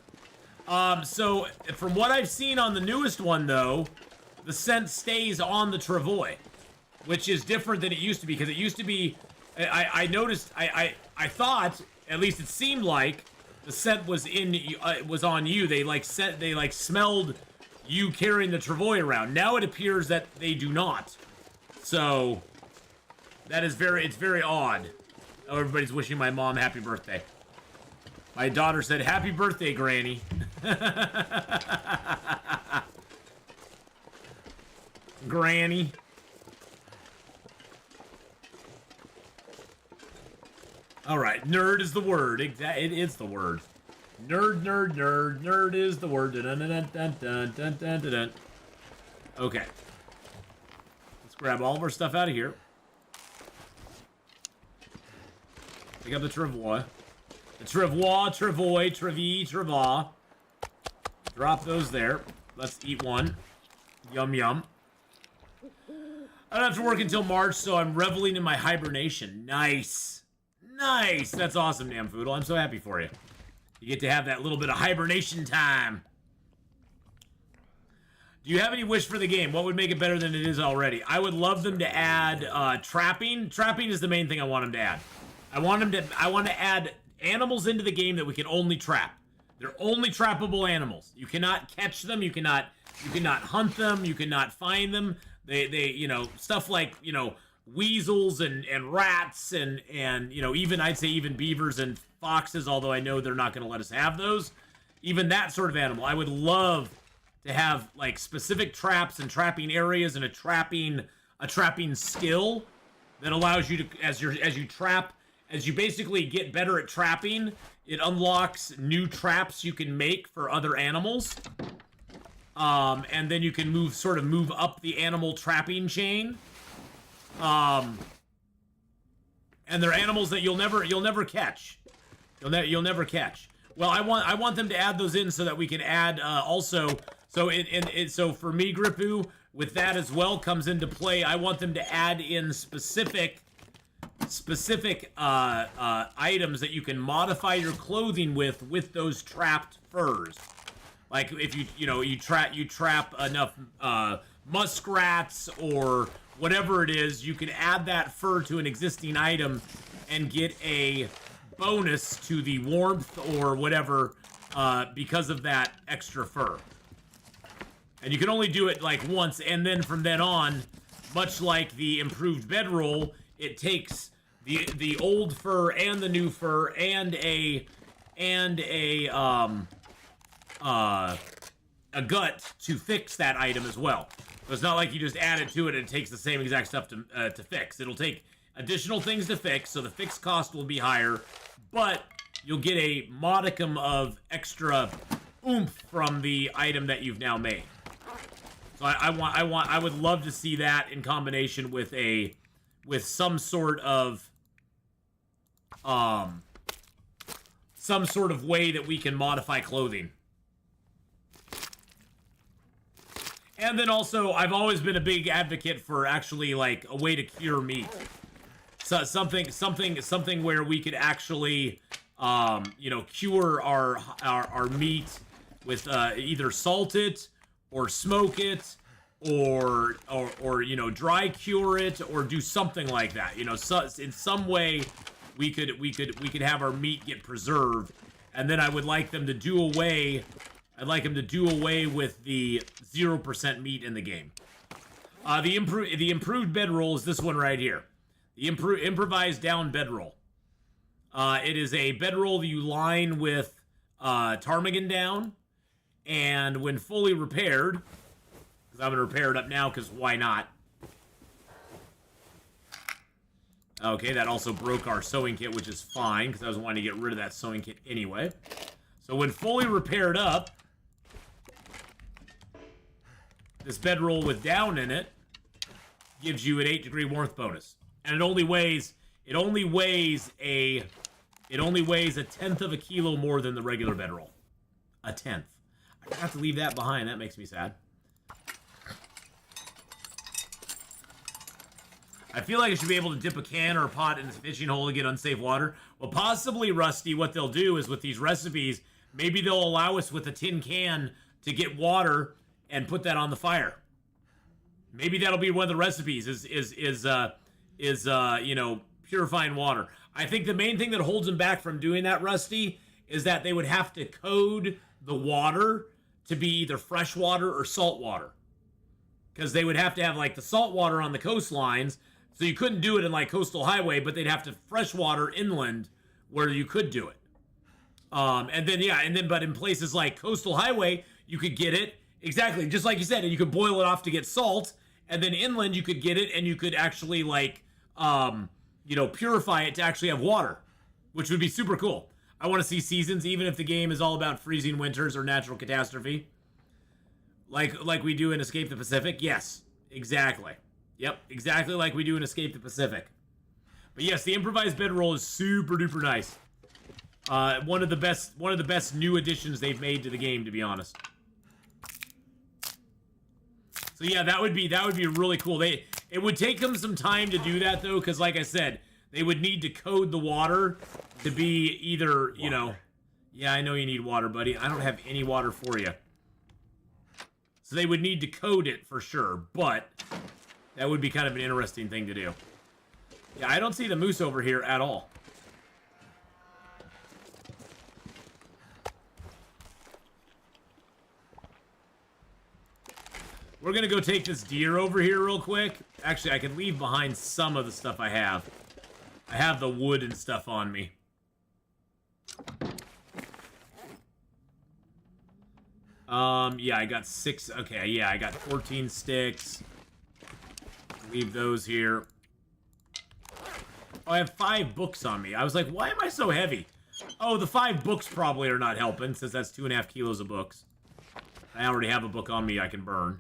So, from what I've seen on the newest one, though, the scent stays on the Travois, which is different than it used to be, because it used to be, I noticed, I thought, at least it seemed like, the scent was was on you. They smelled you carrying the Travois around. Now it appears that they do not. So, that is it's very odd. Oh, everybody's wishing my mom happy birthday. My daughter said, happy birthday, Granny. Granny. Alright, nerd is the word. It is the word. Nerd, nerd, nerd. Nerd is the word. Dun, dun, dun, dun, dun, dun, dun, dun, dun. Okay. Let's grab all of our stuff out of here. Pick up the Travois. The Travois, Travois, Trevi, Travois. Drop those there. Let's eat one. Yum, yum. I don't have to work until March, so I'm reveling in my hibernation. Nice. Nice. That's awesome, Namfoodle. I'm so happy for you. You get to have that little bit of hibernation time. Do you have any wish for the game? What would make it better than it is already? I would love them to add trapping. Trapping is the main thing I want them to add. I want to add animals into the game that we can only trap. They're only trappable animals. You cannot catch them. You cannot hunt them. You cannot find them. They you know, stuff like, you know, weasels and rats and you know, even I'd say even beavers and foxes, although I know they're not going to let us have those. Even that sort of animal. I would love to have like specific traps and trapping areas and a trapping skill that allows you to, as you trap, as you basically get better at trapping, it unlocks new traps you can make for other animals. And then you can move up the animal trapping chain. And they're animals that you'll never catch. You'll never catch. Well, I want them to add those in so that we can add also. So so for me, Gripu, with that as well comes into play. I want them to add in specific items that you can modify your clothing with those trapped furs. Like if you trap enough muskrats or whatever it is, you can add that fur to an existing item and get a bonus to the warmth or whatever because of that extra fur. And you can only do it like once, and then from then on, much like the improved bedroll, it takes the old fur and the new fur and a gut to fix that item as well. So it's not like you just add it to it and it takes the same exact stuff to fix. It'll take additional things to fix, so the fixed cost will be higher, but you'll get a modicum of extra oomph from the item that you've now made. So I would love to see that in combination with some sort of way that we can modify clothing. And then also, I've always been a big advocate for actually like a way to cure meat. So something where we could actually, cure our meat with either salt it or smoke it or dry cure it or do something like that. So in some way we could have our meat get preserved, and then I would like them to do away. I'd like them to do away with the 0% meat in the game. The improved bedroll is this one right here. The improvised down bedroll. It is a bedroll that you line with ptarmigan down, and when fully repaired, because I'm going to repair it up now, because why not? Okay, that also broke our sewing kit, which is fine, because I was wanting to get rid of that sewing kit anyway. So when fully repaired up, this bedroll with down in it gives you an 8-degree warmth bonus, and it only weighs a 1/10 of a kilo more than the regular bedroll. A 1/10. I have to leave that behind. That makes me sad. I feel like I should be able to dip a can or a pot in this fishing hole to get unsafe water. Well, possibly, Rusty, what they'll do is with these recipes, maybe they'll allow us with a tin can to get water and put that on the fire. Maybe that'll be one of the recipes is purifying water. I think the main thing that holds them back from doing that, Rusty, is that they would have to code the water to be either fresh water or salt water. Because they would have to have like the salt water on the coastlines, so you couldn't do it in like coastal highway, but they'd have to fresh water inland where you could do it. But in places like coastal highway, you could get it exactly just like you said, and you could boil it off to get salt, and then inland you could get it and you could actually purify it to actually have water, which would be super cool. I want to see seasons, even if the game is all about freezing winters or natural catastrophe. Like we do in Escape the Pacific. Yes, exactly. Yep, exactly like we do in Escape the Pacific. But yes, the improvised bedroll is super duper nice. One of the best new additions they've made to the game, to be honest. So yeah, that would be really cool. It would take them some time to do that though, because like I said, they would need to code the water to be either, yeah, I know you need water, buddy. I don't have any water for you. So they would need to code it for sure, but that would be kind of an interesting thing to do. Yeah, I don't see the moose over here at all. We're gonna go take this deer over here real quick. Actually, I can leave behind some of the stuff I have. I have the wood and stuff on me. Yeah, I got 6. Okay, yeah, I got 14 sticks. Leave those here. Oh, I have 5 books on me. I was like, why am I so heavy? Oh, the 5 books probably are not helping, since that's 2.5 kilos of books. I already have a book on me I can burn.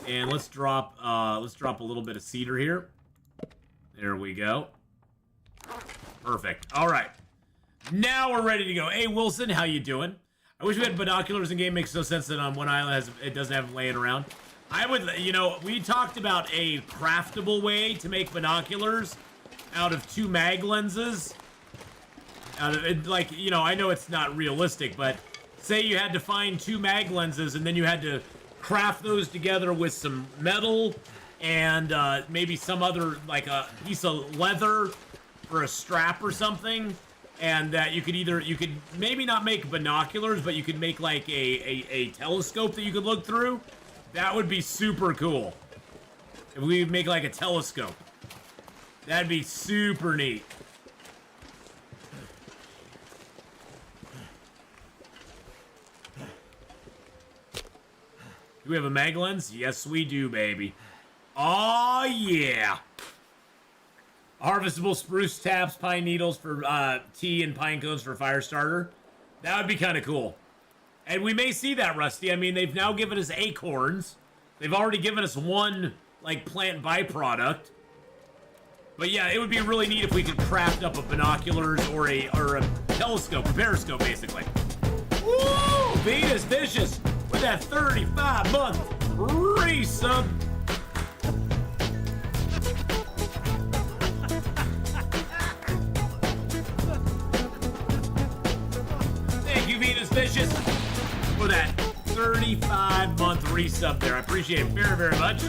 And let's drop a little bit of cedar here. There we go. Perfect. All right. Now we're ready to go. Hey, Wilson, how you doing? I wish we had binoculars in game. Makes no sense that on one island it doesn't have them laying around. I would, you know, we talked about a craftable way to make binoculars out of 2 mag lenses. Out of it, like, you know, I know it's not realistic, but say you had to find 2 mag lenses and then you had to craft those together with some metal and maybe some other, like a piece of leather for a strap or something. And that you could maybe not make binoculars, but you could make like a telescope that you could look through. That would be super cool. If we would make like a telescope. That'd be super neat. Do we have a mag lens? Yes, we do, baby. Oh yeah. Harvestable spruce taps, pine needles for tea, and pine cones for fire starter. That would be kind of cool. And we may see that, Rusty. I mean, they've now given us acorns. They've already given us 1, like, plant byproduct. But yeah, it would be really neat if we could craft up a binoculars or a telescope, a periscope, basically. Woo! Venus Vicious with that 35-month resub. Vicious for that 35-month resub there. I appreciate it very, very much.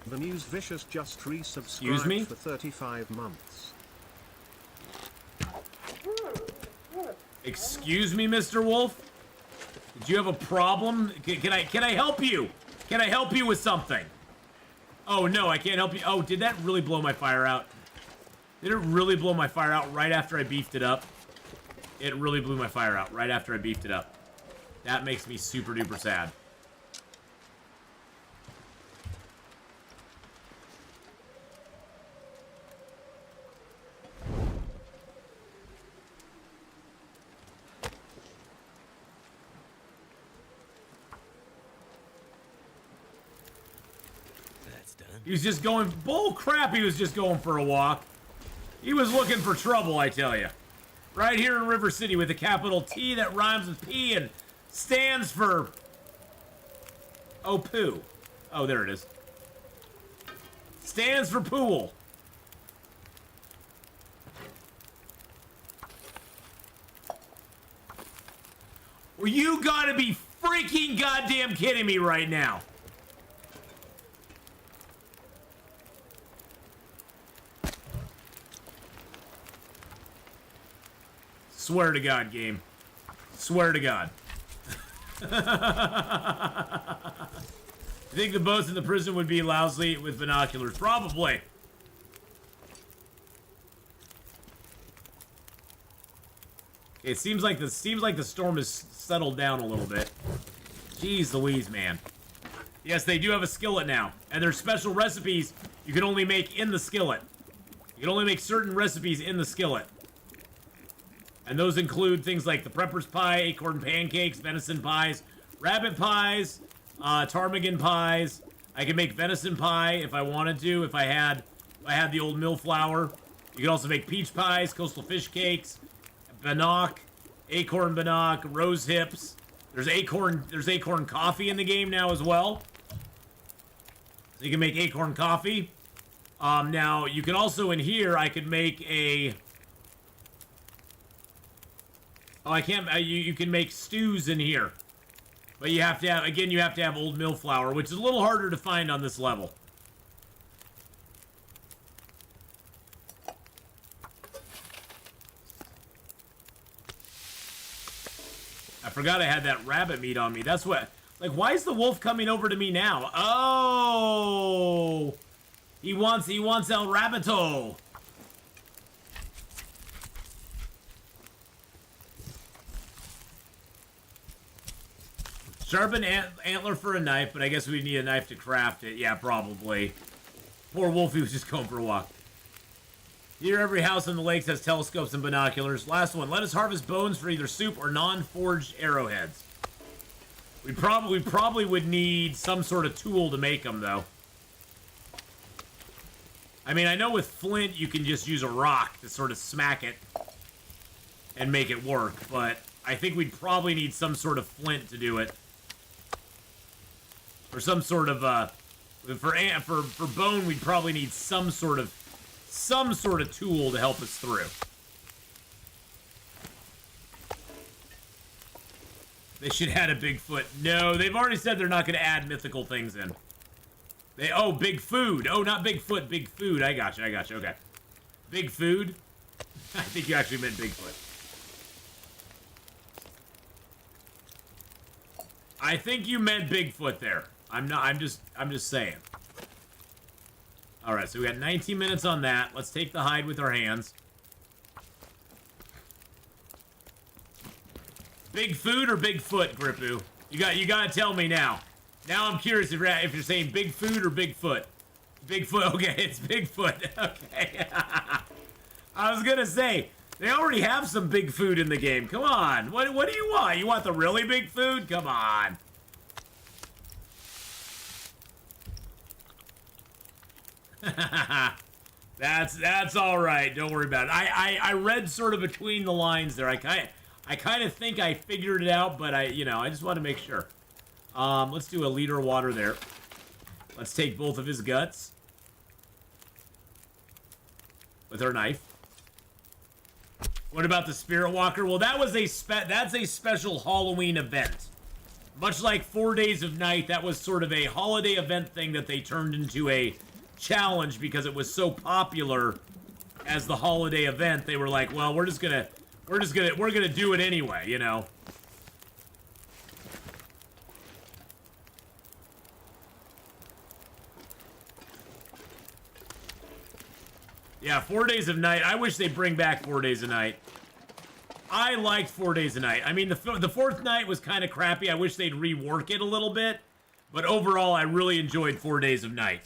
The News Vicious just resubscribed Excuse me? for 35 months. Excuse me, Mr. Wolf? Did you have a problem? Can I help you? Can I help you with something? Oh, no, I can't help you. Oh, did that really blow my fire out? Did it really blow my fire out right after I beefed it up? It really blew my fire out right after I beefed it up. That makes me super duper sad. That's done. He was just going, bull crap, he was just going for a walk. He was looking for trouble, I tell you. Right here in River City with a capital T that rhymes with P and stands for... Oh, poo. Oh, there it is. Stands for pool. Well, you gotta be freaking goddamn kidding me right now. Swear to God, game. Swear to God. You think the boats in the prison would be lousy with binoculars? Probably. Okay, it seems like the storm has settled down a little bit. Jeez Louise, man. Yes, they do have a skillet now, and there's special recipes you can only make in the skillet. You can only make certain recipes in the skillet. And those include things like the prepper's pie, acorn pancakes, venison pies, rabbit pies, ptarmigan pies. I can make venison pie if I wanted to, if I had the old mill flour. You can also make peach pies, coastal fish cakes, bannock, acorn bannock, rose hips. There's acorn coffee in the game now as well. So you can make acorn coffee. Now you can also in here I could make a... Oh, I can't. You can make stews in here, but you have to have you have to have old mill flour, which is a little harder to find on this level. forgot I had that rabbit meat on me. That's what... Like, why is the wolf coming over to me now? Oh! He wants El Rabbito. Sharpen antler for a knife, but I guess we need a knife to craft it. Yeah, probably. Poor Wolfie was just going for a walk. Here, every house in the lakes has telescopes and binoculars. Last one. Let us harvest bones for either soup or non-forged arrowheads. We probably would need some sort of tool to make them, though. I mean, I know with flint you can just use a rock to sort of smack it and make it work, but I think we'd probably need some sort of flint to do it. Or some sort of for bone, we'd probably need some sort of tool to help us through. They should add a Bigfoot. No, they've already said they're not going to add mythical things in. Big food. Oh, not Bigfoot, big food. I got you. Okay. Big food? I think you actually meant Bigfoot. I think you meant Bigfoot there. I'm just saying. Alright, so we got 19 minutes on that. Let's take the hide with our hands. Big food or Bigfoot, Grippu? You gotta tell me now. Now I'm curious if you're saying big food or Bigfoot. Bigfoot, okay, it's Bigfoot. Okay. I was gonna say, they already have some big food in the game. Come on. What do you want? You want the really big food? Come on. That's all right. Don't worry about it. I read sort of between the lines there. I kind of think I figured it out, but I just want to make sure. Let's do a liter of water there. Let's take both of his guts with our knife. What about the Spirit Walker? Well, that's a special Halloween event. Much like 4 Days of Night, that was sort of a holiday event thing that they turned into a challenge because it was so popular as the holiday event. They were like, well, we're gonna do it anyway, you know. Yeah, 4 Days of Night. I wish they'd bring back 4 Days of Night. I liked 4 Days of Night. I mean, the fourth night was kind of crappy. I wish they'd rework it a little bit. But overall, I really enjoyed 4 Days of Night.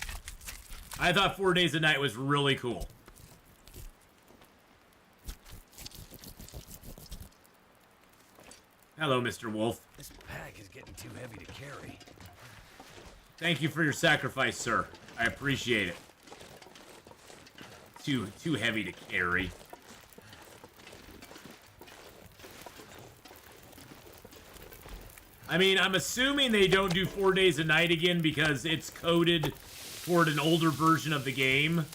I thought 4 Days of Night was really cool. Hello, Mr. Wolf. This pack is getting too heavy to carry. Thank you for your sacrifice, sir. I appreciate it. Too heavy to carry. I mean, I'm assuming they don't do 4 Days a Night again because it's coded toward an older version of the game.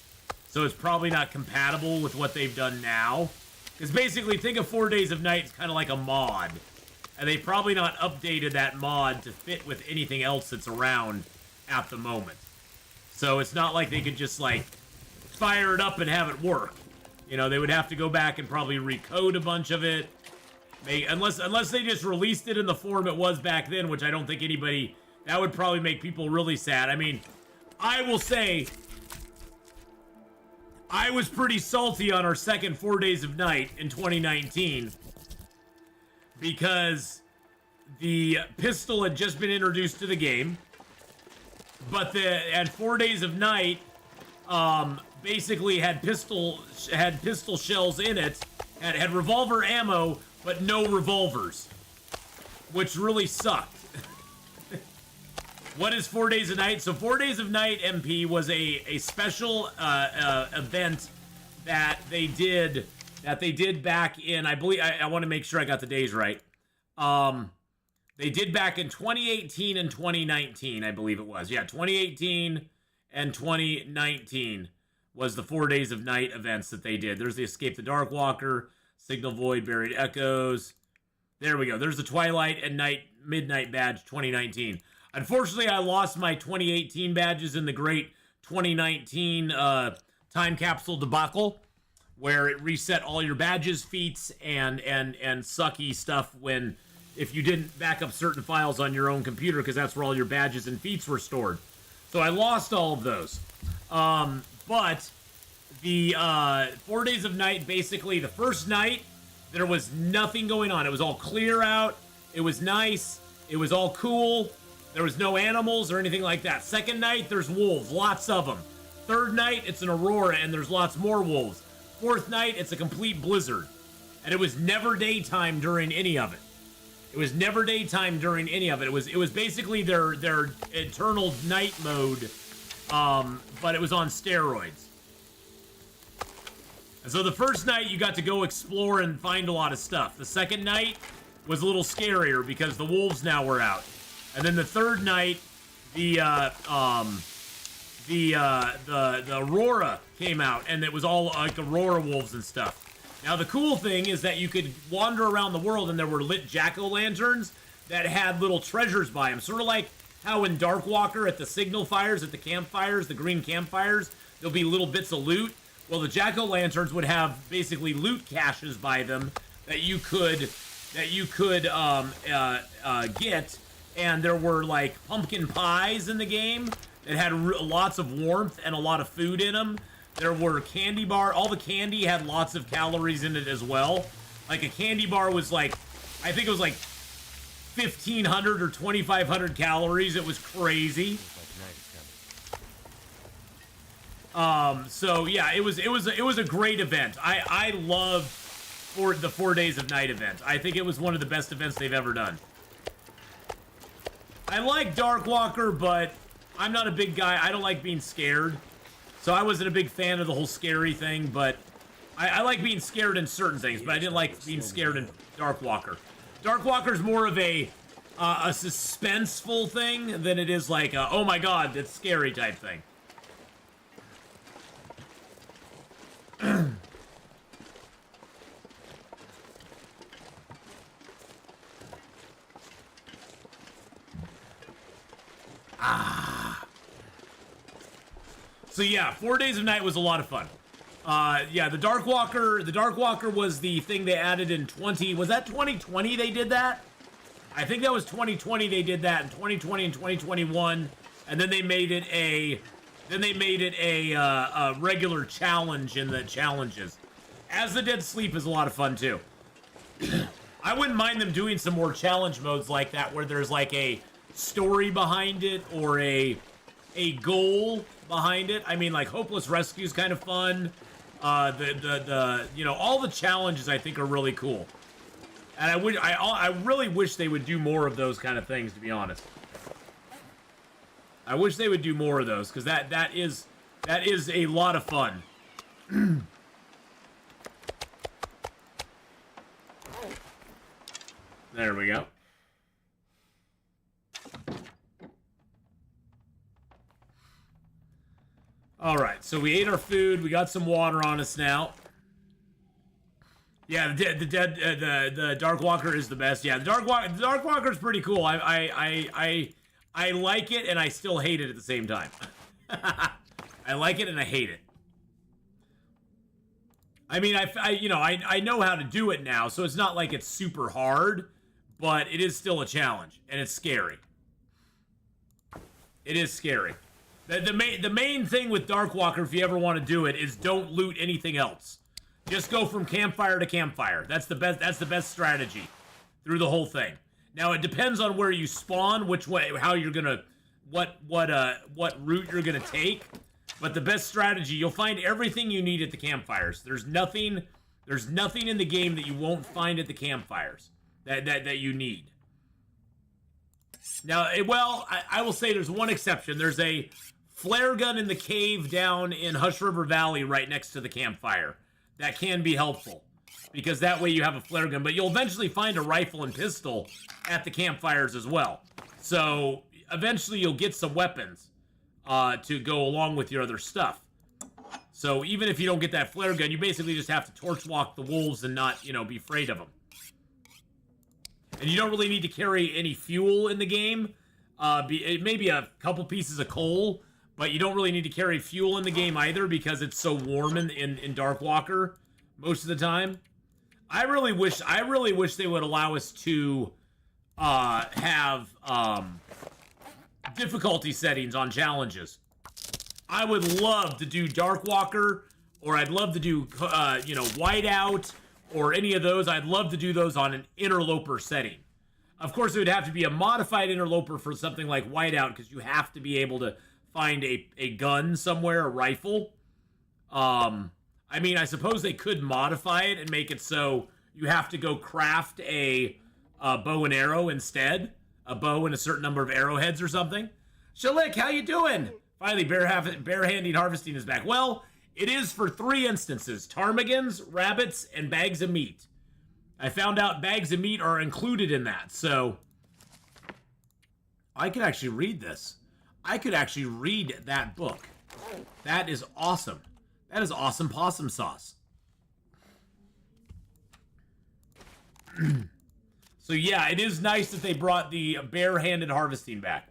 So it's probably not compatible with what they've done now. Because basically, think of 4 Days of Night as kind of like a mod. And they've probably not updated that mod to fit with anything else that's around at the moment. So it's not like they could just, like, fire it up and have it work. You know, they would have to go back and probably recode a bunch of it. Unless they just released it in the form it was back then, which I don't think anybody... That would probably make people really sad. I mean, I will say... I was pretty salty on our second 4 Days of Night in 2019. Because the pistol had just been introduced to the game. But at 4 Days of Night... basically had pistol shells in it, had revolver ammo, but no revolvers, which really sucked. What is 4 Days of Night? So 4 Days of Night MP was a special event that they did back in, I believe, I want to make sure I got the days right. They did back in 2018 and 2019, I believe it was. Yeah, 2018 and 2019 was the 4 Days of Night events that they did. There's the Escape the Darkwalker, Signal Void, Buried Echoes. There we go. There's the Twilight and Midnight badge 2019. Unfortunately, I lost my 2018 badges in the great 2019 time capsule debacle, where it reset all your badges, feats, and sucky stuff when if you didn't back up certain files on your own computer, because that's where all your badges and feats were stored. So I lost all of those. But the 4 days of night, basically the first night, there was nothing going on. It was all clear out. It was nice. It was all cool. There was no animals or anything like that. Second night, there's wolves, lots of them. Third night, it's an aurora and there's lots more wolves. Fourth night, it's a complete blizzard. And it was never daytime during any of it. It was never daytime during any of it. It was basically their eternal night mode, but it was on steroids. And so the first night you got to go explore and find a lot of stuff. The second night was a little scarier because the wolves now were out. And then the third night, the aurora came out, and it was all like aurora wolves and stuff. Now the cool thing is that you could wander around the world, and there were lit jack-o'-lanterns that had little treasures by them, sort of like how in Darkwalker at the signal fires, at the campfires, the green campfires, there'll be little bits of loot. Well, the jack-o'-lanterns would have basically loot caches by them that you could get, and there were like pumpkin pies in the game that had lots of warmth and a lot of food in them. There were candy bar. All the candy had lots of calories in it as well. Like a candy bar was like, I think it was like 1,500 or 2,500 calories. It was crazy. So yeah, it was a great event. I loved the 4 days of night event. I think it was one of the best events they've ever done. I like Darkwalker, but I'm not a big guy. I don't like being scared. So I wasn't a big fan of the whole scary thing, but I like being scared in certain things, but I didn't like being scared in Darkwalker. Darkwalker's more of a suspenseful thing than it is like a, oh my god, that's scary type thing. So yeah, 4 days of night was a lot of fun. Yeah, the Darkwalker was the thing they added in 20, was that 2020 they did that? I think that was 2020 they did that, in 2020 and 2021, and then they made it a regular challenge in the challenges. As the Dead Sleep is a lot of fun too. I wouldn't mind them doing some more challenge modes like that where there's like a story behind it or a goal behind it. I mean, like Hopeless Rescue is kind of fun. You know, all the challenges I think are really cool. And I really wish they would do more of those kind of things, to be honest. I wish they would do more of those, because that is a lot of fun. There we go. All right, so we ate our food. We got some water on us now. Yeah, the Darkwalker is the best. Yeah, the Darkwalker is pretty cool. I like it and I still hate it at the same time. I like it and I hate it. I mean, I know how to do it now, so it's not like it's super hard, but it is still a challenge and it's scary. It is scary. The main thing with Darkwalker, if you ever want to do it, is don't loot anything else. Just go from campfire to campfire. That's the best strategy through the whole thing. Now it depends on where you spawn, which way, how you're gonna, what route you're gonna take. But the best strategy, you'll find everything you need at the campfires. There's nothing in the game that you won't find at the campfires that you need. Now, I will say there's one exception. There's a flare gun in the cave down in Hush River Valley right next to the campfire. That can be helpful, because that way you have a flare gun, but you'll eventually find a rifle and pistol at the campfires as well. So eventually you'll get some weapons to go along with your other stuff. So even if you don't get that flare gun, you basically just have to torch walk the wolves and not, be afraid of them. And you don't really need to carry any fuel in the game. Maybe a couple pieces of coal, but you don't really need to carry fuel in the game either, because it's so warm in Darkwalker most of the time. I really wish they would allow us to have difficulty settings on challenges. I would love to do Darkwalker, or I'd love to do, Whiteout, or any of those. I'd love to do those on an Interloper setting. Of course, it would have to be a modified Interloper for something like Whiteout, because you have to be able to find a gun somewhere, a rifle. I mean, I suppose they could modify it and make it so you have to go craft a bow and arrow instead. A bow and a certain number of arrowheads or something. Shalik, how you doing? Finally, bare-handing harvesting is back. Well, it is for 3 instances. Ptarmigans, rabbits, and bags of meat. I found out bags of meat are included in that, so I could actually read this. I could actually read that book. That is awesome. That is awesome possum sauce. So yeah, it is nice that they brought the bare-handed harvesting back.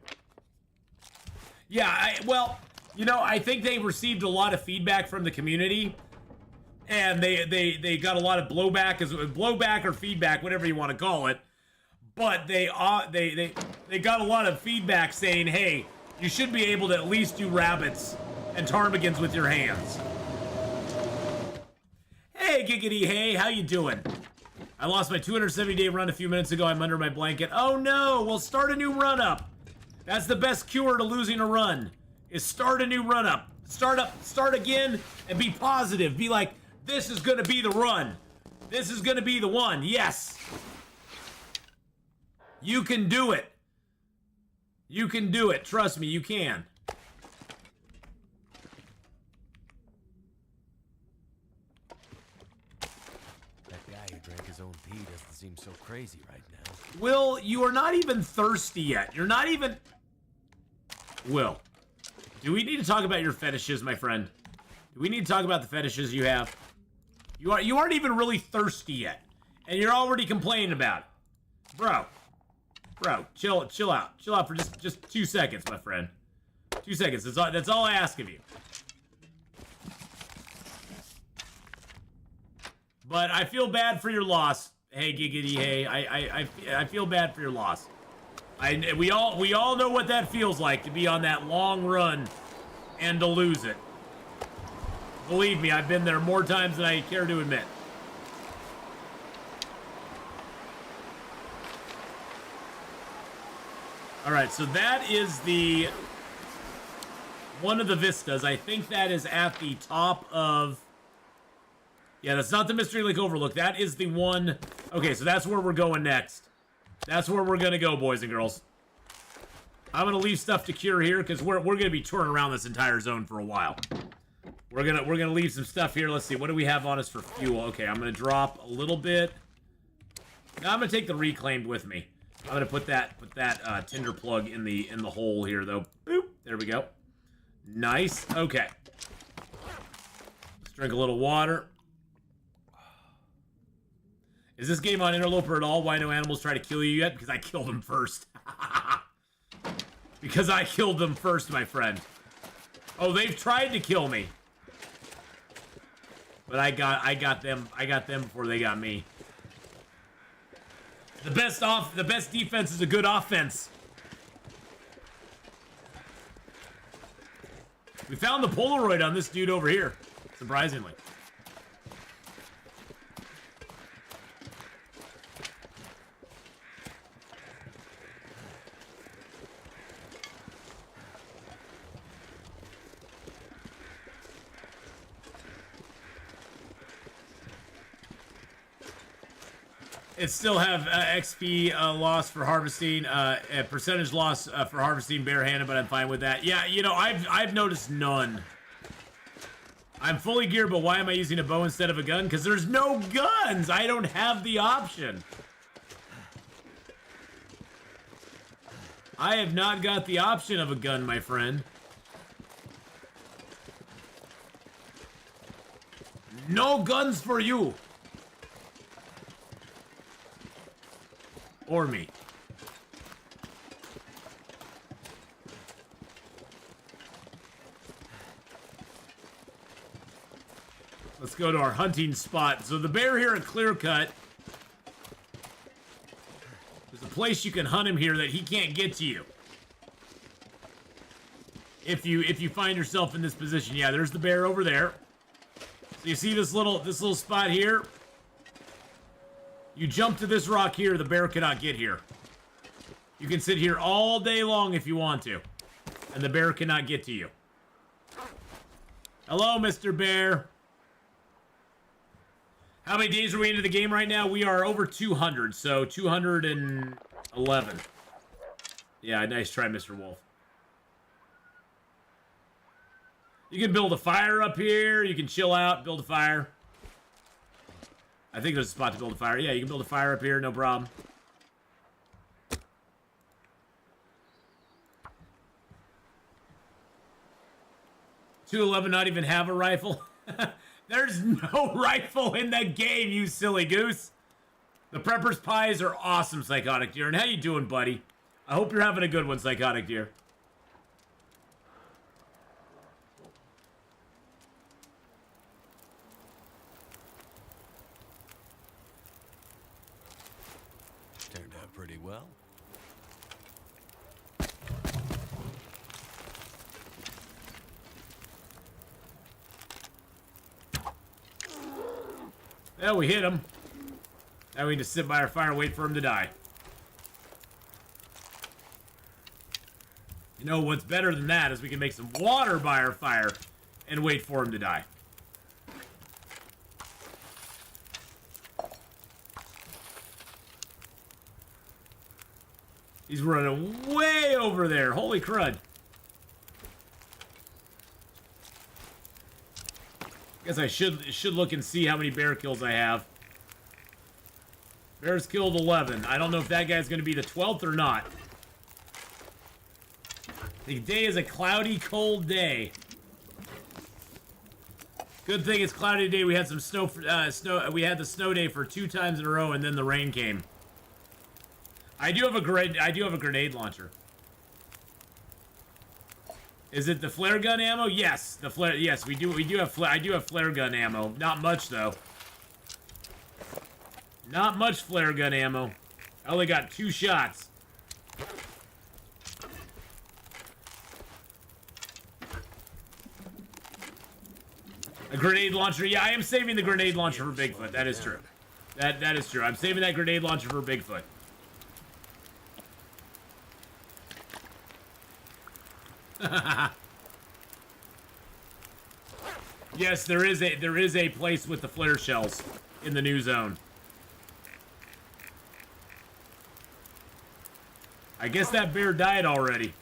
Yeah, I think they received a lot of feedback from the community, and they got a lot of blowback or feedback, whatever you want to call it. But they got a lot of feedback saying, hey, you should be able to at least do rabbits and ptarmigans with your hands. Hey, Giggity, hey, how you doing? I lost my 270-day run a few minutes ago. I'm under my blanket. Oh no, well, start a new run-up. That's the best cure to losing a run, is start a new run-up. Start again, and be positive. Be like, this is gonna be the run. This is gonna be the one, yes. You can do it. You can do it, trust me, you can. That guy who drank his own pee doesn't seem so crazy right now. Will, you are not even thirsty yet. You're not even... Will, do we need to talk about your fetishes, my friend? Do we need to talk about the fetishes you have? You aren't even really thirsty yet, and you're already complaining about it. Bro, chill out. Chill out for just 2 seconds, my friend. 2 seconds, that's all I ask of you. But I feel bad for your loss. Hey, Giggity, hey, I feel bad for your loss. We all know what that feels like, to be on that long run and to lose it. Believe me, I've been there more times than I care to admit. Alright, so that is one of the vistas. I think that is at the top of... Yeah, that's not the Mystery Lake Overlook. That is the one... Okay, so that's where we're going next. That's where we're gonna go, boys and girls. I'm gonna leave stuff to cure here, because we're gonna be touring around this entire zone for a while. We're gonna leave some stuff here. Let's see, what do we have on us for fuel? Okay, I'm gonna drop a little bit. Now I'm gonna take the reclaimed with me. I'm gonna put that tinder plug in the hole here, though. Boop. There we go. Nice. Okay. Let's drink a little water. Is this game on Interloper at all? Why no animals try to kill you yet? Because I killed them first. Because I killed them first, my friend. Oh, they've tried to kill me. But I got them before they got me. The best defense is a good offense. We found the Polaroid on this dude over here, surprisingly. It still have XP loss for harvesting, a percentage loss for harvesting barehanded, but I'm fine with that. Yeah, you know, I've noticed none. I'm fully geared, but why am I using a bow instead of a gun? Because there's no guns! I don't have the option. I have not got the option of a gun, my friend. No guns for you! Or me. Let's go to our hunting spot. So the bear here at Clear Cut. There's a place you can hunt him here that he can't get to you. If you find yourself in this position. Yeah, there's the bear over there. So you see this little spot here? You jump to this rock here, the bear cannot get here. You can sit here all day long if you want to, and the bear cannot get to you. Hello, Mr. Bear. How many days are we into the game right now? We are over 200, so 211. Yeah, nice try, Mr. Wolf. You can build a fire up here. You can chill out, build a fire. I think there's a spot to build a fire. Yeah, you can build a fire up here, no problem. .211 not even have a rifle? There's no rifle in the game, you silly goose. The Prepper's Pies are awesome, Psychotic Deer. And how you doing, buddy? I hope you're having a good one, Psychotic Deer. Turned out pretty well. Well, we hit him. Now we need to sit by our fire and wait for him to die. You know, what's better than that is we can make some water by our fire and wait for him to die. He's running way over there. Holy crud. Guess I should look and see how many bear kills I have. Bears killed 11. I don't know if that guy's going to be the 12th or not. The day is a cloudy, cold day. Good thing it's cloudy today. We had some snow. We had the snow day for 2 times in a row, and then the rain came. I do have a grenade launcher. Is it the flare gun ammo? Yes, the flare. Yes, we do. We do have flare. I do have flare gun ammo. Not much though. Not much flare gun ammo. I only got 2 shots. A grenade launcher. Yeah, I am saving the grenade launcher for Bigfoot. That is true. That is true. I'm saving that grenade launcher for Bigfoot. Yes, there is a place with the flare shells in the new zone. I guess that bear died already.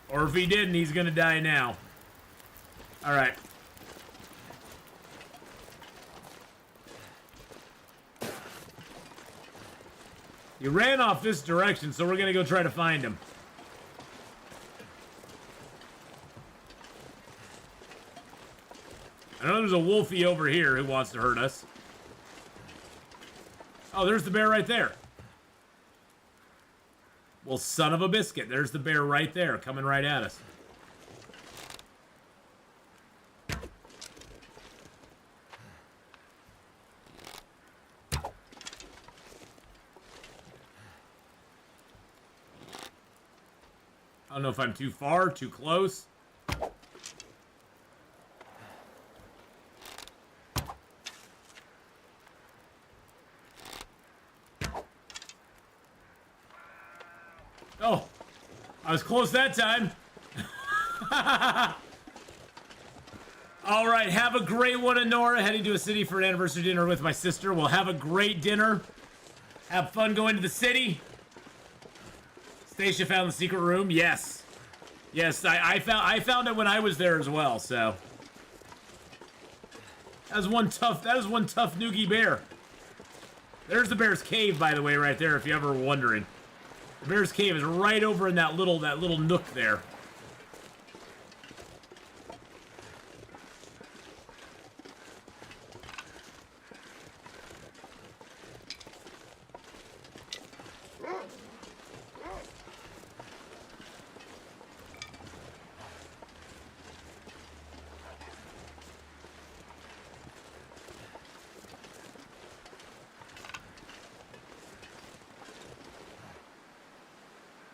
Or if he didn't, he's gonna die now. Alright. He ran off this direction, so we're gonna go try to find him. I know there's a wolfie over here who wants to hurt us. Oh, there's the bear right there. Well, son of a biscuit. There's the bear right there, coming right at us. I don't know if I'm too far, too close. Oh, I was close that time. All right, have a great one, Honora. Heading to a city for an anniversary dinner with my sister. We'll have a great dinner. Have fun going to the city. Stacia found the secret room. Yes, yes, I found it when I was there as well. So that is one tough noogie bear. There's the bear's cave, by the way, right there. If you ever were wondering. The bear's cave is right over in that little nook there.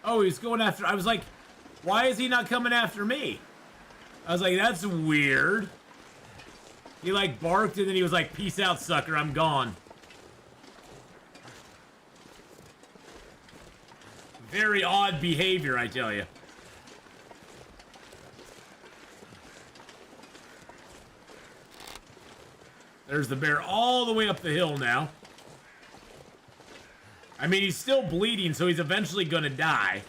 Oh, he's going after... I was like, why is he not coming after me? I was like, that's weird. He, like, barked, and then he was like, peace out, sucker, I'm gone. Very odd behavior, I tell you. There's the bear all the way up the hill now. I mean, he's still bleeding, so he's eventually gonna die.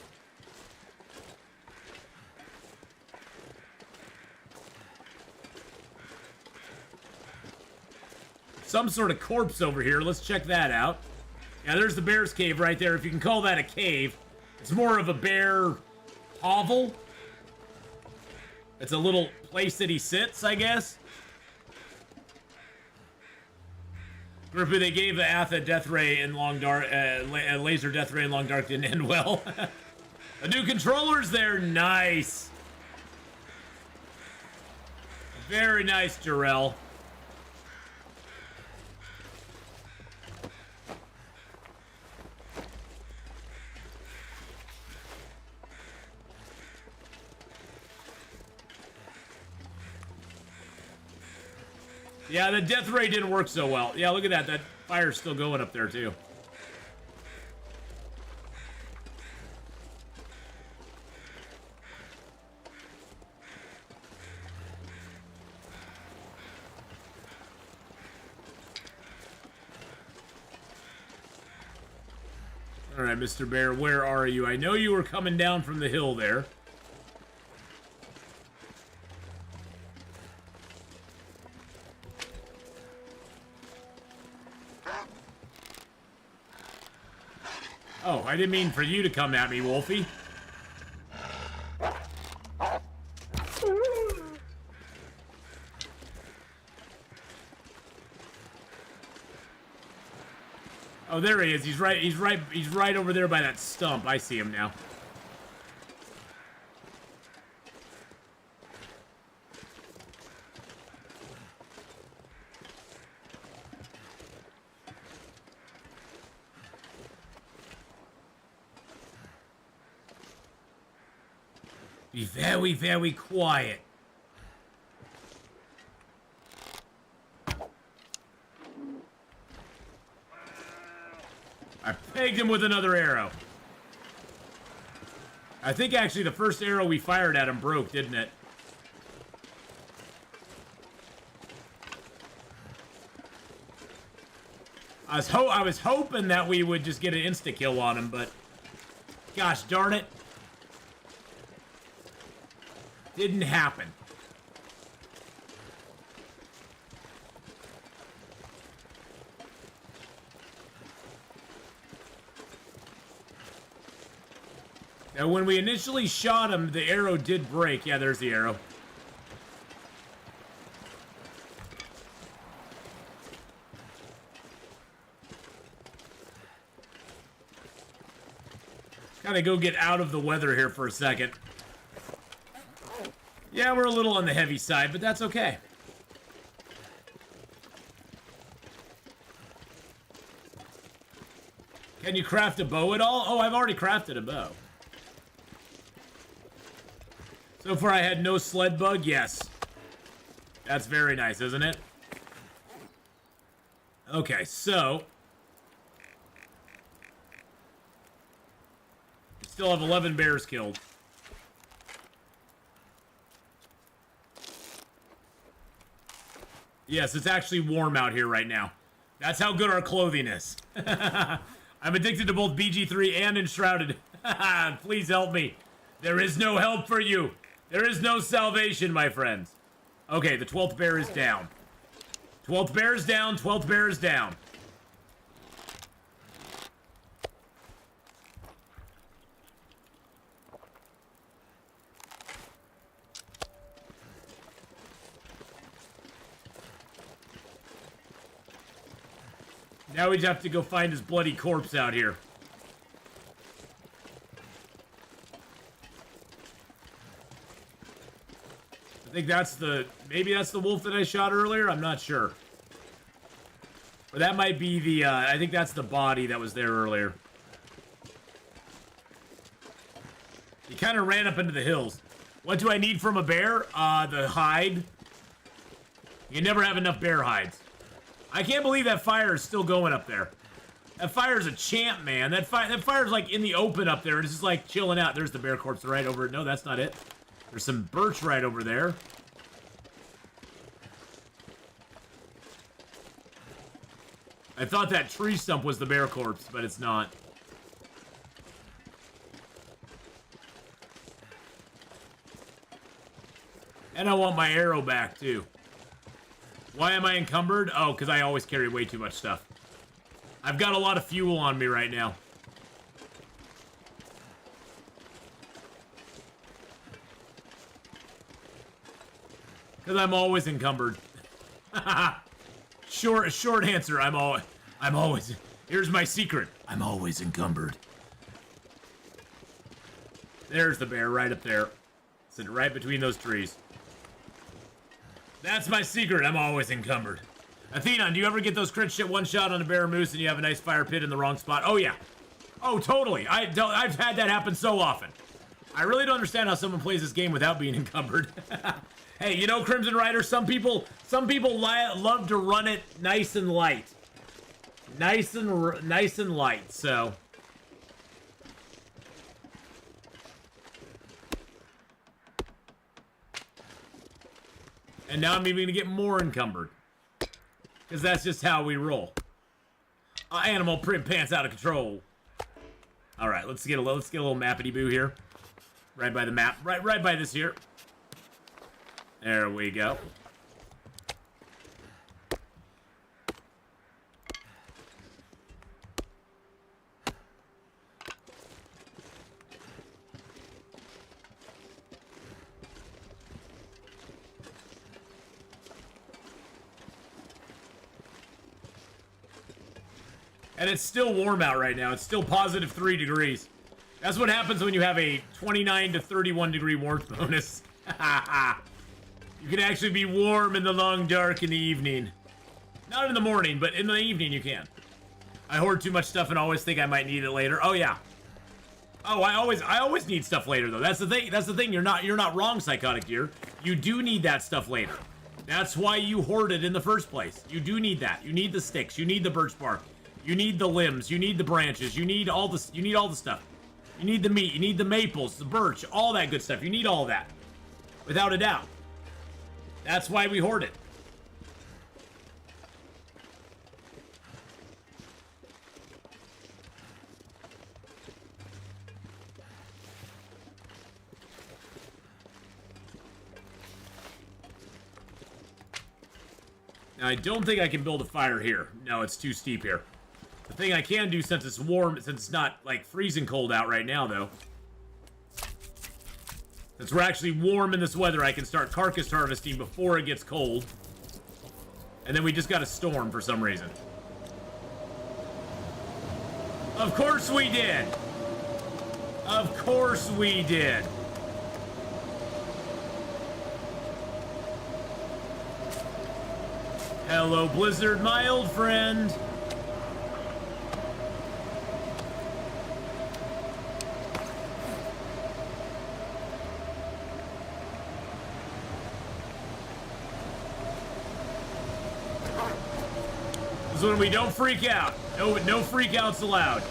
Some sort of corpse over here. Let's check that out. Yeah, there's the bear's cave right there. If you can call that a cave. It's more of a bear hovel. It's a little place that he sits, I guess. Grippy, they gave the Atha Death Ray in Long Dark, Laser Death Ray in Long Dark didn't end well. The new controller's there. Nice. Very nice, Jarrell. Yeah, the death ray didn't work so well. Yeah, look at that. That fire's still going up there, too. All right, Mr. Bear, where are you? I know you were coming down from the hill there. Oh, I didn't mean for you to come at me, Wolfie. Oh, there he is. He's right over there by that stump. I see him now. Be very, very quiet. I pegged him with another arrow. I think actually the first arrow we fired at him broke, didn't it? I was hoping that we would just get an insta-kill on him, but gosh darn it. Didn't happen. Now, when we initially shot him, the arrow did break. Yeah, there's the arrow. Gotta go get out of the weather here for a second. Yeah, we're a little on the heavy side, but that's okay. Can you craft a bow at all? Oh, I've already crafted a bow. So far I had no sled bug? Yes. That's very nice, isn't it? Okay, so... we still have 11 bears killed. Yes, it's actually warm out here right now. That's how good our clothing is. I'm addicted to both BG3 and Enshrouded. Please help me. There is no help for you. There is no salvation, my friends. Okay, the 12th bear is down. 12th bear is down. 12th bear is down. Now we just have to go find his bloody corpse out here. I think that's the... maybe that's the wolf that I shot earlier? I'm not sure. Or that might be the... I think that's the body that was there earlier. He kind of ran up into the hills. What do I need from a bear? The hide. You never have enough bear hides. I can't believe that fire is still going up there. That fire's a champ, man. That fire's like in the open up there. It's just like chilling out. There's the bear corpse right over it. No, that's not it. There's some birch right over there. I thought that tree stump was the bear corpse, but it's not. And I want my arrow back, too. Why am I encumbered? Oh, because I always carry way too much stuff. I've got a lot of fuel on me right now. Because I'm always encumbered. Short answer, I'm always... Here's my secret. I'm always encumbered. There's the bear right up there. Sitting right between those trees. That's my secret. I'm always encumbered. Atheenon, do you ever get those crit shit one shot on a bear or moose and you have a nice fire pit in the wrong spot? Oh, yeah. Oh, totally. I've had that happen so often. I really don't understand how someone plays this game without being encumbered. Hey, you know, Crimson Rider, some people love to run it nice and light. Nice and light, so... And now I'm even gonna get more encumbered. Because that's just how we roll. Animal print pants out of control. Alright, let's get a little mappity boo here. Right by the map. Right by this here. There we go. And it's still warm out right now. It's still positive 3 degrees. That's what happens when you have a 29 to 31 degree warmth bonus. You can actually be warm in the long dark in the evening. Not in the morning, but in the evening you can. I hoard too much stuff and always think I might need it later. Oh yeah. Oh, I always need stuff later though. That's the thing. That's the thing. You're not wrong, Psychotic Gear. You do need that stuff later. That's why you hoard it in the first place. You do need that. You need the sticks. You need the birch bark. You need the limbs. You need the branches. You need all the stuff. You need the meat. You need the maples, the birch, all that good stuff. You need all of that. Without a doubt. That's why we hoard it. Now, I don't think I can build a fire here. No, it's too steep here. The thing I can do, since it's warm, since it's not, like, freezing cold out right now, though. Since we're actually warm in this weather, I can start carcass harvesting before it gets cold. And then we just got a storm for some reason. Of course we did! Of course we did! Hello, Blizzard, my old friend! This is when we don't freak out. No freak outs allowed.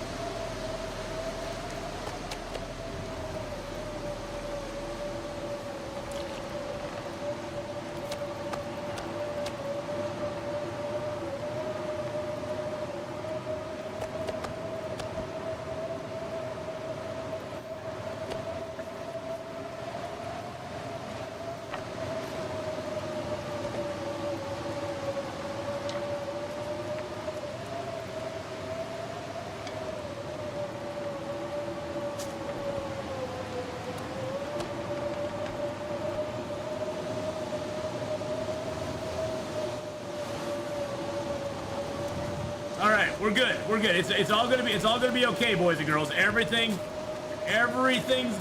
We're good. We're good. It's all gonna be okay, boys and girls. Everything's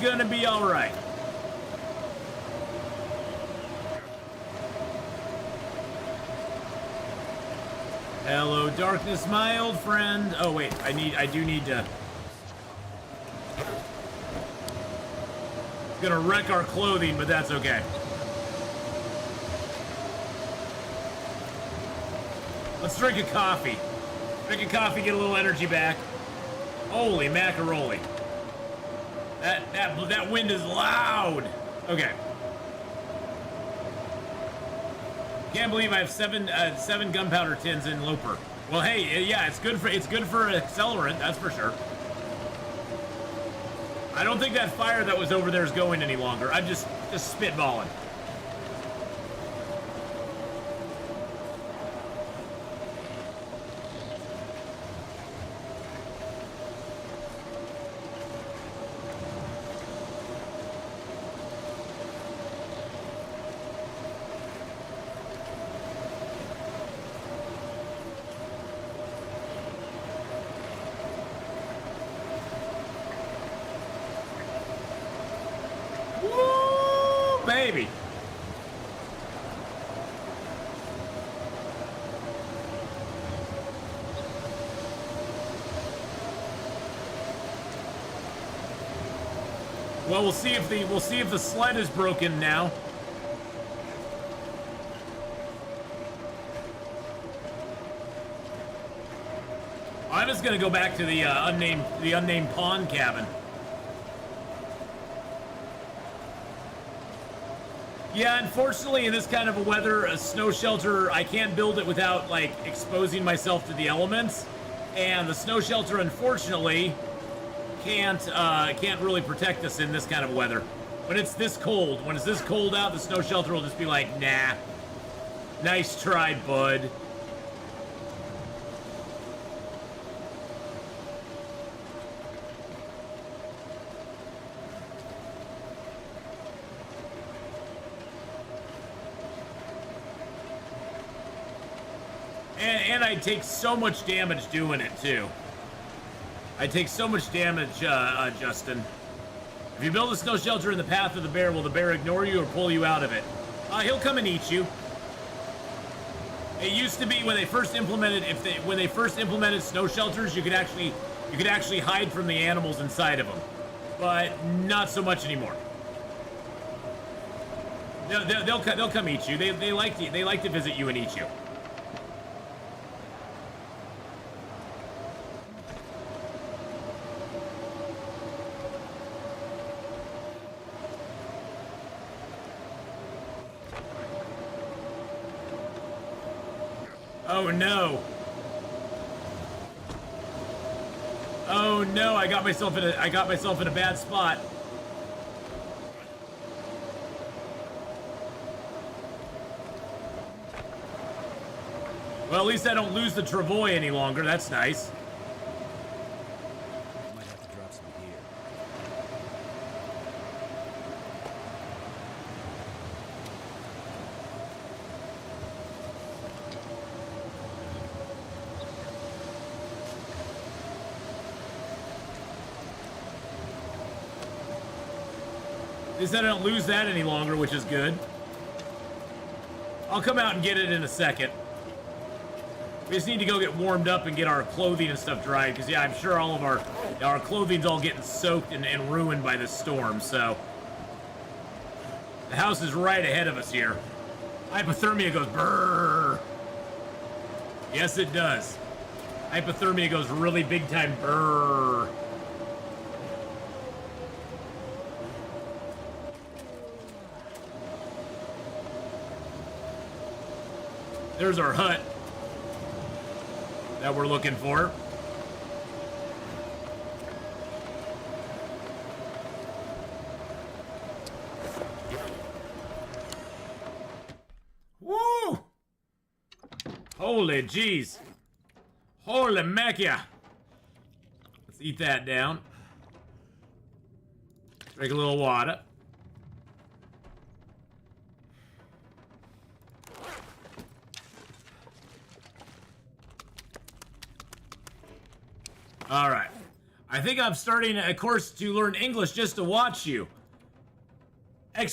gonna be all right. Hello, darkness, my old friend. Oh wait, I do need to. gonna wreck our clothing, but that's okay. Let's drink a coffee. Drink a coffee, get a little energy back. Holy macaroni. That wind is loud. Okay. Can't believe I have seven gunpowder tins in Loper. Well, hey, yeah, it's good for accelerant, that's for sure. I don't think that fire that was over there is going any longer. I'm just spitballing. Baby. Well, we'll see if the sled is broken now. I'm just gonna go back to the unnamed pawn cabin. Yeah, unfortunately, in this kind of a weather, a snow shelter, I can't build it without, like, exposing myself to the elements. And the snow shelter, unfortunately, can't really protect us in this kind of weather. When it's this cold, out, the snow shelter will just be like, nah. Nice try, bud. And I take so much damage doing it, too. I take so much damage, Justin. If you build a snow shelter in the path of the bear, will the bear ignore you or pull you out of it? He'll come and eat you. It used to be when they first implemented, when they first implemented snow shelters, you could actually hide from the animals inside of them, but not so much anymore. They'll come eat you. They like to visit you and eat you. Oh no. Oh no, I got myself in a bad spot. Well, at least I don't lose the travois any longer. That's nice. Might have to drop some gear. At least I don't lose that any longer, which is good. I'll come out and get it in a second. We just need to go get warmed up and get our clothing and stuff dried, because yeah, I'm sure all of our clothing's all getting soaked and ruined by this storm, so. The house is right ahead of us here. Hypothermia goes brrrr. Yes, it does. Hypothermia goes really big time brrrr. There's our hut that we're looking for. Woo! Holy jeez. Holy macchia. Let's eat that down. Drink a little water. All right. I think I'm starting a course to learn English just to watch you.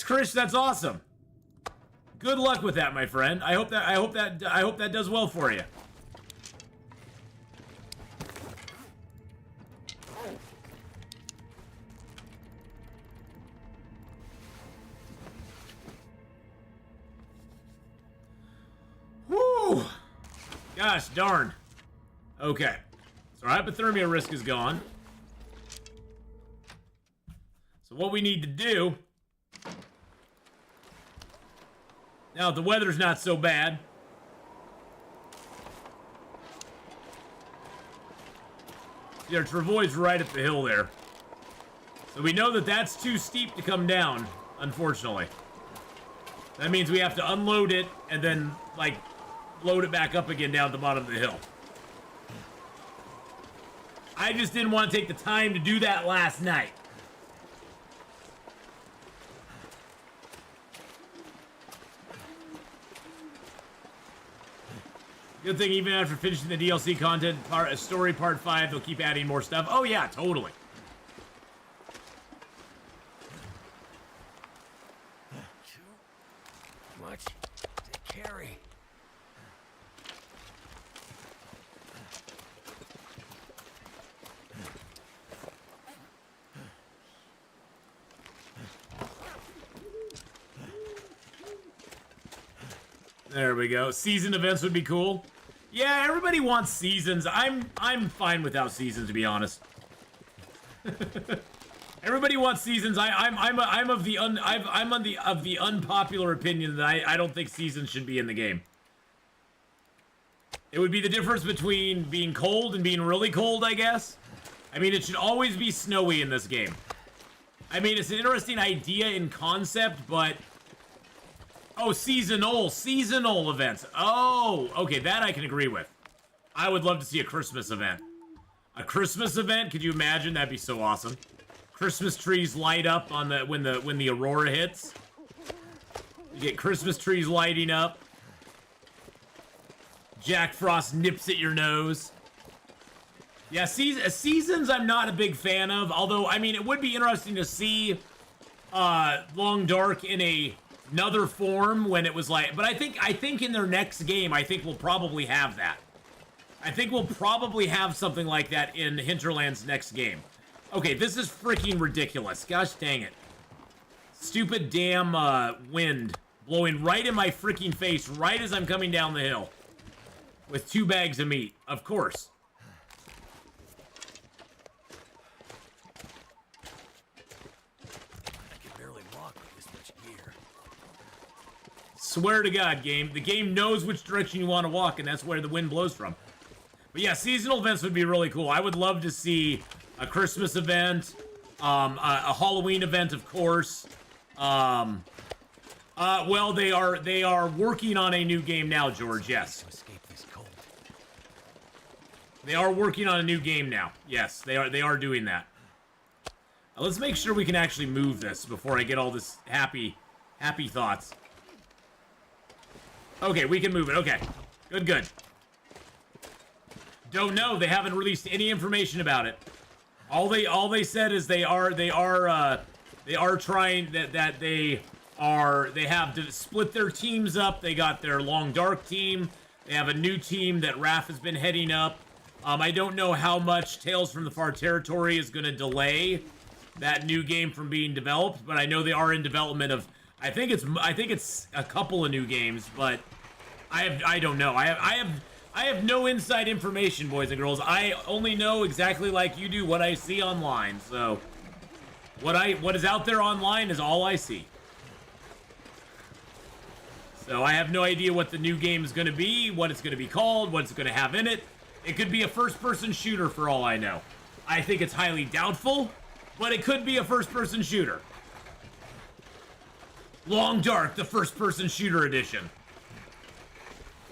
Chris, that's awesome. Good luck with that, my friend. I hope that does well for you. Gosh darn. Okay. So our hypothermia risk is gone. So what we need to do... Now, if the weather's not so bad... See, our travois right at the hill there. So we know that that's too steep to come down, unfortunately. That means we have to unload it and then, like, load it back up again down at the bottom of the hill. I just didn't want to take the time to do that last night. Good thing even after finishing the DLC content, story part 5, they'll keep adding more stuff. Oh yeah, totally. Too much to carry. There we go. Season events would be cool. Yeah, everybody wants seasons. I'm fine without seasons, to be honest. Everybody wants seasons. I'm of the unpopular opinion that I don't think seasons should be in the game. It would be the difference between being cold and being really cold, I guess. I mean, it should always be snowy in this game. I mean, it's an interesting idea in concept, but... Oh, seasonal events. Oh, okay, that I can agree with. I would love to see a Christmas event. A Christmas event? Could you imagine? That'd be so awesome. Christmas trees light up on the when the aurora hits. You get Christmas trees lighting up. Jack Frost nips at your nose. Yeah, seasons I'm not a big fan of. Although, I mean, it would be interesting to see Long Dark in another form when it was like, but I think in their next game, I think we'll probably have that. I think we'll probably have something like that in Hinterland's next game. Okay, this is freaking ridiculous. Gosh dang it. Stupid damn wind blowing right in my freaking face right as I'm coming down the hill. With 2 bags of meat, of course. Swear to God, game. The game knows which direction you want to walk, and that's where the wind blows from. But yeah, seasonal events would be really cool. I would love to see a Christmas event, a Halloween event, of course. Well, they are working on a new game now, George. Yes. They are working on a new game now. Yes, they are doing that. Let's make sure we can actually move this before I get all this happy thoughts. Okay, we can move it. Okay. Good. Don't know. They haven't released any information about it. All they said is they are trying that they have to split their teams up. They got their Long Dark team. They have a new team that Raph has been heading up. I don't know how much Tales from the Far Territory is going to delay that new game from being developed, but I know they are in development of. I think it's a couple of new games, but I don't know. I have no inside information, boys and girls. I only know exactly like you do what I see online. So what is out there online is all I see. So I have no idea what the new game is going to be, what it's going to be called, what it's going to have in it. It could be a first-person shooter for all I know. I think it's highly doubtful, but it could be a first-person shooter. Long Dark, the first-person shooter edition.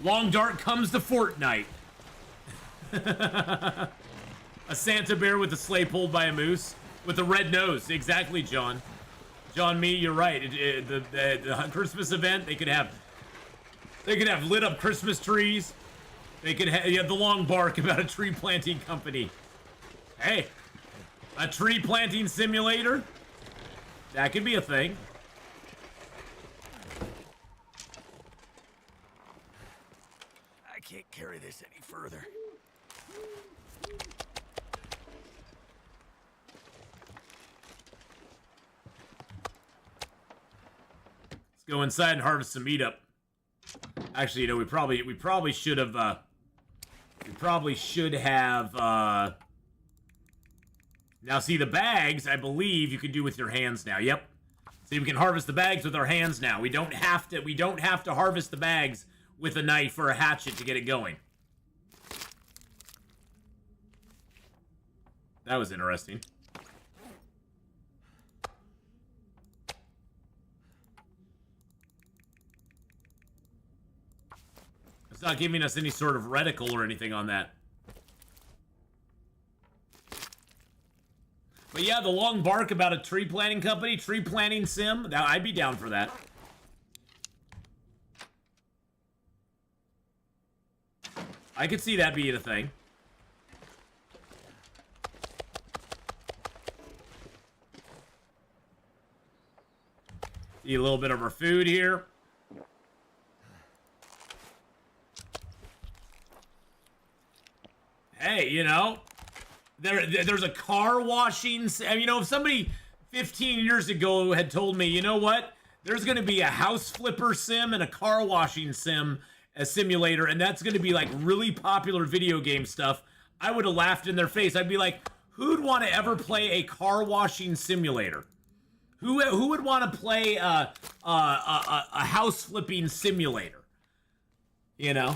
Long Dark comes to Fortnite. A Santa bear with a sleigh pulled by a moose with a red nose. Exactly, John. John, me, you're right. The Christmas event, they could have lit up Christmas trees. They could have the long bark about a tree planting company. Hey, a tree planting simulator? That could be a thing. I can't carry this any further. Let's go inside and harvest some meat up. Actually, you know, we probably should have We probably should have, now see the bags, I believe you can do with your hands now. Yep. See, we can harvest the bags with our hands now. We don't have to harvest the bags with a knife or a hatchet to get it going. That was interesting. It's not giving us any sort of reticle or anything on that. But yeah, the long bark about a tree planting company, tree planting sim, I'd be down for that. I could see that being a thing. Eat a little bit of our food here. Hey, you know, there's a car washing. You know, if somebody 15 years ago had told me, you know what, there's going to be a house flipper sim and a car washing sim, a simulator, and that's going to be like really popular video game stuff, I would have laughed in their face. I'd be like, who'd want to ever play a car washing simulator? Who would want to play a house flipping simulator? You know,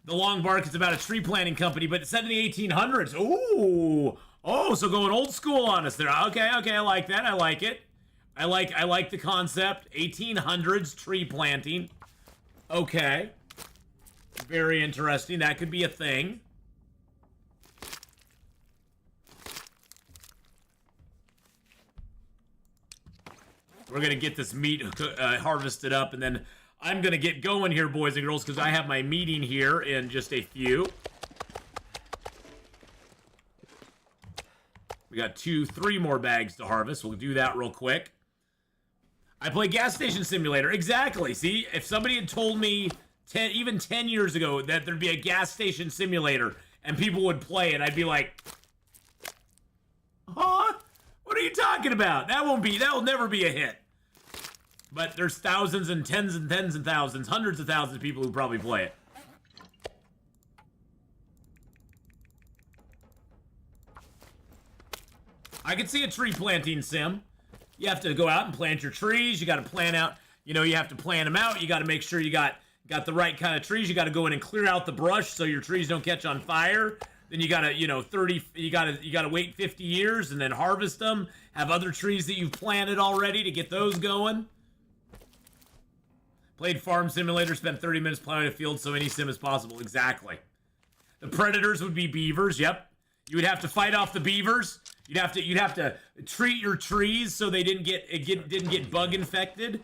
the long bark is about a tree planting company, but it's set in the 1800s. Ooh, oh, so going old school on us there. Okay, I like that. I like it. I like the concept. 1800s tree planting. Okay, very interesting. That could be a thing. We're going to get this meat harvested up, and then I'm going to get going here, boys and girls, because I have my meeting here in just a few. We got 3 more bags to harvest. We'll do that real quick. I play gas station simulator. Exactly. See, if somebody had told me even 10 years ago that there'd be a gas station simulator and people would play it, I'd be like, huh? What are you talking about? That will never be a hit. But there's thousands and tens and thousands, hundreds of thousands of people who probably play it. I could see a tree planting sim. You have to go out and plant your trees. You got to plan out, you know, you have to plan them out. You got to make sure you got the right kind of trees. You got to go in and clear out the brush so your trees don't catch on fire. Then you gotta, you know, you gotta wait 50 years and then harvest them. Have other trees that you've planted already to get those going. Played Farm Simulator, spent 30 minutes plowing a field, so any sim as possible. Exactly. The predators would be beavers. Yep. You would have to fight off the beavers. You'd have to treat your trees so they didn't get bug infected.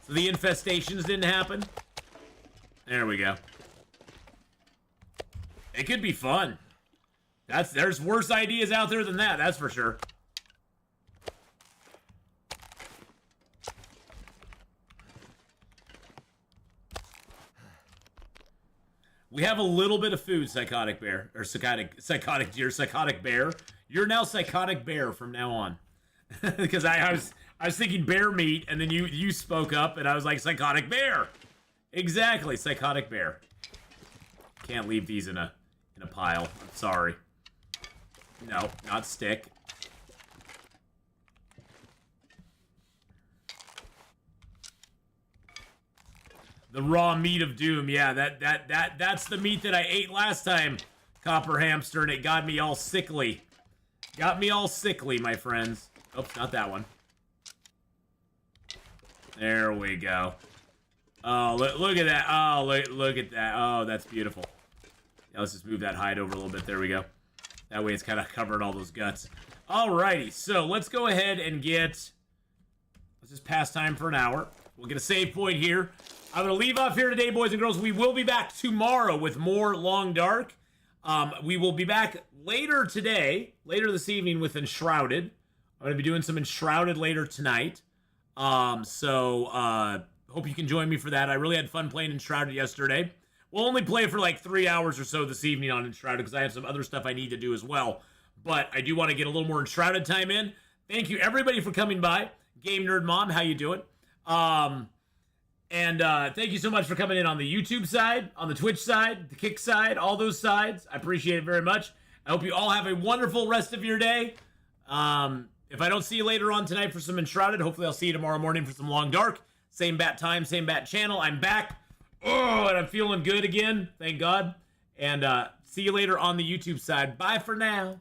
So the infestations didn't happen. There we go. It could be fun. There's worse ideas out there than that, that's for sure. We have a little bit of food, Psychotic Bear. Or Psychotic Deer, Psychotic Bear. You're now Psychotic Bear from now on. Because I was thinking bear meat, and then you spoke up, and I was like, Psychotic Bear. Exactly, Psychotic Bear. Can't leave these in a pile. I'm sorry. No, not stick. The raw meat of doom. Yeah, that's the meat that I ate last time, Copper Hamster, and it got me all sickly. Got me all sickly, my friends. Oh, not that one. There we go. Oh, look at that. Oh, look at that. Oh, that's beautiful. Yeah, let's just move that hide over a little bit. There we go. That way it's kind of covering all those guts. Alrighty, so let's go ahead and let's just pass time for an hour. We'll get a save point here. I'm going to leave off here today, boys and girls. We will be back tomorrow with more Long Dark. We will be back later today, later this evening with Enshrouded. I'm going to be doing some Enshrouded later tonight. Hope you can join me for that. I really had fun playing Enshrouded yesterday. We'll only play for like 3 hours or so this evening on Enshrouded because I have some other stuff I need to do as well. But I do want to get a little more Enshrouded time in. Thank you, everybody, for coming by. Game Nerd Mom, how you doing? And thank you so much for coming in on the YouTube side, on the Twitch side, the Kick side, all those sides. I appreciate it very much. I hope you all have a wonderful rest of your day. If I don't see you later on tonight for some Enshrouded, hopefully I'll see you tomorrow morning for some Long Dark. Same bat time, same bat channel. I'm back. Oh, and I'm feeling good again. Thank God. And see you later on the YouTube side. Bye for now.